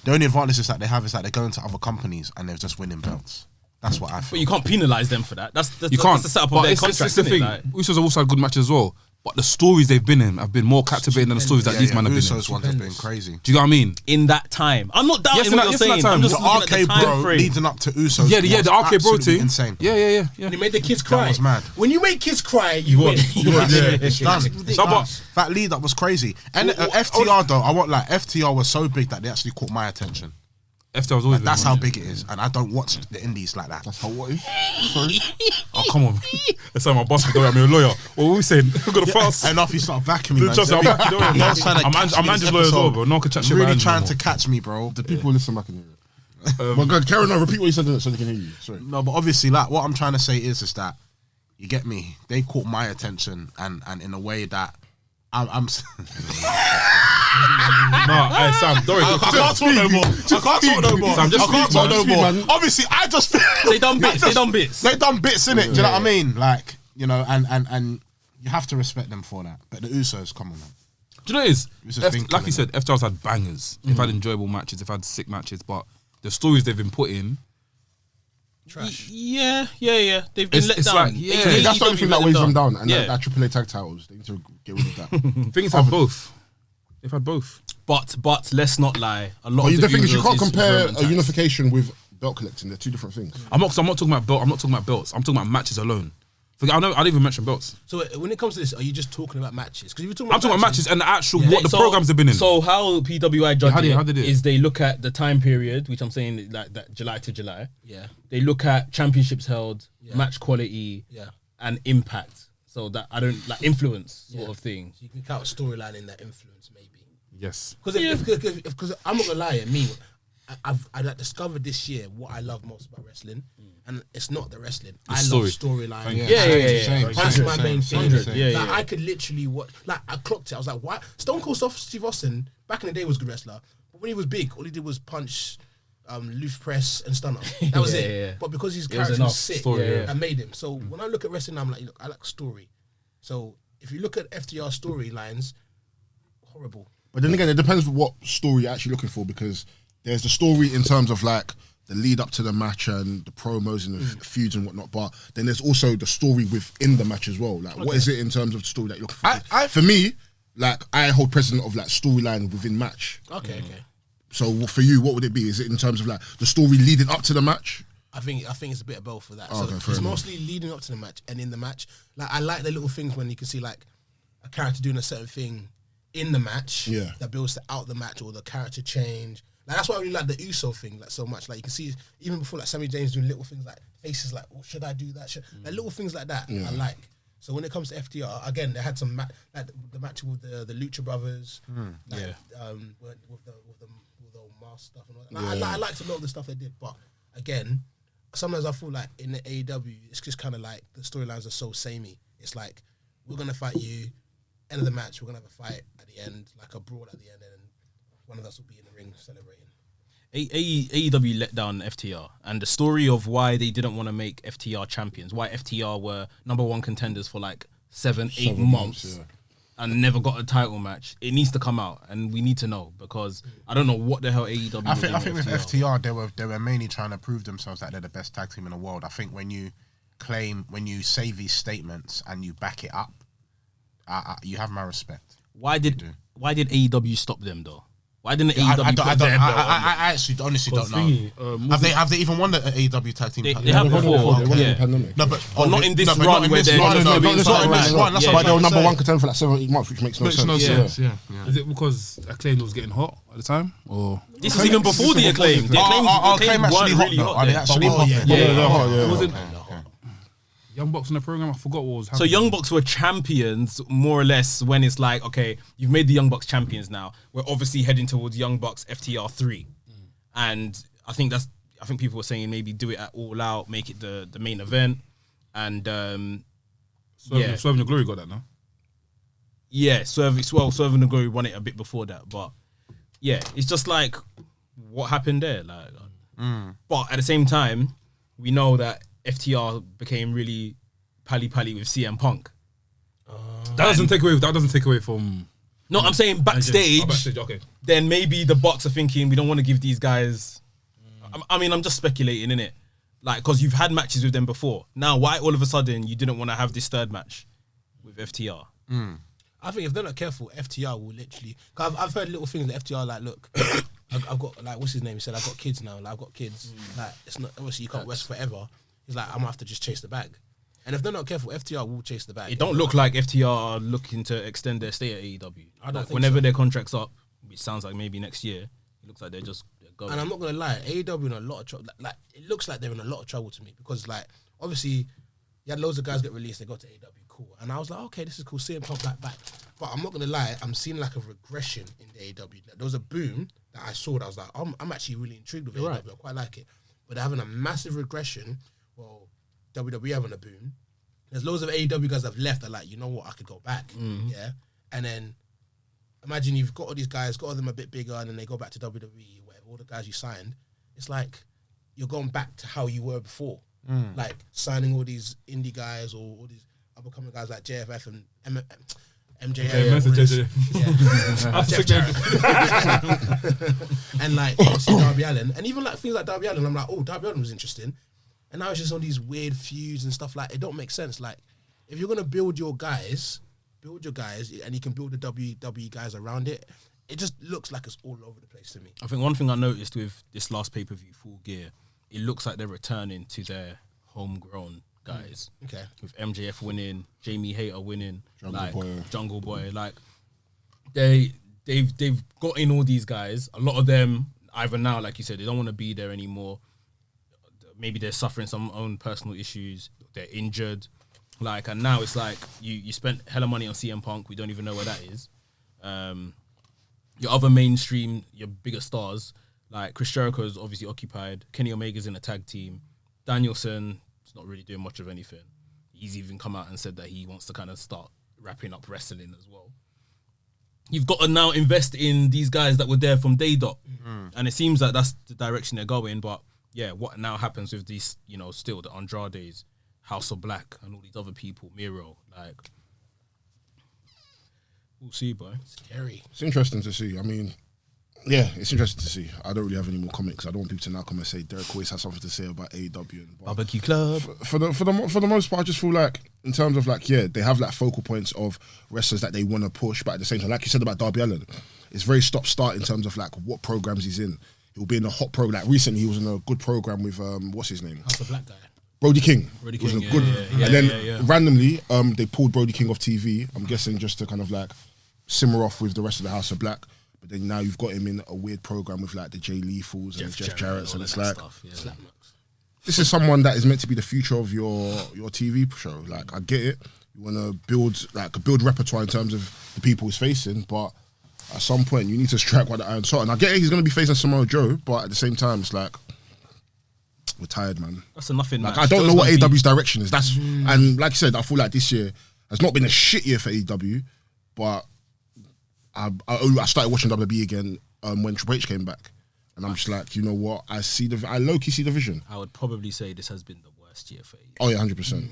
[SPEAKER 5] the only advantages that they have is that they're going to other companies and they're just winning belts. That's what I feel.
[SPEAKER 4] But you can't penalise them for that. That's
[SPEAKER 2] You can't.
[SPEAKER 4] That's the setup of
[SPEAKER 2] But
[SPEAKER 4] their
[SPEAKER 2] it's
[SPEAKER 4] contract.
[SPEAKER 2] the thing.
[SPEAKER 4] Like,
[SPEAKER 2] Usos have also had good matches as well. But the stories they've been in have been more captivating than the stories that these men have been in.
[SPEAKER 5] Usos ones have been crazy.
[SPEAKER 2] Do you know what I mean?
[SPEAKER 4] in that time, I'm not doubting
[SPEAKER 2] Yes, in
[SPEAKER 4] what
[SPEAKER 2] that-
[SPEAKER 4] you're
[SPEAKER 2] yes, in that
[SPEAKER 4] saying.
[SPEAKER 2] time.
[SPEAKER 4] I'm just
[SPEAKER 5] The
[SPEAKER 4] looking at the
[SPEAKER 5] arcade
[SPEAKER 4] time
[SPEAKER 5] bro
[SPEAKER 4] frame.
[SPEAKER 5] leading up to Usos.
[SPEAKER 2] Yeah,
[SPEAKER 5] was
[SPEAKER 2] the arcade bro
[SPEAKER 5] absolutely
[SPEAKER 2] team.
[SPEAKER 5] insane.
[SPEAKER 2] Yeah.
[SPEAKER 3] When you made the kids cry.
[SPEAKER 5] That was mad.
[SPEAKER 3] When you make kids cry, you win.
[SPEAKER 5] It's done.
[SPEAKER 2] No, but
[SPEAKER 5] That lead up was crazy. And FTR though, I want like FTR was so big that they actually caught my attention.
[SPEAKER 2] FTR was always.
[SPEAKER 5] That's
[SPEAKER 2] been
[SPEAKER 5] how
[SPEAKER 2] one.
[SPEAKER 5] big it is, and I don't watch the indies like that.
[SPEAKER 7] That's how what is? Sorry.
[SPEAKER 2] Oh come on. That's how my boss don't I'm a lawyer. What were we saying? We've got a fast.
[SPEAKER 5] Enough, you start backing me, man.
[SPEAKER 2] Just I'm back. You know what I mean?
[SPEAKER 5] I was trying to catch
[SPEAKER 2] I'm
[SPEAKER 5] me this
[SPEAKER 2] Andrew's lawyer as well,
[SPEAKER 5] episode.
[SPEAKER 2] bro. No one can chat shit about
[SPEAKER 5] Really
[SPEAKER 2] Andrew
[SPEAKER 5] trying
[SPEAKER 2] no
[SPEAKER 5] to
[SPEAKER 2] more.
[SPEAKER 5] catch me, bro.
[SPEAKER 7] The people listen back and hear it. Well, God, Karen, repeat what you said so they can hear you. Sorry.
[SPEAKER 5] No, but obviously, like what I'm trying to say is that you get me. They caught my attention, and in a way that I'm
[SPEAKER 2] No, hey Sam, don't worry.
[SPEAKER 6] I can't talk no more. I can't talk no more.
[SPEAKER 2] Sam, just
[SPEAKER 6] I can't
[SPEAKER 2] speak,
[SPEAKER 6] talk no
[SPEAKER 2] man.
[SPEAKER 6] more. Obviously, I just feel
[SPEAKER 4] They done bits. They done bits.
[SPEAKER 5] They done bits in it. Do you know what I mean? Like, you know, and you have to respect them for that. But the Usos, come on, man.
[SPEAKER 2] Do you know what it is?
[SPEAKER 5] It's just been
[SPEAKER 2] Like
[SPEAKER 5] killing
[SPEAKER 2] you said, FTR's had bangers. They've had enjoyable matches. They've had sick matches. But the stories they've been put in,
[SPEAKER 3] Trash.
[SPEAKER 4] Yeah. They've been let
[SPEAKER 2] it's
[SPEAKER 4] down.
[SPEAKER 2] like, yeah.
[SPEAKER 7] That's the only thing that weighs them down. And
[SPEAKER 4] Yeah.
[SPEAKER 7] that AAA tag titles, they need to get rid of that.
[SPEAKER 2] Things have both. They've had both.
[SPEAKER 4] But let's not lie. A lot
[SPEAKER 7] But
[SPEAKER 4] of
[SPEAKER 7] the thing is, you
[SPEAKER 4] Usos
[SPEAKER 7] can't compare
[SPEAKER 4] Roman
[SPEAKER 7] a
[SPEAKER 4] tags.
[SPEAKER 7] unification with belt collecting. They're two different things.
[SPEAKER 2] I'm not talking about belt. I'm not talking about belts. I'm talking about matches alone. I didn't even mention belts.
[SPEAKER 3] So when it comes to this, are you just talking about matches? Because if you're talking
[SPEAKER 2] I'm talking about matches and the actual what the
[SPEAKER 4] So-
[SPEAKER 2] programs have been in.
[SPEAKER 4] So how PWI judge
[SPEAKER 2] How they do it?
[SPEAKER 4] is they look at the time period, which I'm saying like that July to July.
[SPEAKER 3] Yeah.
[SPEAKER 4] They look at championships held, match quality,
[SPEAKER 3] Yeah.
[SPEAKER 4] and impact. So that I don't like influence sort of thing.
[SPEAKER 3] So you can count a storyline in that influence, maybe.
[SPEAKER 2] yes.
[SPEAKER 3] Because I'm not gonna lie, I've discovered this year what I love most about wrestling, and it's not the wrestling. I love storyline.
[SPEAKER 4] Yeah.
[SPEAKER 3] That's my main thing.
[SPEAKER 4] Yeah.
[SPEAKER 3] I could literally I clocked it. I was like, why? Stone Cold Steve Austin back in the day was a good wrestler, but when he was big, all he did was punch, loose press and stunner. That was it.
[SPEAKER 4] Yeah.
[SPEAKER 3] But because his
[SPEAKER 4] was
[SPEAKER 3] character
[SPEAKER 4] enough
[SPEAKER 3] was sick,
[SPEAKER 4] story,
[SPEAKER 3] I made him. So when I look at wrestling, I'm like, look, I like story. So if you look at FTR storylines, horrible.
[SPEAKER 7] But then again, it depends what story you're actually looking for, because there's the story in terms of like the lead up to the match and the promos and the feuds and whatnot. But then there's also the story within the match as well. Like, what is it in terms of the story that you're looking for? For me, like, I hold precedent of like storyline within match.
[SPEAKER 3] Okay.
[SPEAKER 7] So for you, what would it be? Is it in terms of like the story leading up to the match?
[SPEAKER 3] I think it's a bit of both for that.
[SPEAKER 7] Okay,
[SPEAKER 3] So
[SPEAKER 7] fair
[SPEAKER 3] it's
[SPEAKER 7] enough.
[SPEAKER 3] mostly leading up to the match and in the match. Like, I like the little things when you can see like a character doing a certain thing in the match.
[SPEAKER 7] Yeah.
[SPEAKER 3] That builds out the match or the character change. Like, that's why I really like the Uso thing like so much. Like, you can see even before like Sammy James doing little things like faces like, oh, should I do that? Like little things like that. I like. So when it comes to FTR, again, they had some like the match with the Lucha Brothers. With the mask stuff and all that. I liked a lot of the stuff they did, but again, sometimes I feel like in the AEW, it's just kind of like the storylines are so samey. It's like, we're gonna fight you, end of the match, we're gonna have a fight at the end, like a brawl at the end, and one of us will be in the ring celebrating.
[SPEAKER 4] AEW let down FTR, and the story of why they didn't want to make FTR champions, why FTR were #1 contenders for like 7-8 months. And never got a title match. It needs to come out, and we need to know, because I don't know what the hell AEW.
[SPEAKER 5] I think with FTR, they were mainly trying to prove themselves that they're the best tag team in the world. I think when you say these statements and you back it up, you have my respect.
[SPEAKER 4] Why did AEW stop them though? Why didn't AEW?
[SPEAKER 5] I actually honestly don't know. Have they even won the AEW tag team?
[SPEAKER 4] They have before.
[SPEAKER 5] No, but
[SPEAKER 4] not in this run where they're
[SPEAKER 5] not
[SPEAKER 4] just
[SPEAKER 5] in this run. That's
[SPEAKER 7] But
[SPEAKER 5] what
[SPEAKER 7] they were
[SPEAKER 5] I'm
[SPEAKER 7] number
[SPEAKER 5] saying.
[SPEAKER 7] 1 contender for like 7 or 8 months, which makes no sense.
[SPEAKER 6] no sense. Yeah.
[SPEAKER 2] Is it because Acclaim was getting hot at the time, or
[SPEAKER 4] This is even before the Acclaim. The
[SPEAKER 5] Acclaim actually
[SPEAKER 4] weren't
[SPEAKER 5] hot
[SPEAKER 4] really
[SPEAKER 5] though.
[SPEAKER 4] hot
[SPEAKER 5] Are they
[SPEAKER 4] then.
[SPEAKER 5] actually hot?
[SPEAKER 2] it wasn't Young Bucks in the program? I forgot what was
[SPEAKER 4] So
[SPEAKER 2] happening.
[SPEAKER 4] Young Bucks were champions more or less when it's like, okay, you've made the Young Bucks champions now. We're obviously heading towards Young Bucks FTR 3. And I think people were saying maybe do it at All Out, make it the main event. And
[SPEAKER 2] Swerve and the Glory got that now.
[SPEAKER 4] yeah, Swerve and the Glory won it a bit before that. But yeah, it's just like, what happened there? Like, but at the same time, we know that FTR became really pally with CM Punk.
[SPEAKER 2] That doesn't take away from.
[SPEAKER 4] No, I'm saying backstage.
[SPEAKER 2] Okay.
[SPEAKER 4] Then maybe the Bucks are thinking we don't want to give these guys. I mean, I'm just speculating, innit? Like, because you've had matches with them before. Now, why all of a sudden you didn't want to have this third match with FTR?
[SPEAKER 3] I think if they're not careful, FTR will literally. Cause I've heard little things that FTR like, look, I've got like, what's his name? He said I've got kids now. Like, I've got kids. Like, it's not obviously you can't rest forever. He's like, I'm gonna have to just chase the bag. And if they're not careful, FTR will chase the bag.
[SPEAKER 4] It don't look like FTR are looking to extend their stay at AEW.
[SPEAKER 3] I don't
[SPEAKER 4] Like,
[SPEAKER 3] think
[SPEAKER 4] whenever
[SPEAKER 3] so.
[SPEAKER 4] their contract's up, which sounds like maybe next year, it looks like they're going.
[SPEAKER 3] And I'm not gonna lie, AEW in a lot of trouble. Like, it looks like they're in a lot of trouble to me, because like, obviously you had loads of guys get released, they got to AEW, cool. And I was like, okay, this is cool, CM Punk back. But I'm not gonna lie, I'm seeing like a regression in the AEW. There was a boom that I saw that I was like, I'm actually really intrigued with AEW.
[SPEAKER 4] right.
[SPEAKER 3] I quite like it. But they're having a massive regression. Well, WWE having a boom. There's loads of AEW guys that have left that are like, you know what, I could go back. Yeah. And then imagine you've got all these guys, got all them a bit bigger, and then they go back to WWE, where all the guys you signed, it's like you're going back to how you were before. Like signing all these indie guys or all these up and coming guys like JFF and MJF. Jeff Jarrett. And like obviously Darby Allin. And even like things like Darby Allin, I'm like, oh, Darby Allin was interesting. And now it's just all these weird feuds and stuff like it don't make sense. Like, if you're gonna build your guys, and you can build the WWE guys around it. It just looks like it's all over the place to me.
[SPEAKER 4] I think one thing I noticed with this last pay-per-view, Full Gear, it looks like they're returning to their homegrown guys.
[SPEAKER 3] Okay.
[SPEAKER 4] With MJF winning, Jamie Hayter winning, Jungle Boy. Like, they've got in all these guys. A lot of them, either now, like you said, they don't want to be there anymore. Maybe they're suffering some own personal issues. They're injured. Like, and now it's like you spent hella money on CM Punk. We don't even know where that is. Your other mainstream, your bigger stars, like Chris Jericho is obviously occupied. Kenny Omega's in a tag team. Danielson is not really doing much of anything. He's even come out and said that he wants to kind of start wrapping up wrestling as well. You've got to now invest in these guys that were there from day dot. And it seems like that's the direction they're going. But yeah, what now happens with these, you know, still the Andrades, House of Black, and all these other people, Miro, like... We'll see, boy.
[SPEAKER 3] Scary.
[SPEAKER 7] It's interesting to see. I mean, yeah, it's interesting to see. I don't really have any more comments. I don't want people to now come and say Derek always has something to say about AEW. And
[SPEAKER 4] Barbecue Club.
[SPEAKER 7] For the most part, I just feel like in terms of like, yeah, they have like focal points of wrestlers that they want to push, but at the same time, like you said about Darby Allin, it's very stop-start in terms of like what programs he's in. He'll be in a hot program. Like recently, he was in a good program with what's his name?
[SPEAKER 3] That's the black guy.
[SPEAKER 7] Brody King.
[SPEAKER 4] Brody
[SPEAKER 7] Was
[SPEAKER 4] King,
[SPEAKER 7] a good,
[SPEAKER 4] yeah.
[SPEAKER 7] and then randomly, they pulled Brody King off TV. I'm guessing just to kind of like simmer off with the rest of the House of Black. But then now you've got him in a weird program with like the Jay Lethals and Jeff Jarrett's, and it's like
[SPEAKER 4] stuff,
[SPEAKER 7] this is someone that is meant to be the future of your TV show. Like, I get it. You want to build repertoire in terms of the people he's facing, but at some point you need to strike while the iron's hot. And I get it, he's going to be facing Samoa Joe, but at the same time, it's like, we're tired, man.
[SPEAKER 4] That's a nothing
[SPEAKER 7] Like,
[SPEAKER 4] match.
[SPEAKER 7] I don't know what AEW's direction is. That's and like I said, I feel like this year has not been a shit year for AEW, but I started watching WWE again when Triple H came back, and I'm just like, you know what? I low-key see the vision.
[SPEAKER 4] I would probably say this has been the worst year for AEW.
[SPEAKER 7] Oh yeah, 100%.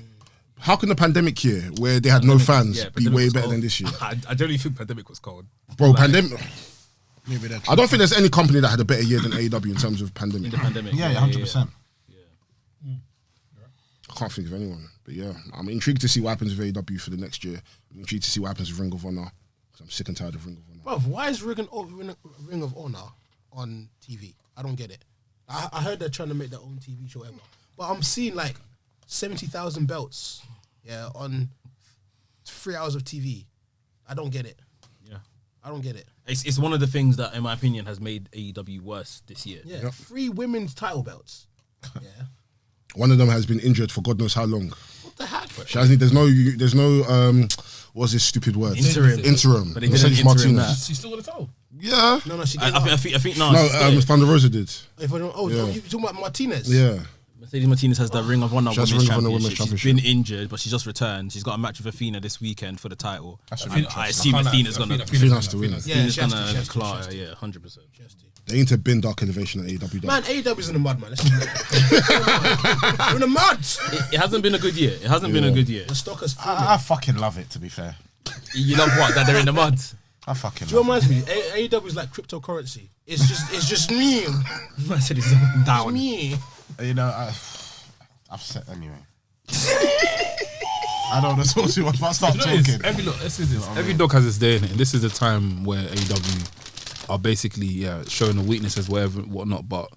[SPEAKER 7] How can the pandemic year, where they had no fans, be way better than this year?
[SPEAKER 2] I don't really think pandemic was cold.
[SPEAKER 7] Bro, pandemic.
[SPEAKER 6] Maybe that.
[SPEAKER 7] I don't think there's any company that had a better year than AEW in terms of pandemic.
[SPEAKER 4] In the pandemic.
[SPEAKER 6] Yeah, 100%.
[SPEAKER 7] I can't think of anyone, but yeah, I'm intrigued to see what happens with AEW for the next year. I'm intrigued to see what happens with Ring of Honor. I'm sick and tired of Ring of Honor.
[SPEAKER 3] Bro, why is Ring of Honor on TV? I don't get it. I heard they're trying to make their own TV show ever, but I'm seeing like 70,000 belts, on 3 hours of TV. I don't get it.
[SPEAKER 4] Yeah.
[SPEAKER 3] I don't get it.
[SPEAKER 4] It's one of the things that, in my opinion, has made AEW worse this year.
[SPEAKER 3] Yeah, 3 women's title belts. Yeah.
[SPEAKER 7] One of them has been injured for God knows how long.
[SPEAKER 3] What the heck?
[SPEAKER 7] She hasn't. There's no what's this stupid word? Interim.
[SPEAKER 4] But they did an interim that.
[SPEAKER 2] She's still got a title.
[SPEAKER 7] Yeah.
[SPEAKER 3] No, she
[SPEAKER 4] I think no.
[SPEAKER 7] No, Thunder Rosa did.
[SPEAKER 3] If I don't,
[SPEAKER 7] Yeah.
[SPEAKER 3] you're talking about Martinez?
[SPEAKER 7] Yeah.
[SPEAKER 4] Mercedes Martinez has the Ring of Honor
[SPEAKER 7] She has
[SPEAKER 4] Women's
[SPEAKER 7] Ring of Honor
[SPEAKER 4] Championship.
[SPEAKER 7] Women's
[SPEAKER 4] She's been injured, but she's just returned. She's got a match with Athena this weekend for the title. I assume Athena's gonna.
[SPEAKER 7] Athena has to win.
[SPEAKER 3] Yeah,
[SPEAKER 4] Athena's
[SPEAKER 3] she has to,
[SPEAKER 4] gonna
[SPEAKER 3] she has to,
[SPEAKER 4] clear.
[SPEAKER 3] she has to.
[SPEAKER 4] Yeah, 100%.
[SPEAKER 7] They need to bin Dark Elevation at AEW.
[SPEAKER 3] Man, AEW's in the mud, man. Let's We're in the mud.
[SPEAKER 4] It hasn't been a good year. It hasn't been a good year.
[SPEAKER 3] The stock has
[SPEAKER 6] I fucking love it, to be fair.
[SPEAKER 4] You love what? That they're in the mud.
[SPEAKER 6] I fucking
[SPEAKER 3] Do you know
[SPEAKER 6] love
[SPEAKER 3] what reminds me? AEW is like cryptocurrency. It's just me.
[SPEAKER 4] I said it's down.
[SPEAKER 3] It's me.
[SPEAKER 6] it. You know, I've said anyway. I don't know to talk too much, but I'll start talking.
[SPEAKER 2] Every dog has its day in it, and this is the time where AEW are basically showing the weaknesses, whatnot. But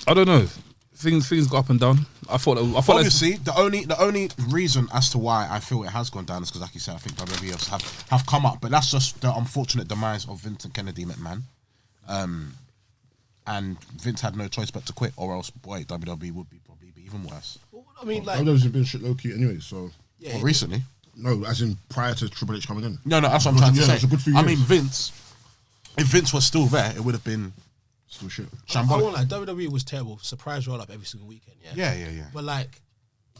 [SPEAKER 2] I don't know. Things go up and down. I thought
[SPEAKER 6] Obviously, the only reason as to why I feel it has gone down is because, like you said, I think WWE have come up, but that's just the unfortunate demise of Vincent Kennedy McMahon. And Vince had no choice but to quit, or else, boy, WWE would probably be even worse.
[SPEAKER 3] I mean, like,
[SPEAKER 7] AEW's been shit low key anyway. So
[SPEAKER 3] yeah,
[SPEAKER 6] Well, recently,
[SPEAKER 7] no, as in prior to Triple H coming in.
[SPEAKER 6] no, that's what I'm trying to
[SPEAKER 7] Yeah,
[SPEAKER 6] say.
[SPEAKER 7] it's a good few
[SPEAKER 6] I
[SPEAKER 7] years.
[SPEAKER 6] mean, Vince. If Vince was still there, it would have been
[SPEAKER 7] Still shit.
[SPEAKER 3] I
[SPEAKER 6] shambolic.
[SPEAKER 3] won't lie, WWE was terrible. Surprise roll up every single weekend. Yeah.
[SPEAKER 6] Yeah.
[SPEAKER 3] But like,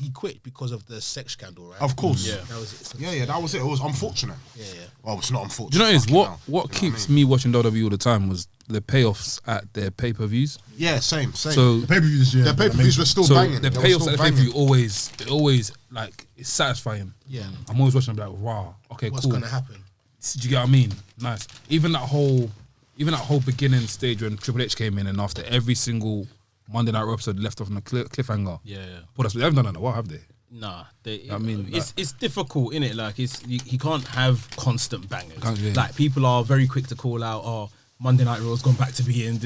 [SPEAKER 3] he quit because of the sex scandal, right?
[SPEAKER 6] Of course.
[SPEAKER 4] Yeah.
[SPEAKER 3] That was it.
[SPEAKER 6] Yeah, that was it. It was unfortunate.
[SPEAKER 3] Yeah.
[SPEAKER 6] Well, it's not unfortunate.
[SPEAKER 2] Do you know
[SPEAKER 6] Fucking
[SPEAKER 2] what is
[SPEAKER 6] hell.
[SPEAKER 2] what
[SPEAKER 6] You know
[SPEAKER 2] keeps
[SPEAKER 6] I mean?
[SPEAKER 2] me watching WWE all the time was the payoffs at their pay-per-views.
[SPEAKER 6] Yeah, same.
[SPEAKER 2] So
[SPEAKER 7] The pay-per-view this year.
[SPEAKER 6] The pay-per-views were still banging.
[SPEAKER 2] the
[SPEAKER 6] They were
[SPEAKER 2] payoffs
[SPEAKER 6] still
[SPEAKER 2] at the
[SPEAKER 6] banging.
[SPEAKER 2] pay-per-view always like it's satisfying.
[SPEAKER 3] Yeah.
[SPEAKER 2] I'm always watching. I'm like, wow, okay,
[SPEAKER 3] What's
[SPEAKER 2] cool.
[SPEAKER 3] gonna happen?
[SPEAKER 2] Do you get what I mean? Nice. Even that whole beginning stage when Triple H came in, and after every single Monday Night Raw episode left off on a cliffhanger.
[SPEAKER 4] Yeah.
[SPEAKER 2] But they haven't done that in a while, have they?
[SPEAKER 4] Nah,
[SPEAKER 2] I mean,
[SPEAKER 4] it's difficult, innit? Like, he can't have constant bangers.
[SPEAKER 2] Yeah.
[SPEAKER 4] Like, people are very quick to call out, oh, Monday Night Raw's gone back to being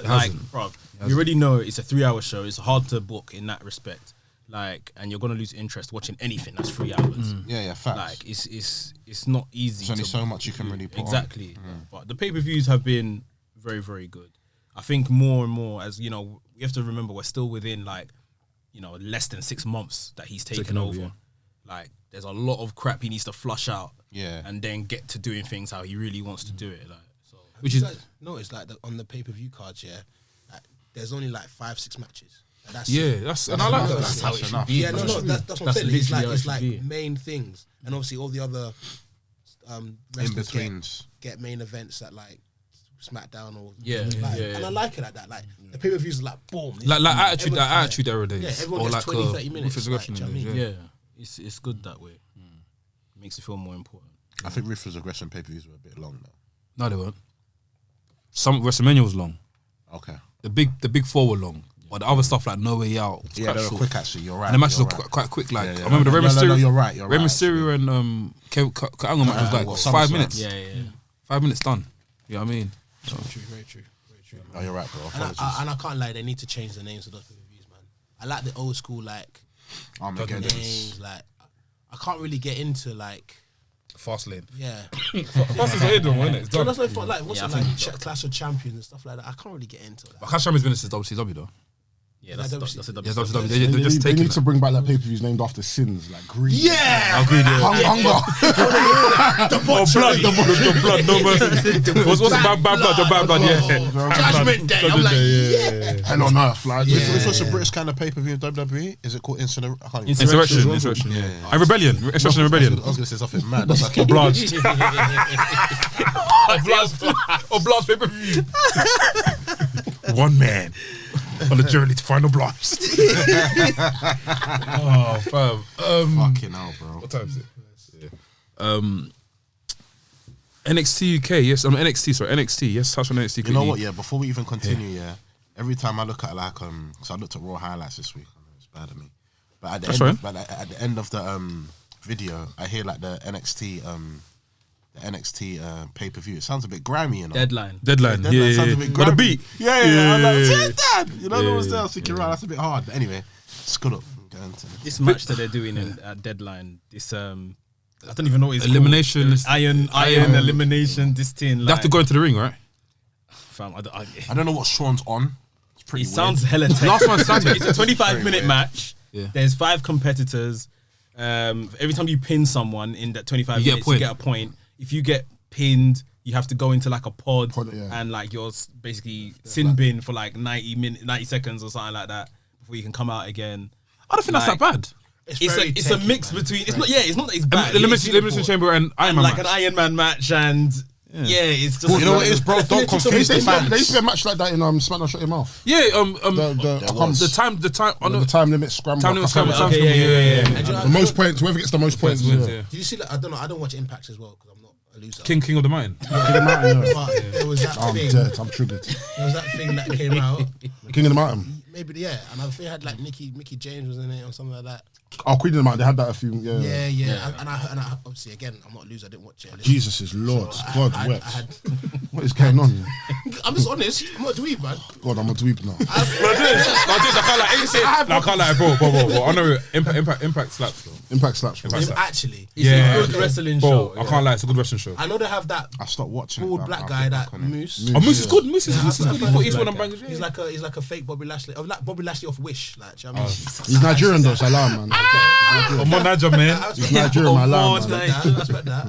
[SPEAKER 4] like, bro, you already know it's a 3-hour show. It's hard to book in that respect. Like, and you're gonna lose interest watching anything that's 3 hours.
[SPEAKER 6] Yeah, facts.
[SPEAKER 4] Like, it's not easy.
[SPEAKER 6] There's only so much you can really put
[SPEAKER 4] exactly. But the pay-per-views have been very, very good. I think more and more, as you know, we have to remember we're still within like, you know, less than 6 months that he's taken over.
[SPEAKER 2] Yeah.
[SPEAKER 4] Like, there's a lot of crap he needs to flush out.
[SPEAKER 6] Yeah.
[SPEAKER 4] And then get to doing things how he really wants to do it. Like, so.
[SPEAKER 2] Which is
[SPEAKER 3] notice like on the pay-per-view cards, like, there's only like 5-6 matches. That's
[SPEAKER 2] and I like that.
[SPEAKER 3] That's
[SPEAKER 4] how it should be.
[SPEAKER 3] Yeah, that's what I'm saying. It's
[SPEAKER 4] literally how it
[SPEAKER 3] like
[SPEAKER 4] should be.
[SPEAKER 3] main things, and obviously all the other
[SPEAKER 6] in
[SPEAKER 3] wrestlers
[SPEAKER 6] betweens.
[SPEAKER 3] get main events at like SmackDown or and I like it like that. Like the pay-per-views are like boom,
[SPEAKER 2] Like attitude era days.
[SPEAKER 3] Yeah, everyone gets 20-30 minutes.
[SPEAKER 2] Ruthless Aggression
[SPEAKER 3] like, do you know what I
[SPEAKER 2] days,
[SPEAKER 3] mean?
[SPEAKER 4] Yeah. It's good that way. It makes it feel more important.
[SPEAKER 6] I think Ruthless Aggression pay-per-views were a bit long though.
[SPEAKER 2] No, they weren't. Some WrestleMania was long.
[SPEAKER 6] Okay.
[SPEAKER 2] The big four were long. But the other stuff like No Way Out was
[SPEAKER 6] Yeah,
[SPEAKER 2] quite
[SPEAKER 6] they were
[SPEAKER 2] short.
[SPEAKER 6] quick actually. You're right.
[SPEAKER 2] And the matches
[SPEAKER 6] you're
[SPEAKER 2] were
[SPEAKER 6] right.
[SPEAKER 2] quite quick. Like
[SPEAKER 6] Yeah, yeah.
[SPEAKER 2] I remember the Rey
[SPEAKER 6] No,
[SPEAKER 2] Mysterio.
[SPEAKER 6] you're right. You're
[SPEAKER 2] Rey
[SPEAKER 6] right,
[SPEAKER 2] Mysterio and Kurt Angle match was like
[SPEAKER 6] what,
[SPEAKER 2] 5
[SPEAKER 6] SummerSlam?
[SPEAKER 2] minutes.
[SPEAKER 4] Yeah.
[SPEAKER 2] 5 minutes done. You know what I mean?
[SPEAKER 3] Very true.
[SPEAKER 6] Oh, you're right, bro.
[SPEAKER 3] And
[SPEAKER 6] Apologies.
[SPEAKER 3] I can't lie, they need to change the names of those pay-per-views, man. I like the old school like
[SPEAKER 6] Armageddon.
[SPEAKER 3] names. Like I can't really get into like
[SPEAKER 2] Fast lane.
[SPEAKER 3] yeah.
[SPEAKER 2] Fast is the head one, isn't it? It's
[SPEAKER 3] So
[SPEAKER 2] done.
[SPEAKER 3] that's why I thought, like what's
[SPEAKER 4] Yeah,
[SPEAKER 3] it
[SPEAKER 4] I
[SPEAKER 3] like
[SPEAKER 4] think
[SPEAKER 3] Clash of Champions and stuff like that. I can't really get into that.
[SPEAKER 2] But Clash Champion's been since WCW though.
[SPEAKER 4] Yeah, that's a
[SPEAKER 2] Yeah,
[SPEAKER 4] WCW.
[SPEAKER 2] WCW.
[SPEAKER 7] They,
[SPEAKER 2] They're just
[SPEAKER 7] they
[SPEAKER 2] taking
[SPEAKER 7] need to
[SPEAKER 2] that.
[SPEAKER 7] bring back that pay-per-views named after sins, like greed.
[SPEAKER 3] Yeah,
[SPEAKER 2] Agreed, yeah.
[SPEAKER 7] Hunger.
[SPEAKER 2] The blood, no mercy. What's the bad blood? The bad blood, yeah.
[SPEAKER 3] Judgment Day. I'm like, yeah.
[SPEAKER 7] Hell on earth, like.
[SPEAKER 6] If it's a British kind of pay-per-view in WWE, is it called
[SPEAKER 2] Insurrection. And Rebellion. Insurrection and Rebellion.
[SPEAKER 6] I was going to say something mad. That's like
[SPEAKER 2] Obliged. Obliged pay-per-view. One man on the journey to find Obliged. Oh, fam.
[SPEAKER 6] fucking hell, bro.
[SPEAKER 2] What time is it? NXT UK, yes. NXT, yes. Touch on NXT.
[SPEAKER 6] You know what? Yeah, before we even continue, every time I look at like because I looked at Raw highlights this week, I know it's bad at me, but at the end of the video, I hear like the NXT pay-per-view. It sounds a bit grimy, you know.
[SPEAKER 2] Deadline.
[SPEAKER 6] Sounds a bit
[SPEAKER 2] Got a
[SPEAKER 6] grimy.
[SPEAKER 2] beat.
[SPEAKER 6] Yeah. I'm like, Dad. You know what I'm saying? I was thinking, right, that's a bit hard. But anyway, scoot up.
[SPEAKER 4] This match that they're doing at Deadline, this I don't even know what it's
[SPEAKER 2] Elimination.
[SPEAKER 4] called. Iron elimination. This thing.
[SPEAKER 2] They
[SPEAKER 4] Like,
[SPEAKER 2] have to go into the ring, right?
[SPEAKER 4] Fam,
[SPEAKER 6] I don't know what Sean's on. It's pretty
[SPEAKER 4] it
[SPEAKER 6] weird.
[SPEAKER 4] sounds hella techy.
[SPEAKER 2] Last one Sunday.
[SPEAKER 4] It's a 25-minute match.
[SPEAKER 2] Yeah.
[SPEAKER 4] There's 5 competitors. Every time you pin someone in that 25
[SPEAKER 2] You get a
[SPEAKER 4] minutes,
[SPEAKER 2] point.
[SPEAKER 4] you get a point. If you get pinned, you have to go into like a pod
[SPEAKER 7] yeah.
[SPEAKER 4] and like you're basically sin bin for like 90 seconds or something like that before you can come out again.
[SPEAKER 2] I don't think that's that bad.
[SPEAKER 4] It's a mix between. It's not that it's bad.
[SPEAKER 2] Elimination Chamber and Iron Man
[SPEAKER 4] like
[SPEAKER 2] match.
[SPEAKER 4] an Iron Man match and it's just
[SPEAKER 6] You know what it is, bro? Don't confuse the
[SPEAKER 7] They used
[SPEAKER 6] fans.
[SPEAKER 7] to be a match like that in SmackDown Shut Your Mouth.
[SPEAKER 2] Yeah,
[SPEAKER 7] The time limit scramble.
[SPEAKER 2] Time limit scramble.
[SPEAKER 4] Okay, yeah.
[SPEAKER 7] The most points, whoever gets the most points.
[SPEAKER 2] Yeah.
[SPEAKER 3] Did you see that? I don't know. I don't watch Impact as well because I'm not a loser.
[SPEAKER 2] King of the Mountain.
[SPEAKER 3] But there was that
[SPEAKER 7] I'm
[SPEAKER 3] thing.
[SPEAKER 7] dead. I'm triggered.
[SPEAKER 3] There was that thing that came out.
[SPEAKER 7] King of the Mountain.
[SPEAKER 3] Maybe and I think it had like Mickey James was in it or something like that.
[SPEAKER 7] Oh, Queen of the Mountain. They had that a few.
[SPEAKER 3] Yeah. And I obviously again I'm not a loser. I didn't watch it.
[SPEAKER 7] Jesus is Lord.
[SPEAKER 3] So
[SPEAKER 7] God
[SPEAKER 3] I
[SPEAKER 7] wept.
[SPEAKER 3] had,
[SPEAKER 7] What is going on?
[SPEAKER 3] I'm just honest. I'm not a dweeb, man.
[SPEAKER 7] God, I'm a dweeb now.
[SPEAKER 2] I can't lie, bro. I know Impact slaps, though.
[SPEAKER 7] Impact slaps. Bro.
[SPEAKER 3] Actually,
[SPEAKER 4] It's a good wrestling show.
[SPEAKER 2] I can't lie, it's a good wrestling show.
[SPEAKER 3] I know they have that
[SPEAKER 6] I stopped watching.
[SPEAKER 3] bald
[SPEAKER 6] it,
[SPEAKER 3] black
[SPEAKER 6] I'll
[SPEAKER 3] guy,
[SPEAKER 6] get
[SPEAKER 3] that
[SPEAKER 6] back on it.
[SPEAKER 3] Moose.
[SPEAKER 2] Oh, Moose is good. Moose is
[SPEAKER 3] Yeah,
[SPEAKER 2] good. He's one of bangers.
[SPEAKER 3] He's like a fake Bobby Lashley. Like Bobby Lashley off Wish. Like, do you know what I mean?
[SPEAKER 7] He's Nigerian though, Salam, man.
[SPEAKER 2] I'm on Niger, man.
[SPEAKER 7] He's Nigerian, my
[SPEAKER 3] I
[SPEAKER 7] lad, man.
[SPEAKER 3] respect that.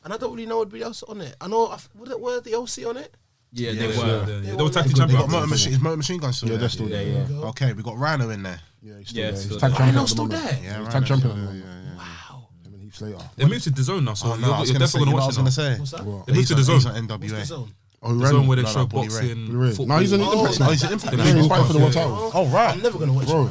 [SPEAKER 3] And I don't really know anybody else on it. I know were the OC on it?
[SPEAKER 4] Yeah, they were.
[SPEAKER 2] They were tag team
[SPEAKER 6] They got
[SPEAKER 2] champions.
[SPEAKER 6] Motor Machine. Is Motor Machine Gun still
[SPEAKER 7] Yeah,
[SPEAKER 6] there?
[SPEAKER 7] they're still there.
[SPEAKER 4] Yeah.
[SPEAKER 6] Okay, we got Rhino in there.
[SPEAKER 7] Yeah, he's still
[SPEAKER 4] Yeah,
[SPEAKER 7] there.
[SPEAKER 4] still
[SPEAKER 7] He's tag
[SPEAKER 4] there.
[SPEAKER 7] champion
[SPEAKER 3] Rhino's
[SPEAKER 7] at the
[SPEAKER 3] still
[SPEAKER 7] moment.
[SPEAKER 3] there.
[SPEAKER 6] Yeah,
[SPEAKER 7] He's
[SPEAKER 6] Rhino's
[SPEAKER 7] tag champion
[SPEAKER 6] still
[SPEAKER 7] at the
[SPEAKER 6] there,
[SPEAKER 7] moment.
[SPEAKER 3] Wow.
[SPEAKER 7] Him and Heath Slater.
[SPEAKER 2] They moved to the zone now, so
[SPEAKER 6] Oh no, I was
[SPEAKER 2] you're
[SPEAKER 6] going to say,
[SPEAKER 2] definitely
[SPEAKER 6] you know
[SPEAKER 2] going
[SPEAKER 6] what I
[SPEAKER 2] to
[SPEAKER 6] was
[SPEAKER 2] watch
[SPEAKER 6] going
[SPEAKER 2] it
[SPEAKER 6] to
[SPEAKER 2] now.
[SPEAKER 6] say?
[SPEAKER 3] What's that?
[SPEAKER 2] They moved to the
[SPEAKER 6] He's
[SPEAKER 2] zone.
[SPEAKER 6] on
[SPEAKER 3] What's the
[SPEAKER 6] NWA.
[SPEAKER 3] zone?
[SPEAKER 7] Oh, he
[SPEAKER 2] The
[SPEAKER 7] ran.
[SPEAKER 2] zone where they
[SPEAKER 6] No,
[SPEAKER 2] show
[SPEAKER 6] Bully Ray.
[SPEAKER 2] boxing.
[SPEAKER 7] Bully Ray.
[SPEAKER 2] football.
[SPEAKER 7] No, he's on
[SPEAKER 6] Oh,
[SPEAKER 7] Impact now.
[SPEAKER 6] he's an Impact
[SPEAKER 2] Yeah,
[SPEAKER 7] Yeah,
[SPEAKER 6] now.
[SPEAKER 7] he's fighting for the world title.
[SPEAKER 6] Oh, right.
[SPEAKER 3] I'm never gonna watch
[SPEAKER 7] Bro,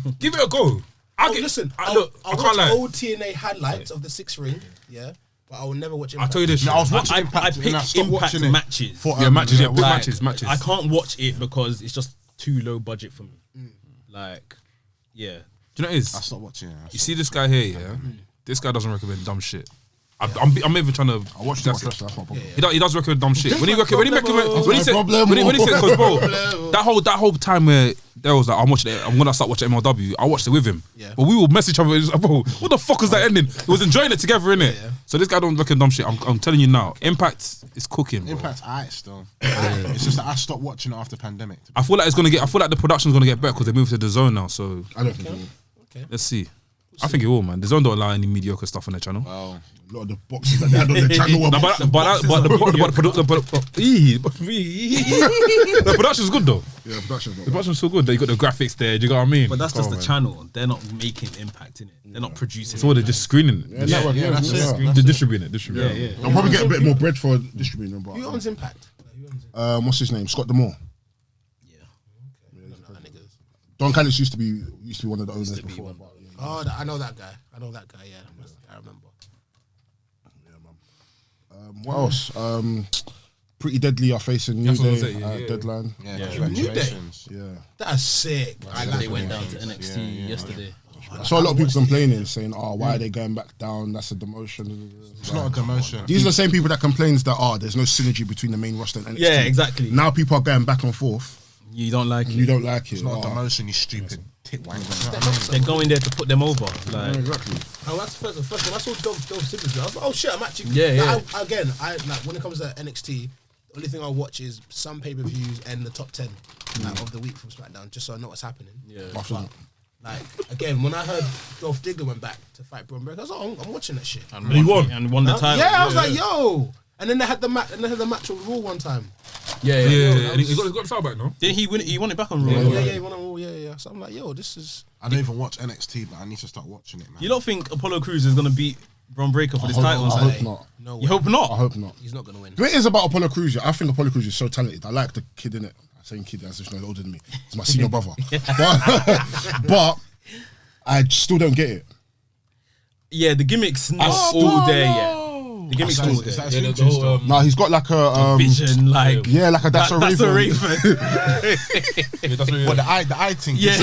[SPEAKER 3] it.
[SPEAKER 2] Give it a go.
[SPEAKER 3] Listen,
[SPEAKER 2] I
[SPEAKER 3] I'll
[SPEAKER 2] can't
[SPEAKER 3] watch
[SPEAKER 2] lie.
[SPEAKER 3] old TNA highlights of the 6 ring, yeah, but I will never watch it.
[SPEAKER 2] I'll tell you this.
[SPEAKER 6] No, I was
[SPEAKER 2] shit.
[SPEAKER 6] watching
[SPEAKER 4] I
[SPEAKER 6] Impact and I
[SPEAKER 4] pick
[SPEAKER 6] stopped
[SPEAKER 4] Impact
[SPEAKER 6] watching it.
[SPEAKER 4] matches.
[SPEAKER 6] For,
[SPEAKER 2] Yeah, matches. Yeah, big
[SPEAKER 4] Like,
[SPEAKER 2] matches.
[SPEAKER 4] I can't watch it because it's just too low budget for me. Like, yeah.
[SPEAKER 2] Do you know what it is?
[SPEAKER 6] I stopped watching it.
[SPEAKER 2] You see this guy here, yeah? This guy doesn't recommend dumb shit. I'm even trying to.
[SPEAKER 7] I watch too much wrestling. That's my problem.
[SPEAKER 2] He does recommend dumb shit. When he said, because bro, that whole time where there was like, I'm gonna start watching MLW. I watched it with him.
[SPEAKER 3] Yeah.
[SPEAKER 2] But we will message each other. Like, bro, what the fuck was that ending? We was enjoying it together, innit?
[SPEAKER 3] Yeah.
[SPEAKER 2] So this guy don't recommend dumb shit. I'm telling you now. Impact is cooking. Bro.
[SPEAKER 6] Impact's alright still. It's just that I stopped watching it after pandemic.
[SPEAKER 2] I feel like the production's gonna get better because they moved to the zone now. So
[SPEAKER 7] I don't think it will.
[SPEAKER 3] Okay.
[SPEAKER 2] let's see. I think it will, man. The Zone don't allow any mediocre stuff on their channel.
[SPEAKER 6] Well,
[SPEAKER 7] A lot of the boxes that they had on the channel were
[SPEAKER 2] No, but the production's good though.
[SPEAKER 7] yeah, production's not
[SPEAKER 2] The
[SPEAKER 7] bad.
[SPEAKER 2] production's so good that you got the graphics there. Do you know what I mean?
[SPEAKER 4] But that's
[SPEAKER 2] Come
[SPEAKER 4] just
[SPEAKER 2] on,
[SPEAKER 4] the
[SPEAKER 2] man.
[SPEAKER 4] channel. They're not making impact in it. They're not producing.
[SPEAKER 2] So they're just screening.
[SPEAKER 7] Yeah, network, yeah,
[SPEAKER 6] that's
[SPEAKER 7] yeah.
[SPEAKER 6] it.
[SPEAKER 2] They're distributing it.
[SPEAKER 4] Yeah.
[SPEAKER 7] I'll probably get a bit more bread for distributing them,
[SPEAKER 3] Who
[SPEAKER 7] but
[SPEAKER 3] owns Impact? Who owns it?
[SPEAKER 7] what's his name? Scott Demore.
[SPEAKER 3] Yeah. Okay. I don't know niggas.
[SPEAKER 7] Don Callis used to be one of the owners before. But, yeah.
[SPEAKER 3] Oh, I know that guy. Yeah, I remember.
[SPEAKER 7] What else? Pretty Deadly are facing New
[SPEAKER 2] That's what I was
[SPEAKER 7] Day
[SPEAKER 2] saying, yeah.
[SPEAKER 7] deadline.
[SPEAKER 6] yeah,
[SPEAKER 4] Yeah.
[SPEAKER 6] congratulations.
[SPEAKER 7] Yeah.
[SPEAKER 3] That's sick. I like
[SPEAKER 4] They went
[SPEAKER 3] it.
[SPEAKER 4] down to NXT yesterday.
[SPEAKER 7] I saw a lot of people complaining, saying, "Oh, why are they going back down? That's a demotion."
[SPEAKER 6] It's not a demotion.
[SPEAKER 7] These are the same people that complains that there's no synergy between the main roster and NXT.
[SPEAKER 4] Yeah, exactly.
[SPEAKER 7] Now people are going back and forth.
[SPEAKER 4] You don't like
[SPEAKER 7] And
[SPEAKER 4] it.
[SPEAKER 7] you don't like it.
[SPEAKER 6] It's not a
[SPEAKER 7] Oh,
[SPEAKER 6] demotion, you stupid tit wanker.
[SPEAKER 4] They're going there to put them over.
[SPEAKER 7] yeah,
[SPEAKER 4] Like,
[SPEAKER 7] exactly.
[SPEAKER 3] Oh, that's the first time I saw Dolph Ziggler. I was like, oh shit, I'm actually.
[SPEAKER 4] Yeah.
[SPEAKER 3] I like when it comes to NXT, the only thing I watch is some pay-per-views and the top 10 of the week from SmackDown, just so I know what's happening.
[SPEAKER 4] yeah.
[SPEAKER 3] But, like again, when I heard Dolph Ziggler went back to fight Bron Breakker, I was like, I'm watching that shit.
[SPEAKER 4] And he won the title.
[SPEAKER 3] Yeah, I was like, yo. And then they had the match with Raw one time.
[SPEAKER 4] Yeah.
[SPEAKER 2] And he got the title back now.
[SPEAKER 4] Did he win? He won it back on Raw.
[SPEAKER 3] Yeah, he won on Raw. Yeah. So I'm like, yo, this is.
[SPEAKER 6] I don't even watch NXT, but I need to start watching it, man.
[SPEAKER 4] You don't think Apollo Crews is gonna beat Bron Breakker for this title?
[SPEAKER 7] I
[SPEAKER 4] Like,
[SPEAKER 7] hope not.
[SPEAKER 3] No way.
[SPEAKER 4] you hope not.
[SPEAKER 7] I hope not.
[SPEAKER 3] He's not gonna win.
[SPEAKER 7] The way it is about Apollo Crews, I think Apollo Crews is so talented. I like the kid in it. I'm saying kid as if he's older than me. He's my senior brother. But I still don't get it.
[SPEAKER 4] Yeah, the gimmick's not all there yet. The gimmick's not all
[SPEAKER 6] Is
[SPEAKER 4] there.
[SPEAKER 6] that his future still?
[SPEAKER 7] Nah, he's got like a
[SPEAKER 4] Vision, like
[SPEAKER 7] yeah, like a that's a Raven.
[SPEAKER 6] What, the eye thing?
[SPEAKER 4] Yeah,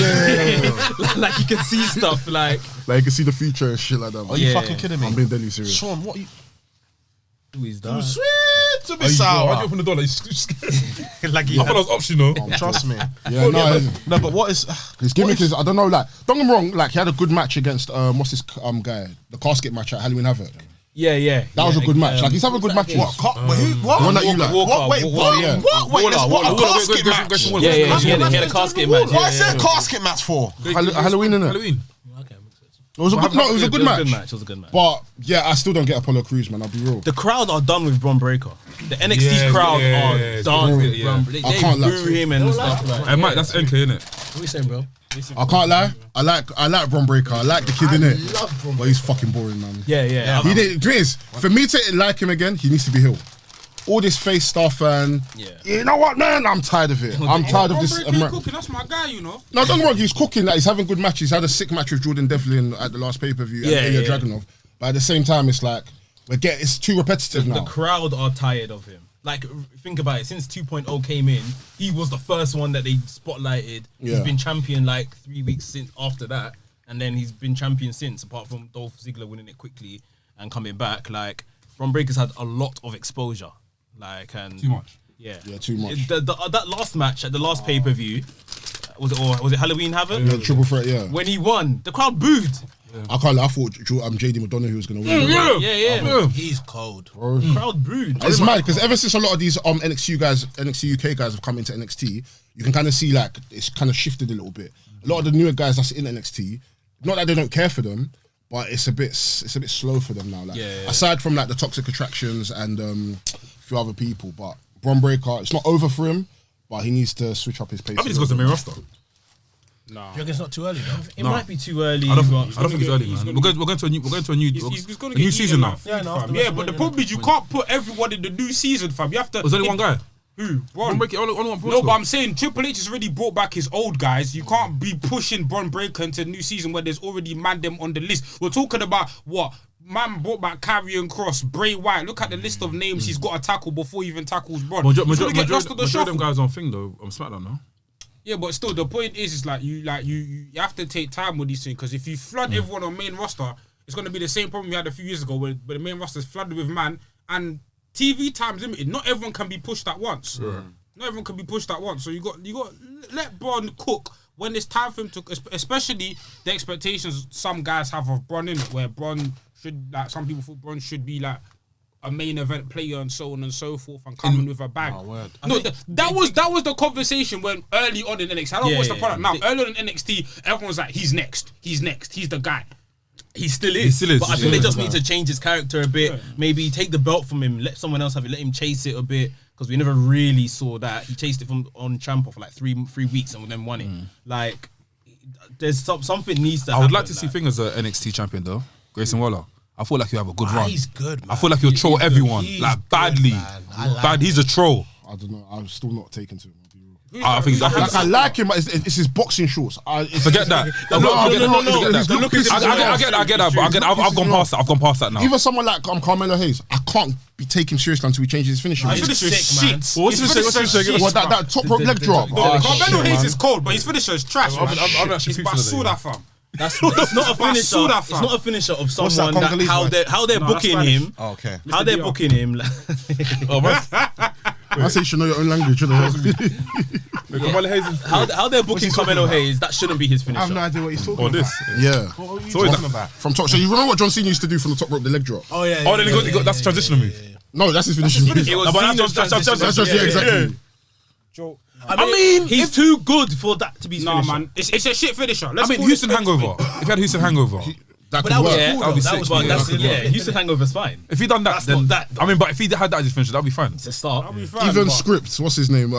[SPEAKER 4] like you can see stuff. Like
[SPEAKER 7] Like you can see the future and shit like that.
[SPEAKER 6] Are you
[SPEAKER 4] Yeah.
[SPEAKER 6] fucking kidding me?
[SPEAKER 7] I'm being deadly serious.
[SPEAKER 6] Sean, what you...
[SPEAKER 4] who is that?
[SPEAKER 6] Sweet to be
[SPEAKER 2] Why'd you
[SPEAKER 6] sour.
[SPEAKER 2] open the door? Like,
[SPEAKER 4] Like
[SPEAKER 2] I thought that was optional.
[SPEAKER 6] Trust me.
[SPEAKER 7] Yeah, no,
[SPEAKER 6] No, but what is...
[SPEAKER 7] his gimmick is I don't know. Like, don't get me wrong. Like, he had a good match against what's this guy? The casket match at Halloween Havoc.
[SPEAKER 4] Yeah.
[SPEAKER 7] That was a good match. Like, he's having good matches.
[SPEAKER 6] What? What?
[SPEAKER 7] The one that you like.
[SPEAKER 6] Wait,
[SPEAKER 7] yeah.
[SPEAKER 6] what? There's what? A casket match?
[SPEAKER 4] Yeah. He had a casket match.
[SPEAKER 6] What is there a casket match for?
[SPEAKER 7] Halloween, innit?
[SPEAKER 2] Halloween.
[SPEAKER 3] Okay, makes sense.
[SPEAKER 7] It was a good. No, it was a good match.
[SPEAKER 4] It was a good match.
[SPEAKER 7] But yeah, I still don't get Apollo Crews, man. I'll be real.
[SPEAKER 4] The crowd are done with Bron Breakker. The NXT
[SPEAKER 2] Yeah,
[SPEAKER 4] crowd
[SPEAKER 2] yeah,
[SPEAKER 4] are
[SPEAKER 2] yeah,
[SPEAKER 4] done with
[SPEAKER 2] yeah.
[SPEAKER 4] Bron Breakker.
[SPEAKER 7] I
[SPEAKER 4] They
[SPEAKER 7] can't lie.
[SPEAKER 4] boo him and stuff. Like,
[SPEAKER 2] Hey, Mike, that's NK, innit?
[SPEAKER 3] What are you saying, bro?
[SPEAKER 7] I can't lie. I like Bron Breakker. I like the kid in it.
[SPEAKER 3] love Bron
[SPEAKER 7] But he's fucking boring, man.
[SPEAKER 4] Yeah.
[SPEAKER 7] He did. Please, for me to like him again, he needs to be heel. All this face stuff and you know what, man? I'm tired of it. I'm tired of this.
[SPEAKER 2] cooking, that's my guy, you know.
[SPEAKER 7] No, don't get me wrong. He's cooking. Like, he's having good matches. He's had a sick match with Jordan Devlin at the last pay per view.
[SPEAKER 4] Yeah,
[SPEAKER 7] and Ilya
[SPEAKER 4] yeah.
[SPEAKER 7] Dragunov. But at the same time, it's like it's too repetitive
[SPEAKER 4] The
[SPEAKER 7] now.
[SPEAKER 4] crowd are tired of him. Like, think about it. Since 2.0 came in, he was the first one that they spotlighted. He's
[SPEAKER 7] Yeah.
[SPEAKER 4] been champion like 3 weeks since after that, and then he's been champion since. Apart from Dolph Ziggler winning it quickly and coming back, like Bron Breakker's had a lot of exposure. Like, and
[SPEAKER 2] Too much.
[SPEAKER 7] Yeah, too much.
[SPEAKER 4] That last match at the last pay per view was it Halloween Havoc?
[SPEAKER 7] Yeah, triple threat. Yeah,
[SPEAKER 4] When he won, the crowd booed.
[SPEAKER 7] I can't lie. I thought JD McDonough was gonna win.
[SPEAKER 4] Yeah.
[SPEAKER 3] He's cold.
[SPEAKER 4] The crowd booed.
[SPEAKER 7] It's mad because ever since a lot of these NXT UK guys have come into NXT, you can kind of see like it's kind of shifted a little bit. A lot of the newer guys that's in NXT, not that they don't care for them, but it's a bit slow for them now. Like aside from like the Toxic Attractions and a few other people, but Bron Breakker, it's not over for him, but he needs to switch up his pace.
[SPEAKER 2] I think he's got the main roster.
[SPEAKER 3] Do you reckon it's not too early though?
[SPEAKER 4] It might be too early.
[SPEAKER 2] I don't
[SPEAKER 4] but-
[SPEAKER 2] think it's early, man. We're going to a new season now.
[SPEAKER 8] Yeah, but the problem is you can't put everyone in the new season, fam. You have to.
[SPEAKER 2] There's only one guy.
[SPEAKER 8] Who? Bron.
[SPEAKER 2] Only one
[SPEAKER 8] No, but I'm saying Triple H has already brought back his old guys. You can't be pushing Bron Breakker into a new season where there's already Mandem on the list. We're talking about what? Man brought back Karrion Kross, Bray Wyatt. Look at the list of names he's got to tackle before he even tackles Bron.
[SPEAKER 2] Majority
[SPEAKER 8] He's gonna get lost on the
[SPEAKER 2] of them
[SPEAKER 8] shuffle.
[SPEAKER 2] guys on thing though on SmackDown now.
[SPEAKER 8] Yeah, but still, the point is like you have to take time with these things because if you flood everyone on main roster, it's gonna be the same problem we had a few years ago where the main roster is flooded with man and TV time's limited. Not everyone can be pushed at once. Not everyone can be pushed at once. So you got let Bron cook when it's time for him to, especially the expectations some guys have of Bron in it, where Bron should some people thought Bron should be like a main event player and so on and so forth and coming with a bag. No, that was the conversation when early on in NXT. I don't watch the product now. Early on in NXT, everyone's like, he's next, he's the guy.
[SPEAKER 4] He still is. But I think they just need to change his character a bit. Yeah. Maybe take the belt from him, let someone else have it, let him chase it a bit. Because we never really saw that. He chased it on Ciampa for like three weeks and then won it. Like, there's something needs to happen.
[SPEAKER 2] I would like to see Thing as an NXT champion though. Grayson Waller. I feel like you have a good run.
[SPEAKER 3] He's good, man.
[SPEAKER 2] I feel like you'll troll everyone. Like, badly. Bad. He's a troll.
[SPEAKER 7] I don't know. I'm still not taken to him.
[SPEAKER 2] I think
[SPEAKER 7] I like him, but it's his boxing shorts.
[SPEAKER 2] Forget that. I get that, but I've gone past that. I've gone past that now.
[SPEAKER 7] Even someone like Carmelo Hayes, I can't be taken seriously until he changes his finishing.
[SPEAKER 8] His finisher is shit.
[SPEAKER 7] What's his finisher? What, that top rope leg drop?
[SPEAKER 8] Carmelo Hayes is cold, but his finisher is trash.
[SPEAKER 2] I'm actually
[SPEAKER 8] It's Basura, fam.
[SPEAKER 4] It's not a finisher. It's not a finisher of someone that how they're booking him.
[SPEAKER 6] Okay.
[SPEAKER 4] How they're booking him.
[SPEAKER 7] I say you should know your own language.
[SPEAKER 4] How they're booking Carmelo Hayes, that shouldn't be his finisher.
[SPEAKER 6] I have no idea what he's talking about.
[SPEAKER 2] this.
[SPEAKER 7] Yeah.
[SPEAKER 6] What are you talking about?
[SPEAKER 7] From top. So you remember what John Cena used to do from the top rope, the leg drop?
[SPEAKER 3] Oh yeah.
[SPEAKER 2] Oh, then he got that's a transitional move.
[SPEAKER 7] No, that's his finishing move.
[SPEAKER 4] It was
[SPEAKER 7] That's just exactly.
[SPEAKER 4] I mean, he's too good for that to be his
[SPEAKER 8] Nah,
[SPEAKER 4] finisher.
[SPEAKER 8] man, it's a shit finisher.
[SPEAKER 2] I mean, Houston Hangover. If you had Houston Hangover.
[SPEAKER 7] That
[SPEAKER 3] But
[SPEAKER 7] could
[SPEAKER 3] that was
[SPEAKER 7] work.
[SPEAKER 3] cool.
[SPEAKER 2] That'd be
[SPEAKER 3] That
[SPEAKER 2] sick.
[SPEAKER 3] was
[SPEAKER 4] But
[SPEAKER 3] that's
[SPEAKER 4] Houston Hangover's fine.
[SPEAKER 2] If he done that,
[SPEAKER 4] That's
[SPEAKER 2] then
[SPEAKER 4] not that, though.
[SPEAKER 2] I mean, but if he had that as his finisher, that'd be fine.
[SPEAKER 4] It's a start.
[SPEAKER 7] Even scripts. What's his name?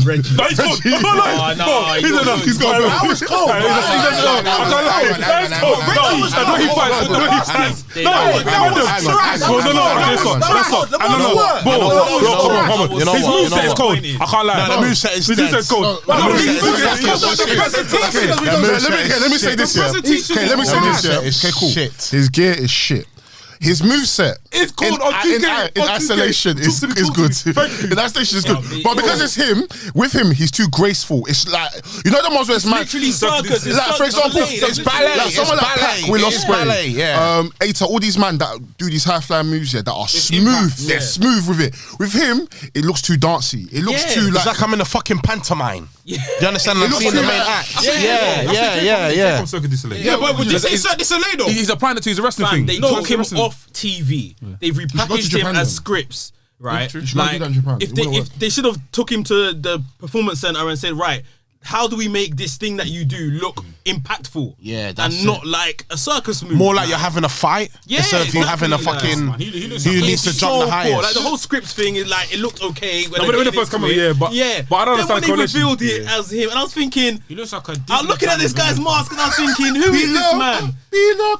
[SPEAKER 4] Reggie.
[SPEAKER 2] No, he's good.
[SPEAKER 7] He's got
[SPEAKER 3] That was cold.
[SPEAKER 2] I can't lie.
[SPEAKER 6] The moveset is dead.
[SPEAKER 7] Let me say this. Okay, let me say this. Okay, cool. His gear is shit. His moveset
[SPEAKER 2] It's called on 2K.
[SPEAKER 7] in isolation is good. In isolation is good. But because it's him, with him, he's too graceful. It's like, you know the ones where it's
[SPEAKER 4] literally circus.
[SPEAKER 7] Like, for example,
[SPEAKER 6] It's ballet.
[SPEAKER 7] like someone like Pac, Will Ospreay,
[SPEAKER 6] Yeah.
[SPEAKER 7] Aita, all these man that do these high flying moves here that are smooth. They're smooth with it. With him, it looks too dancey. It looks too
[SPEAKER 6] It's like I'm in a fucking pantomime. Do you understand? I'm seeing the main act. Yeah.
[SPEAKER 2] From Cirque du Soleil.
[SPEAKER 8] Yeah, but this is Cirque du Soleil though.
[SPEAKER 2] He's applying it to his wrestling thing.
[SPEAKER 4] They took him off TV. They've repackaged him
[SPEAKER 7] Japan
[SPEAKER 4] as
[SPEAKER 7] then.
[SPEAKER 4] scripts, right?
[SPEAKER 7] You should do that in Japan.
[SPEAKER 4] If they should have took him to the performance center and said, right, how do we make this thing that you do look impactful?
[SPEAKER 6] Yeah, that's
[SPEAKER 4] and not like a circus move.
[SPEAKER 6] More like you're having a fight instead of you having a fucking. Who needs to jump the highest?
[SPEAKER 4] Like the whole scripts thing is like it looked okay when
[SPEAKER 2] when it first came out, but I don't understand
[SPEAKER 4] then when they
[SPEAKER 2] correlation.
[SPEAKER 4] revealed it as him, and I was thinking,
[SPEAKER 8] He looks like a
[SPEAKER 4] I was looking at this guy's mask and I was thinking, who is this man?
[SPEAKER 6] No,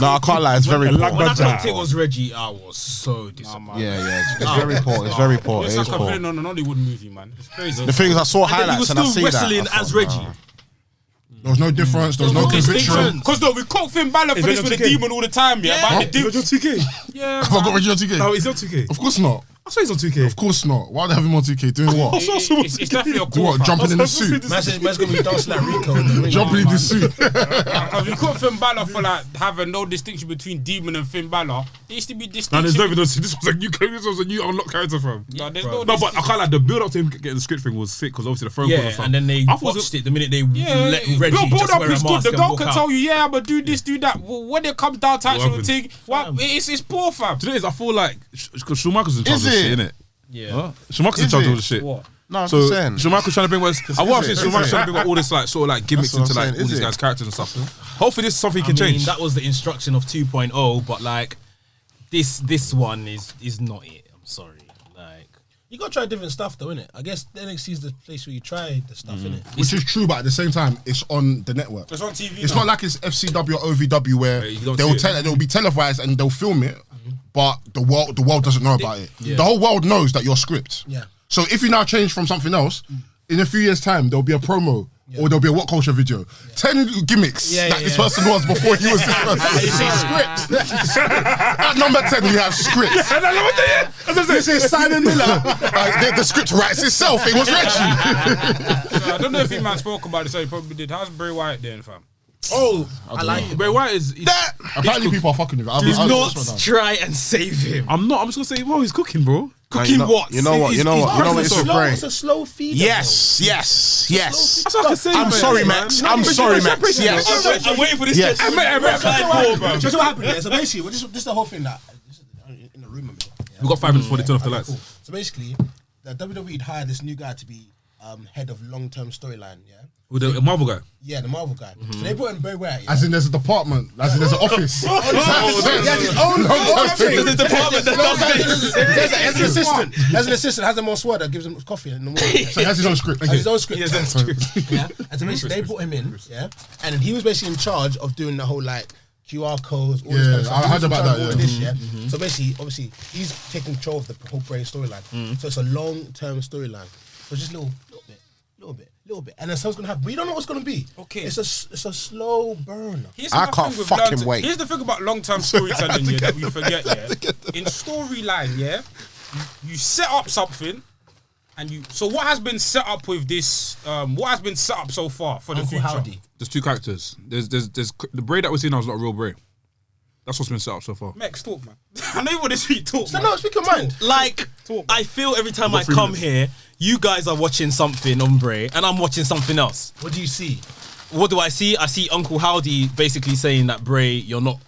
[SPEAKER 6] I can't lie. It's very poor.
[SPEAKER 4] When I thought it was Reggie, I was so disappointed.
[SPEAKER 6] Yeah. It's very poor. It's very poor.
[SPEAKER 8] He
[SPEAKER 6] It
[SPEAKER 8] looks
[SPEAKER 6] is
[SPEAKER 8] like a
[SPEAKER 6] poor.
[SPEAKER 8] villain on an Hollywood movie, man. It's crazy.
[SPEAKER 6] The thing is, I saw
[SPEAKER 4] And then he
[SPEAKER 6] highlights
[SPEAKER 4] was
[SPEAKER 6] and I
[SPEAKER 4] still
[SPEAKER 6] see that.
[SPEAKER 4] wrestling
[SPEAKER 6] I
[SPEAKER 4] as
[SPEAKER 6] thought,
[SPEAKER 4] Reggie.
[SPEAKER 6] nah.
[SPEAKER 7] There was no difference. There was no conviction.
[SPEAKER 8] Because though we caught Finn Balor for this with the demon all the time, yeah.
[SPEAKER 2] Is it on 2K?
[SPEAKER 8] Yeah.
[SPEAKER 7] Have I got Reggie on 2K?
[SPEAKER 2] No, he's on 2K.
[SPEAKER 7] Of course not.
[SPEAKER 2] I swear he's on 2K.
[SPEAKER 7] Of course not. Why they have him on 2K? Doing what?
[SPEAKER 8] It's definitely a
[SPEAKER 7] Do
[SPEAKER 8] core.
[SPEAKER 7] what? Jumping in the suit.
[SPEAKER 3] Man's gonna be dancing like Rico in the ring.
[SPEAKER 7] Jumping in the suit.
[SPEAKER 8] Because we caught Finn Balor for like having no distinction between Demon and Finn Balor. There used to be
[SPEAKER 2] No,
[SPEAKER 8] distinction.
[SPEAKER 2] there's no evidence. This was a new unlocked character from.
[SPEAKER 8] No, there's no
[SPEAKER 2] No, but I can't like the build up to him getting the script thing was sick because obviously the phone call and stuff.
[SPEAKER 4] and then they
[SPEAKER 2] I thought
[SPEAKER 4] watched it the minute they let Reggie
[SPEAKER 8] build
[SPEAKER 4] just
[SPEAKER 8] up
[SPEAKER 4] wear a
[SPEAKER 8] is good.
[SPEAKER 4] mask
[SPEAKER 8] The
[SPEAKER 4] and
[SPEAKER 8] girl
[SPEAKER 4] walk
[SPEAKER 8] can
[SPEAKER 4] out.
[SPEAKER 8] tell you, yeah, but do this, do that. When it comes down to actual
[SPEAKER 2] happens?
[SPEAKER 8] thing, it's poor, fam.
[SPEAKER 2] Today is I feel like because Schumacher's in charge of
[SPEAKER 6] Is
[SPEAKER 2] shit,
[SPEAKER 6] it?
[SPEAKER 2] innit?
[SPEAKER 4] Yeah.
[SPEAKER 2] Schumacher's in
[SPEAKER 6] Is
[SPEAKER 2] charge of
[SPEAKER 6] it?
[SPEAKER 2] all the shit.
[SPEAKER 8] What?
[SPEAKER 6] No, I'm
[SPEAKER 2] So
[SPEAKER 6] just saying.
[SPEAKER 2] Schumacher's trying to bring what's I watched it.
[SPEAKER 6] Is
[SPEAKER 2] Schumacher's
[SPEAKER 6] it?
[SPEAKER 2] trying to bring all this like sort of like gimmicks
[SPEAKER 6] That's what
[SPEAKER 2] into
[SPEAKER 6] I'm
[SPEAKER 2] like
[SPEAKER 6] saying,
[SPEAKER 2] all
[SPEAKER 6] is
[SPEAKER 2] these
[SPEAKER 6] it?
[SPEAKER 2] guys' characters and stuff. Hopefully this is something he
[SPEAKER 4] I
[SPEAKER 2] can
[SPEAKER 4] mean,
[SPEAKER 2] change.
[SPEAKER 4] that was the instruction of 2.0, but like this one is not it. I'm sorry. Like
[SPEAKER 3] You gotta try different stuff though, innit? I guess NXT is the place where you try the stuff, innit?
[SPEAKER 7] Which is true, but at the same time, it's on the network.
[SPEAKER 8] It's on TV.
[SPEAKER 7] It's not like it's FCW or OVW where
[SPEAKER 2] you don't
[SPEAKER 7] they'll
[SPEAKER 2] see it.
[SPEAKER 7] they'll be televised and they'll film it, but the world doesn't know about it. The whole world knows that you're script.
[SPEAKER 3] Yeah.
[SPEAKER 7] So if you now change from something else, in a few years' time there'll be a promo or there'll be a What Culture video. 10 gimmicks that this person was before he was this person.
[SPEAKER 3] You see scripts.
[SPEAKER 7] At number 10, we have scripts. You say Simon Miller. The script writes itself. It was Reggie.
[SPEAKER 8] I don't know if he man spoke about it, so he probably did. How's Bray Wyatt doing, fam?
[SPEAKER 3] Oh, I like it.
[SPEAKER 2] Bray Wyatt is.
[SPEAKER 7] Apparently, people are fucking with it.
[SPEAKER 4] Do not try and save him.
[SPEAKER 2] I'm not. I'm just gonna say, well, he's cooking, bro.
[SPEAKER 4] Cooking what?
[SPEAKER 6] You know what? You know what? It's with Bray.
[SPEAKER 3] It's a slow feeder.
[SPEAKER 5] Yes.
[SPEAKER 2] That's what I can say.
[SPEAKER 5] I'm sorry, Max. I'm sorry, Max. Yes.
[SPEAKER 4] I'm waiting for this.
[SPEAKER 5] Yes.
[SPEAKER 3] Just what happened there. So basically, this is the whole thing that in the room.
[SPEAKER 2] We got 5 minutes before they turn off the lights.
[SPEAKER 3] Cool. So basically, the WWE hired this new guy to be head of long-term storyline. Yeah.
[SPEAKER 2] With the Marvel guy.
[SPEAKER 3] Yeah, the Marvel guy. So they brought in Bray Wyatt. Yeah?
[SPEAKER 7] As in, there's a department. As in, there's an office.
[SPEAKER 3] He has his own
[SPEAKER 4] There's a department that does this.
[SPEAKER 3] There's an assistant. There's an assistant. Has a more sword that gives him coffee in the morning.
[SPEAKER 7] So he has his own script.
[SPEAKER 3] Has his own script. Yeah. And so basically, they brought him in. Yeah. And then he was basically in charge of doing the whole like QR codes. All this kind of stuff.
[SPEAKER 7] I heard about that.
[SPEAKER 3] All of this, So basically, obviously, he's taking control of the whole Bray storyline. So it's a long-term storyline. So just little bit, and then something's gonna happen. But you don't know what's gonna be.
[SPEAKER 8] Okay,
[SPEAKER 3] it's a slow burn.
[SPEAKER 5] I can't fucking wait.
[SPEAKER 8] Here's the thing about long-term storytelling that we forget. In storyline, you set up something, and you. So what has been set up with this? What has been set up so far for the future?
[SPEAKER 3] Howdy.
[SPEAKER 2] There's 2 characters. There's the Bray that we're seeing now is not real Bray. That's what's been set up so far.
[SPEAKER 8] Max, talk, man. I know you want to speak. Talk.
[SPEAKER 3] So no, speak your mind.
[SPEAKER 4] Like, I feel every time I come here, you guys are watching something on Bray, and I'm watching something else.
[SPEAKER 3] What do you see?
[SPEAKER 4] What do I see? I see Uncle Howdy basically saying that Bray, you're not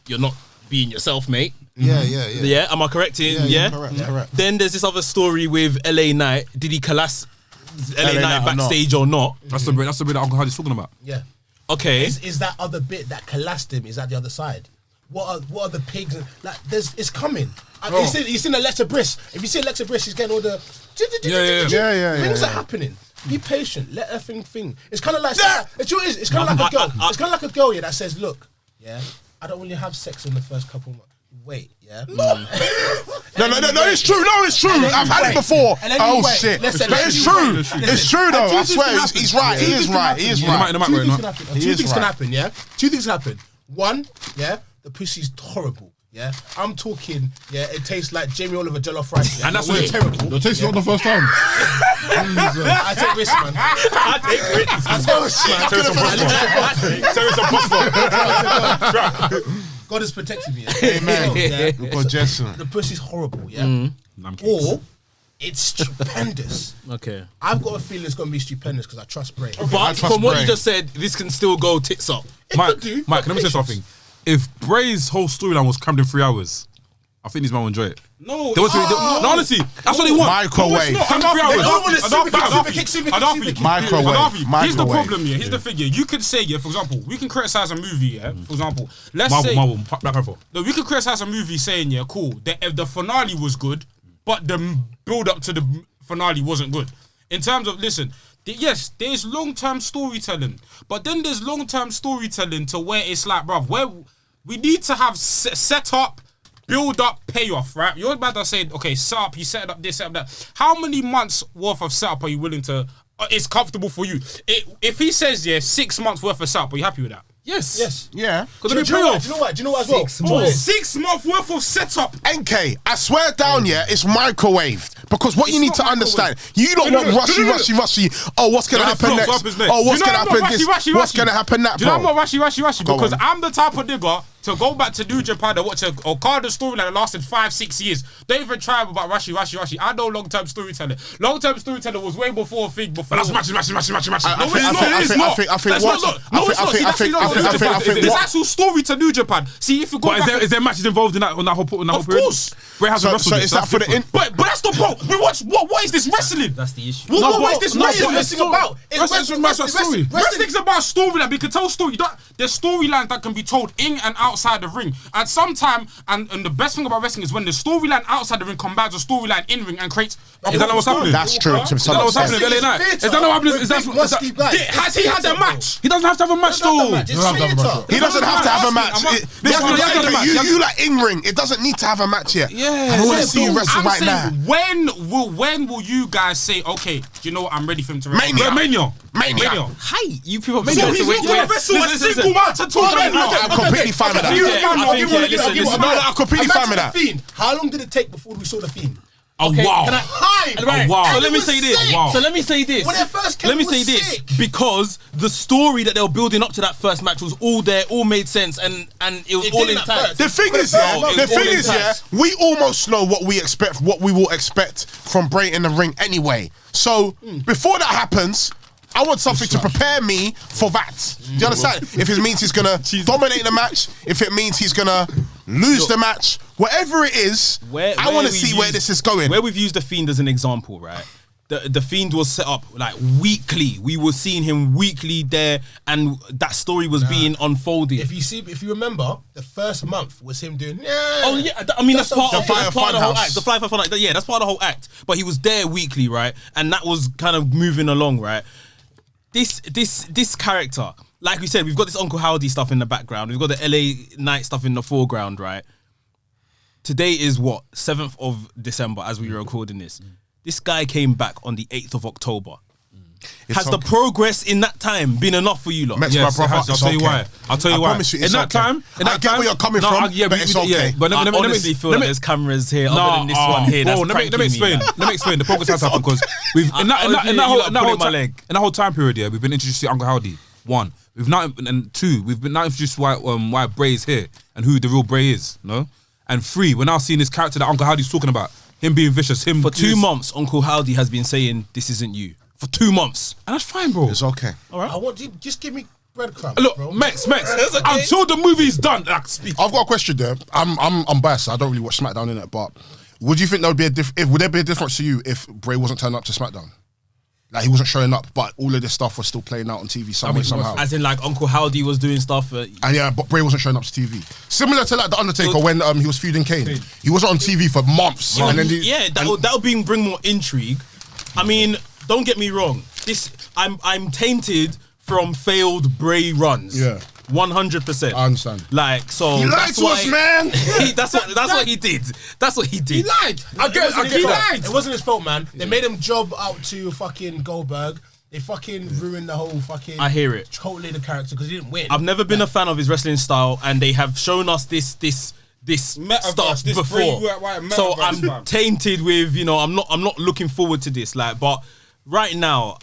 [SPEAKER 4] being yourself, mate.
[SPEAKER 6] Yeah.
[SPEAKER 4] Yeah, am I correct? Yeah.
[SPEAKER 6] Correct.
[SPEAKER 4] Then there's this other story with LA Knight. Did he collapse LA Knight backstage or not?
[SPEAKER 2] That's the bit that Uncle Hardy's talking about.
[SPEAKER 3] Yeah.
[SPEAKER 4] Okay.
[SPEAKER 3] Is that other bit that collapsed him? Is that the other side? What are the pigs? Like, it's coming. You've seen Alexa Bliss. If you see Alexa Bliss, she's getting all the things are happening. Be patient. Let her thing. It's kind of like it's kind of like a girl. It's kind of like a girl that says, "Look, I don't really have sex in the first couple of months. Wait,
[SPEAKER 5] No, it's true. No, it's true. I've had it before. Oh shit! But it's true. It's true though. I swear, he's right. He is right. He is right.
[SPEAKER 3] Two things can happen. Yeah, 2 things can happen. One, the pussy's horrible. Yeah, I'm talking. Yeah, it tastes like Jamie Oliver jollof rice. Yeah?
[SPEAKER 2] And that's what it's
[SPEAKER 3] terrible.
[SPEAKER 7] It tastes not the first time.
[SPEAKER 3] I take risks, man. I take risks. God has protected me.
[SPEAKER 6] Amen.
[SPEAKER 3] The pussy's horrible. Yeah, or it's stupendous.
[SPEAKER 4] Okay,
[SPEAKER 3] I've got a feeling it's going to be stupendous because I trust Bray.
[SPEAKER 4] But from what you just said, this can still go tits up.
[SPEAKER 2] Mike, let me say something. If Bray's whole storyline was crammed in 3 hours, I think these man will enjoy it.
[SPEAKER 8] No,
[SPEAKER 2] honestly, that's what they want.
[SPEAKER 5] Microwave.
[SPEAKER 2] Microwave.
[SPEAKER 8] Here's the problem here. Here's the figure. You could say, for example, we can criticize a movie, For example, let's say
[SPEAKER 2] Marvel, Black Panther.
[SPEAKER 8] No, we could criticize a movie saying, cool, if the finale was good, but the build up to the finale wasn't good. In terms of, listen, yes, there's long-term storytelling, but then there's long-term storytelling to where it's like, bruv, where we need to have set up, build up, payoff, right? You're about to say, okay, set up, you set up this, set up that. How many months worth of setup are you willing to? It's comfortable for you. If he says 6 months worth of setup, are you happy with that?
[SPEAKER 3] Yes.
[SPEAKER 5] Yeah.
[SPEAKER 3] Do you know what? Do you know what as well?
[SPEAKER 8] 6 months. 6 months worth of setup.
[SPEAKER 5] NK, I swear down, it's microwaved. Because what you need to understand, you don't want rushy. Oh, what's going to happen next? Oh, what's going to happen this? What's going to happen that,
[SPEAKER 8] bro? Do you know what rushy? Because I'm the type of nigga to go back to New Japan and watch a Okada storyline that lasted 5-6 years. Don't even try about rushy. I know long-term storytelling. Long-term storytelling was way before a thing. But that's match. There's actual story to New Japan. See, if you go back,
[SPEAKER 2] is there matches involved in that whole period?
[SPEAKER 8] Of course.
[SPEAKER 2] Bray has wrestled.
[SPEAKER 5] So is that for the
[SPEAKER 8] But that's the bro. We watch. What is this wrestling?
[SPEAKER 4] That's the issue.
[SPEAKER 8] What is this wrestling about?
[SPEAKER 3] Wrestling's
[SPEAKER 8] about storyline. We can tell story. There's storylines that can be told in and outside the ring. At some time, and the best thing about wrestling is when the storyline outside the ring combines a storyline in ring and creates. Is that not what's happening?
[SPEAKER 5] That's true.
[SPEAKER 2] Is that not what's happening with LA Knight? Is that not what's happening?
[SPEAKER 8] Has he had a match?
[SPEAKER 2] He doesn't have to have a match though.
[SPEAKER 5] He doesn't have to have a match. You like in ring. It doesn't need to have a match yet.
[SPEAKER 2] Yeah.
[SPEAKER 5] I don't want to see you wrestle right now.
[SPEAKER 8] When will you guys say, okay, do you know what? I'm ready for him to wrestle?
[SPEAKER 5] Mania. Mania.
[SPEAKER 4] Hi, you people.
[SPEAKER 8] So he's not gonna wrestle a single match at all.
[SPEAKER 5] I'm completely fine with that. I'm completely fine with that.
[SPEAKER 3] How long did it take before we saw the Fiend?
[SPEAKER 8] Oh wow!
[SPEAKER 4] Right.
[SPEAKER 8] wow.
[SPEAKER 4] So let me say this.
[SPEAKER 8] Wow.
[SPEAKER 4] So let me say this.
[SPEAKER 3] When it first came,
[SPEAKER 4] Let me
[SPEAKER 3] it was
[SPEAKER 4] say this
[SPEAKER 3] sick.
[SPEAKER 4] because the story that they were building up to that first match was all there, all made sense, and it was
[SPEAKER 3] It
[SPEAKER 4] all
[SPEAKER 3] didn't at
[SPEAKER 4] intact.
[SPEAKER 3] first.
[SPEAKER 5] The thing is, we almost know what we expect, what we will expect from Bray in the ring anyway. So before that happens, I want something to prepare me for that. Do you understand? If it means he's gonna dominate the match, if it means he's gonna lose the match, whatever it is, I want to see where this is going.
[SPEAKER 4] Where we've used the Fiend as an example, right? The Fiend was set up like weekly. We were seeing him weekly there, and that story was being unfolded.
[SPEAKER 3] If you remember, the first month was him doing.
[SPEAKER 4] Oh yeah, I mean that's part of the whole
[SPEAKER 5] Funhouse.
[SPEAKER 4] act. The Fly for Fun, yeah, that's part of the whole act. But he was there weekly, right? And that was kind of moving along, right? This character, like we said, we've got this Uncle Howdy stuff in the background. We've got the LA Knight stuff in the foreground, right? Today is what, 7th of December as we were recording this. This guy came back on the 8th of October. Has the progress in that time been enough for you lot?
[SPEAKER 5] Yes,
[SPEAKER 2] Yes,
[SPEAKER 5] my
[SPEAKER 2] it
[SPEAKER 5] brother,
[SPEAKER 2] has. I'll tell you why. I'll tell you why.
[SPEAKER 5] promise you,
[SPEAKER 2] In
[SPEAKER 5] it's
[SPEAKER 2] that
[SPEAKER 5] okay.
[SPEAKER 2] time,
[SPEAKER 5] I get where you're coming from, but it's okay.
[SPEAKER 2] But
[SPEAKER 4] I honestly feel like there's cameras here other than this one here. That's
[SPEAKER 2] let me explain.
[SPEAKER 4] me.
[SPEAKER 2] Let me explain. The progress has happened because we've in that whole time period. Yeah, we've been introduced to Uncle Howdy. 1, we've now and 2, we've been now introduced why Bray is here and who the real Bray is. No, and 3, we're now seeing this character that Uncle Howdy's talking about. Him being vicious. Him
[SPEAKER 4] For 2 months, Uncle Howdy has been saying this isn't you. For 2 months.
[SPEAKER 2] and that's fine, bro.
[SPEAKER 5] It's okay.
[SPEAKER 3] I want you just give me breadcrumbs.
[SPEAKER 2] Look,
[SPEAKER 3] bro.
[SPEAKER 2] Mex, until the movie's done, like, speak.
[SPEAKER 7] I've got a question there. I'm biased. I don't really watch SmackDown in it, but would you think there would be would there be a difference to you if Bray wasn't turning up to SmackDown? Like he wasn't showing up, but all of this stuff was still playing out on TV somehow.
[SPEAKER 4] As in, like, Uncle Howdy was doing stuff.
[SPEAKER 7] And yeah, but Bray wasn't showing up to TV. Similar to like the Undertaker when he was feuding Kane. He wasn't on TV for months. And then
[SPEAKER 4] that would bring more intrigue. I mean, don't get me wrong. I'm tainted from failed Bray runs.
[SPEAKER 7] Yeah.
[SPEAKER 4] 100%.
[SPEAKER 7] I understand.
[SPEAKER 4] Like, so
[SPEAKER 7] He lied
[SPEAKER 4] that's
[SPEAKER 7] to
[SPEAKER 4] why
[SPEAKER 7] us, man.
[SPEAKER 4] that's what he did. That's what he did.
[SPEAKER 3] He lied.
[SPEAKER 7] I get that.
[SPEAKER 3] It wasn't his fault, man. They made him job out to fucking Goldberg. They fucking ruined the whole fucking.
[SPEAKER 4] I hear it.
[SPEAKER 3] Totally the character because he didn't win.
[SPEAKER 4] I've never been a fan of his wrestling style, and they have shown us this
[SPEAKER 8] Metaverse,
[SPEAKER 4] stuff
[SPEAKER 8] this
[SPEAKER 4] before.
[SPEAKER 8] Bray Wyatt
[SPEAKER 4] So
[SPEAKER 8] metaverse,
[SPEAKER 4] I'm
[SPEAKER 8] fam.
[SPEAKER 4] tainted with, I'm not looking forward to this. Like, but right now,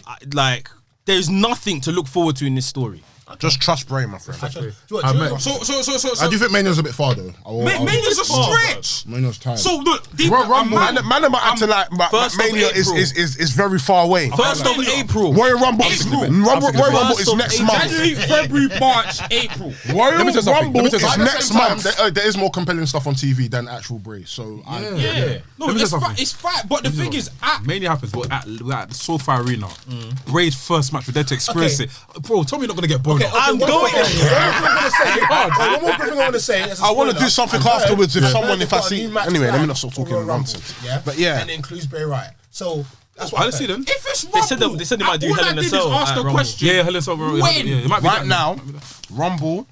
[SPEAKER 4] there's nothing to look forward to in this story.
[SPEAKER 5] Just trust Bray, my friend.
[SPEAKER 3] Do you know-
[SPEAKER 8] So
[SPEAKER 7] I do think Mania's a bit far though.
[SPEAKER 8] Mania's a stretch.
[SPEAKER 7] Mania's time.
[SPEAKER 8] So look,
[SPEAKER 5] Royal Rumble, man, are acting like
[SPEAKER 4] First of
[SPEAKER 5] Mania
[SPEAKER 4] April.
[SPEAKER 5] is very far away.
[SPEAKER 4] 1st of April.
[SPEAKER 5] Royal Rumble is
[SPEAKER 4] April.
[SPEAKER 5] Royal Rumble is
[SPEAKER 4] First of
[SPEAKER 5] next
[SPEAKER 4] April.
[SPEAKER 5] month.
[SPEAKER 8] January, February, March, April.
[SPEAKER 5] Royal
[SPEAKER 2] Let me tell you something.
[SPEAKER 5] Rumble
[SPEAKER 2] Let me tell
[SPEAKER 5] is
[SPEAKER 2] you something.
[SPEAKER 5] next month.
[SPEAKER 7] There is more compelling stuff on TV than actual Bray. So
[SPEAKER 8] Yeah. No,
[SPEAKER 2] Let me
[SPEAKER 8] it's
[SPEAKER 2] tell you
[SPEAKER 8] fine. It's fine. But the thing is,
[SPEAKER 2] Mania happens, but we're at the SoFi Arena. Bray's first match, we're there to experience it. Bro, tell me you're not going to get boned.
[SPEAKER 4] I'm going.
[SPEAKER 3] One more thing I want to say.
[SPEAKER 5] I want to do something afterwards with someone if I see. Anyway, let me not stop
[SPEAKER 3] for
[SPEAKER 5] talking
[SPEAKER 3] Royal Rumble,
[SPEAKER 5] nonsense.
[SPEAKER 3] Yeah,
[SPEAKER 5] But yeah.
[SPEAKER 3] and it includes Bray Wyatt. So that's what
[SPEAKER 2] I
[SPEAKER 3] I
[SPEAKER 2] didn't see them.
[SPEAKER 8] if it's
[SPEAKER 4] They said they might do
[SPEAKER 8] all
[SPEAKER 4] Hell
[SPEAKER 8] I
[SPEAKER 4] in a
[SPEAKER 8] did is
[SPEAKER 4] Cell
[SPEAKER 8] ask
[SPEAKER 4] at
[SPEAKER 8] the
[SPEAKER 4] Rumble.
[SPEAKER 8] question.
[SPEAKER 2] Yeah, Helen Silver.
[SPEAKER 8] When?
[SPEAKER 2] Yeah, it might be
[SPEAKER 5] Right
[SPEAKER 2] that.
[SPEAKER 5] now, Rumble,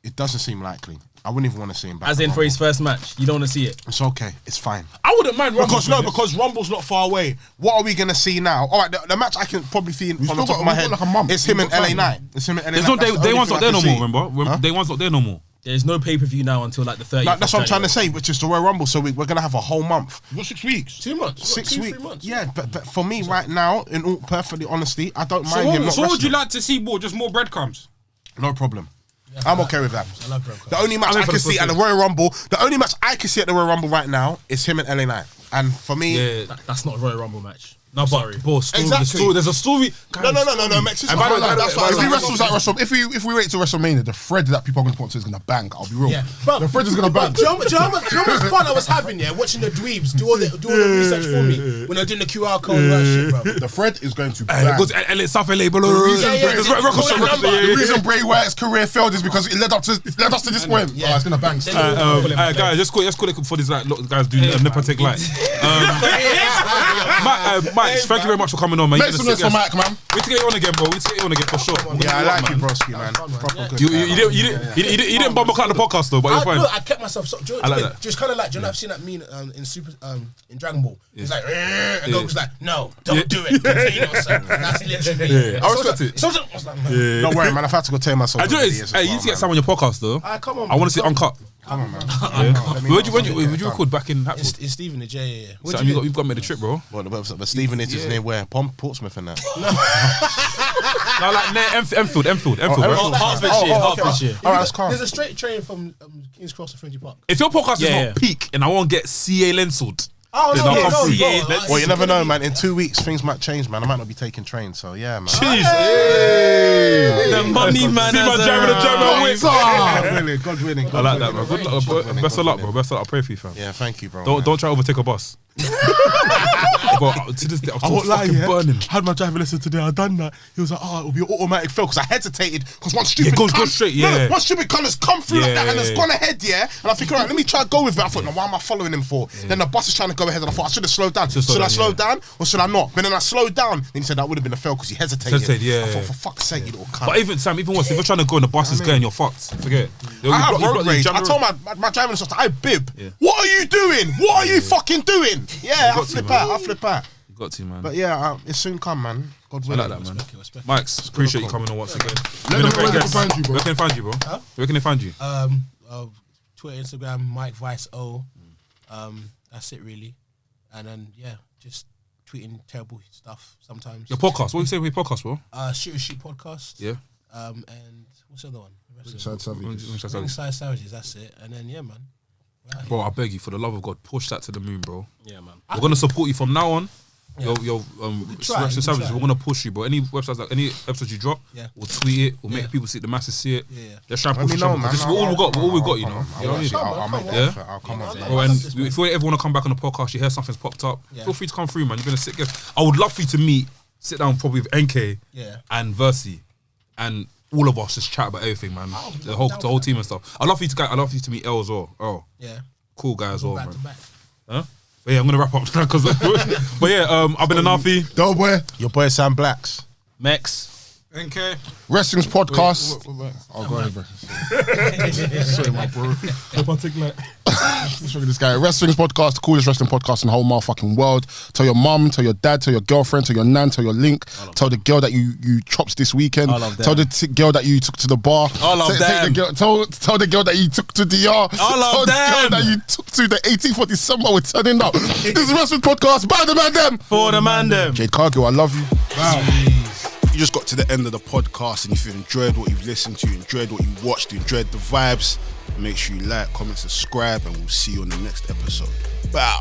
[SPEAKER 5] it doesn't seem likely. I wouldn't even want to see him back.
[SPEAKER 4] As in
[SPEAKER 5] at
[SPEAKER 4] for his
[SPEAKER 5] Rumble.
[SPEAKER 4] first match, you don't want to see it.
[SPEAKER 5] It's okay. It's fine.
[SPEAKER 2] I wouldn't mind Rumble.
[SPEAKER 5] Because Rumble's not far away. What are we gonna see now? All right, the match I can probably see from the
[SPEAKER 7] still
[SPEAKER 5] top
[SPEAKER 7] got-
[SPEAKER 5] of my
[SPEAKER 7] we've
[SPEAKER 5] head.
[SPEAKER 7] got like a month.
[SPEAKER 5] It's him
[SPEAKER 7] We've
[SPEAKER 5] and
[SPEAKER 7] got
[SPEAKER 5] LA
[SPEAKER 7] time.
[SPEAKER 5] Knight. It's him and LA
[SPEAKER 2] There's
[SPEAKER 5] Knight.
[SPEAKER 2] no
[SPEAKER 5] That's the
[SPEAKER 2] day
[SPEAKER 5] only
[SPEAKER 2] one's
[SPEAKER 5] thing
[SPEAKER 2] not
[SPEAKER 5] I
[SPEAKER 2] there no
[SPEAKER 5] can
[SPEAKER 2] more,
[SPEAKER 5] see.
[SPEAKER 2] remember? Day one's not there no more.
[SPEAKER 4] There's no pay-per-view now until like the 30th.
[SPEAKER 5] Like, that's what I'm
[SPEAKER 4] of
[SPEAKER 5] trying to
[SPEAKER 4] January.
[SPEAKER 5] say, which is the Royal Rumble. So we're gonna have a whole month.
[SPEAKER 7] You've got 6 weeks.
[SPEAKER 3] 2 months.
[SPEAKER 5] 6
[SPEAKER 3] 2,
[SPEAKER 5] weeks.
[SPEAKER 3] 3 months.
[SPEAKER 5] Yeah, but for me right now, in all perfectly honesty, I don't
[SPEAKER 8] So
[SPEAKER 5] mind him not
[SPEAKER 8] what would you
[SPEAKER 5] wrestling.
[SPEAKER 8] like to see more? Just more breadcrumbs.
[SPEAKER 5] No problem. I'm okay with that.
[SPEAKER 3] I love breadcrumbs.
[SPEAKER 5] The only match I can see at the Royal Rumble, right now is him and LA Knight. And for me,
[SPEAKER 2] Yeah.
[SPEAKER 4] That's not a Royal Rumble match.
[SPEAKER 2] No, but bro,
[SPEAKER 5] Exactly.
[SPEAKER 2] there's a story.
[SPEAKER 5] no, Mex.
[SPEAKER 7] And by the way, that's why if he wrestles at WrestleMania, if we wait to WrestleMania, the thread that people are going to point to is going to bang. I'll be real.
[SPEAKER 3] Yeah, but
[SPEAKER 7] The thread is going to bang.
[SPEAKER 3] Do you know how much fun I was having? Yeah, watching the dweebs do all the research for me when they're doing the QR code and that shit, bro.
[SPEAKER 7] The thread is going to bang.
[SPEAKER 2] Go to LA South LA, bro.
[SPEAKER 3] Yeah,
[SPEAKER 7] The reason Bray Wyatt's career failed is because it led us to this point.
[SPEAKER 3] Yeah.
[SPEAKER 7] It's going to bang.
[SPEAKER 2] Guys, let's call it for this like guys doing Nipatic light. Mike, thank you very much for coming on, man.
[SPEAKER 7] Make some noise for Mike, man.
[SPEAKER 2] We need to get you on again, bro. We need to get you on again for sure.
[SPEAKER 5] Yeah, I like you, broski, man. Proper good.
[SPEAKER 2] You didn't bumble cut the podcast though, but you're fine.
[SPEAKER 3] Look, I kept myself.
[SPEAKER 2] I like that.
[SPEAKER 3] Just kind of like, do you know, I've seen that meme in Dragon Ball. It's like, and Goku's like, no, don't do it. Contain yourself. That's literally.
[SPEAKER 2] I respect it.
[SPEAKER 5] Don't worry, man. I've had to go tell myself.
[SPEAKER 2] I do it. Hey, you need to get Sam on your podcast though.
[SPEAKER 3] Come on.
[SPEAKER 2] I want to see uncut.
[SPEAKER 5] Come on, man.
[SPEAKER 2] Where'd you record back in Hatfield?
[SPEAKER 3] It's Stevenage, yeah.
[SPEAKER 2] So you've got to make the trip, bro.
[SPEAKER 5] But Stevenage is near where? Portsmouth and that.
[SPEAKER 2] No, like near Enfield.
[SPEAKER 4] Hertfordshire.
[SPEAKER 5] Alright, that's calm.
[SPEAKER 3] There's a straight train from King's Cross to Fringy Park.
[SPEAKER 2] If your podcast is not peak and I won't get CA Lenswood.
[SPEAKER 3] Oh,
[SPEAKER 2] Then I'll come through.
[SPEAKER 5] Well, you never know, man. In 2 weeks, things might change, man. I might not be taking trains, so yeah, man.
[SPEAKER 2] Jeez.
[SPEAKER 4] The money man.
[SPEAKER 2] See my driving a German whip.
[SPEAKER 5] God willing.
[SPEAKER 2] I like that, bro. Good luck, bro. Best of luck, bro. Best of luck. I pray for you, fam.
[SPEAKER 5] Yeah, thank you, bro.
[SPEAKER 2] Don't try to overtake a bus. But to this day, I was still fucking burning.
[SPEAKER 5] I had my driving lesson today. I done that. He was like, "Oh, it'll be an automatic fail," because I hesitated because one stupid
[SPEAKER 2] Go straight, yeah.
[SPEAKER 5] one stupid colour's come through like that and it's gone ahead, yeah. And I think, all right, let me try to go with it. I thought, no, why am I following him for? Then the bus is trying to go ahead, and I thought I should have slowed down. Should I slow down or should I not? But then I slowed down. Then he said that would have been a fail because he hesitated. I thought, for fuck's sake, you little cunt.
[SPEAKER 2] But even worse, if you're trying to go and the bus is going, you're fucked. Forget it.
[SPEAKER 5] I have road rage. I told my driving instructor, I bib. What are you doing? What are you fucking doing? Yeah, I'll flip out.
[SPEAKER 2] You got to, man.
[SPEAKER 5] But yeah, it's soon come, man. God
[SPEAKER 2] I
[SPEAKER 5] willing.
[SPEAKER 2] like that, man. Mike's, appreciate you coming on once again.
[SPEAKER 7] Let them know where they can find you, bro.
[SPEAKER 2] Where can they find you, bro? Where can they find you?
[SPEAKER 3] Twitter, Instagram, Mike Vice O. That's it really. And then just tweeting terrible stuff sometimes.
[SPEAKER 2] Your podcast. What do you say with your podcast, bro?
[SPEAKER 3] Shoot podcast.
[SPEAKER 2] Yeah.
[SPEAKER 3] And what's the other one?
[SPEAKER 7] Ringside Savages.
[SPEAKER 3] Savages. That's it. And then man. Right.
[SPEAKER 2] Bro, I beg you, for the love of God, push that to the moon, bro.
[SPEAKER 4] Yeah, man.
[SPEAKER 2] We're gonna support you from now on. Your
[SPEAKER 3] try.
[SPEAKER 2] Savages, we're gonna push you, bro. Any websites, like any episodes you drop, we'll tweet it. We'll make people see it, the masses see it.
[SPEAKER 3] Yeah.
[SPEAKER 2] Let's try and push it. This is all we got. All we got, you know. You know what I mean?
[SPEAKER 5] I'll make that effort. I'll come on.
[SPEAKER 2] Bro, and if you ever want to come back on the podcast, you hear something's popped up, feel free to come through, man. You've been a sick guest. I would love for you to sit down probably with NK and Versi and all of us just chat about everything, man. The whole team and stuff. I'd love for you to meet L as well. Oh, yeah, cool guy as well, man. Huh? But yeah, I'm gonna wrap up because. But yeah, I've been Anafi.
[SPEAKER 7] Doughboy.
[SPEAKER 5] Your boy Sam Blacks.
[SPEAKER 4] Mex.
[SPEAKER 8] NK.
[SPEAKER 7] Wrestling's podcast.
[SPEAKER 2] Oh, go ahead, bro.
[SPEAKER 7] Sorry, my bro. Let's look at this guy. Wrestling's podcast, the coolest wrestling podcast in the whole motherfucking world. Tell your mum, tell your dad, tell your girlfriend, tell your nan, tell your link. Tell the girl that you chops this weekend. Tell the girl that you took to the bar.
[SPEAKER 4] All of them.
[SPEAKER 7] Tell the girl that you took to DR.
[SPEAKER 4] All
[SPEAKER 7] tell
[SPEAKER 4] of
[SPEAKER 7] the
[SPEAKER 4] them.
[SPEAKER 7] girl that you took to the 18th of December. We're turning up. This is Wrestling Podcast by the Mandem.
[SPEAKER 4] For the Mandem.
[SPEAKER 7] Jade Cargill, I love you.
[SPEAKER 1] Wow. You just got to the end of the podcast, and if you've enjoyed what you've listened to, enjoyed what you watched, enjoyed the vibes, make sure you like, comment, subscribe, and we'll see you on the next episode. Bow.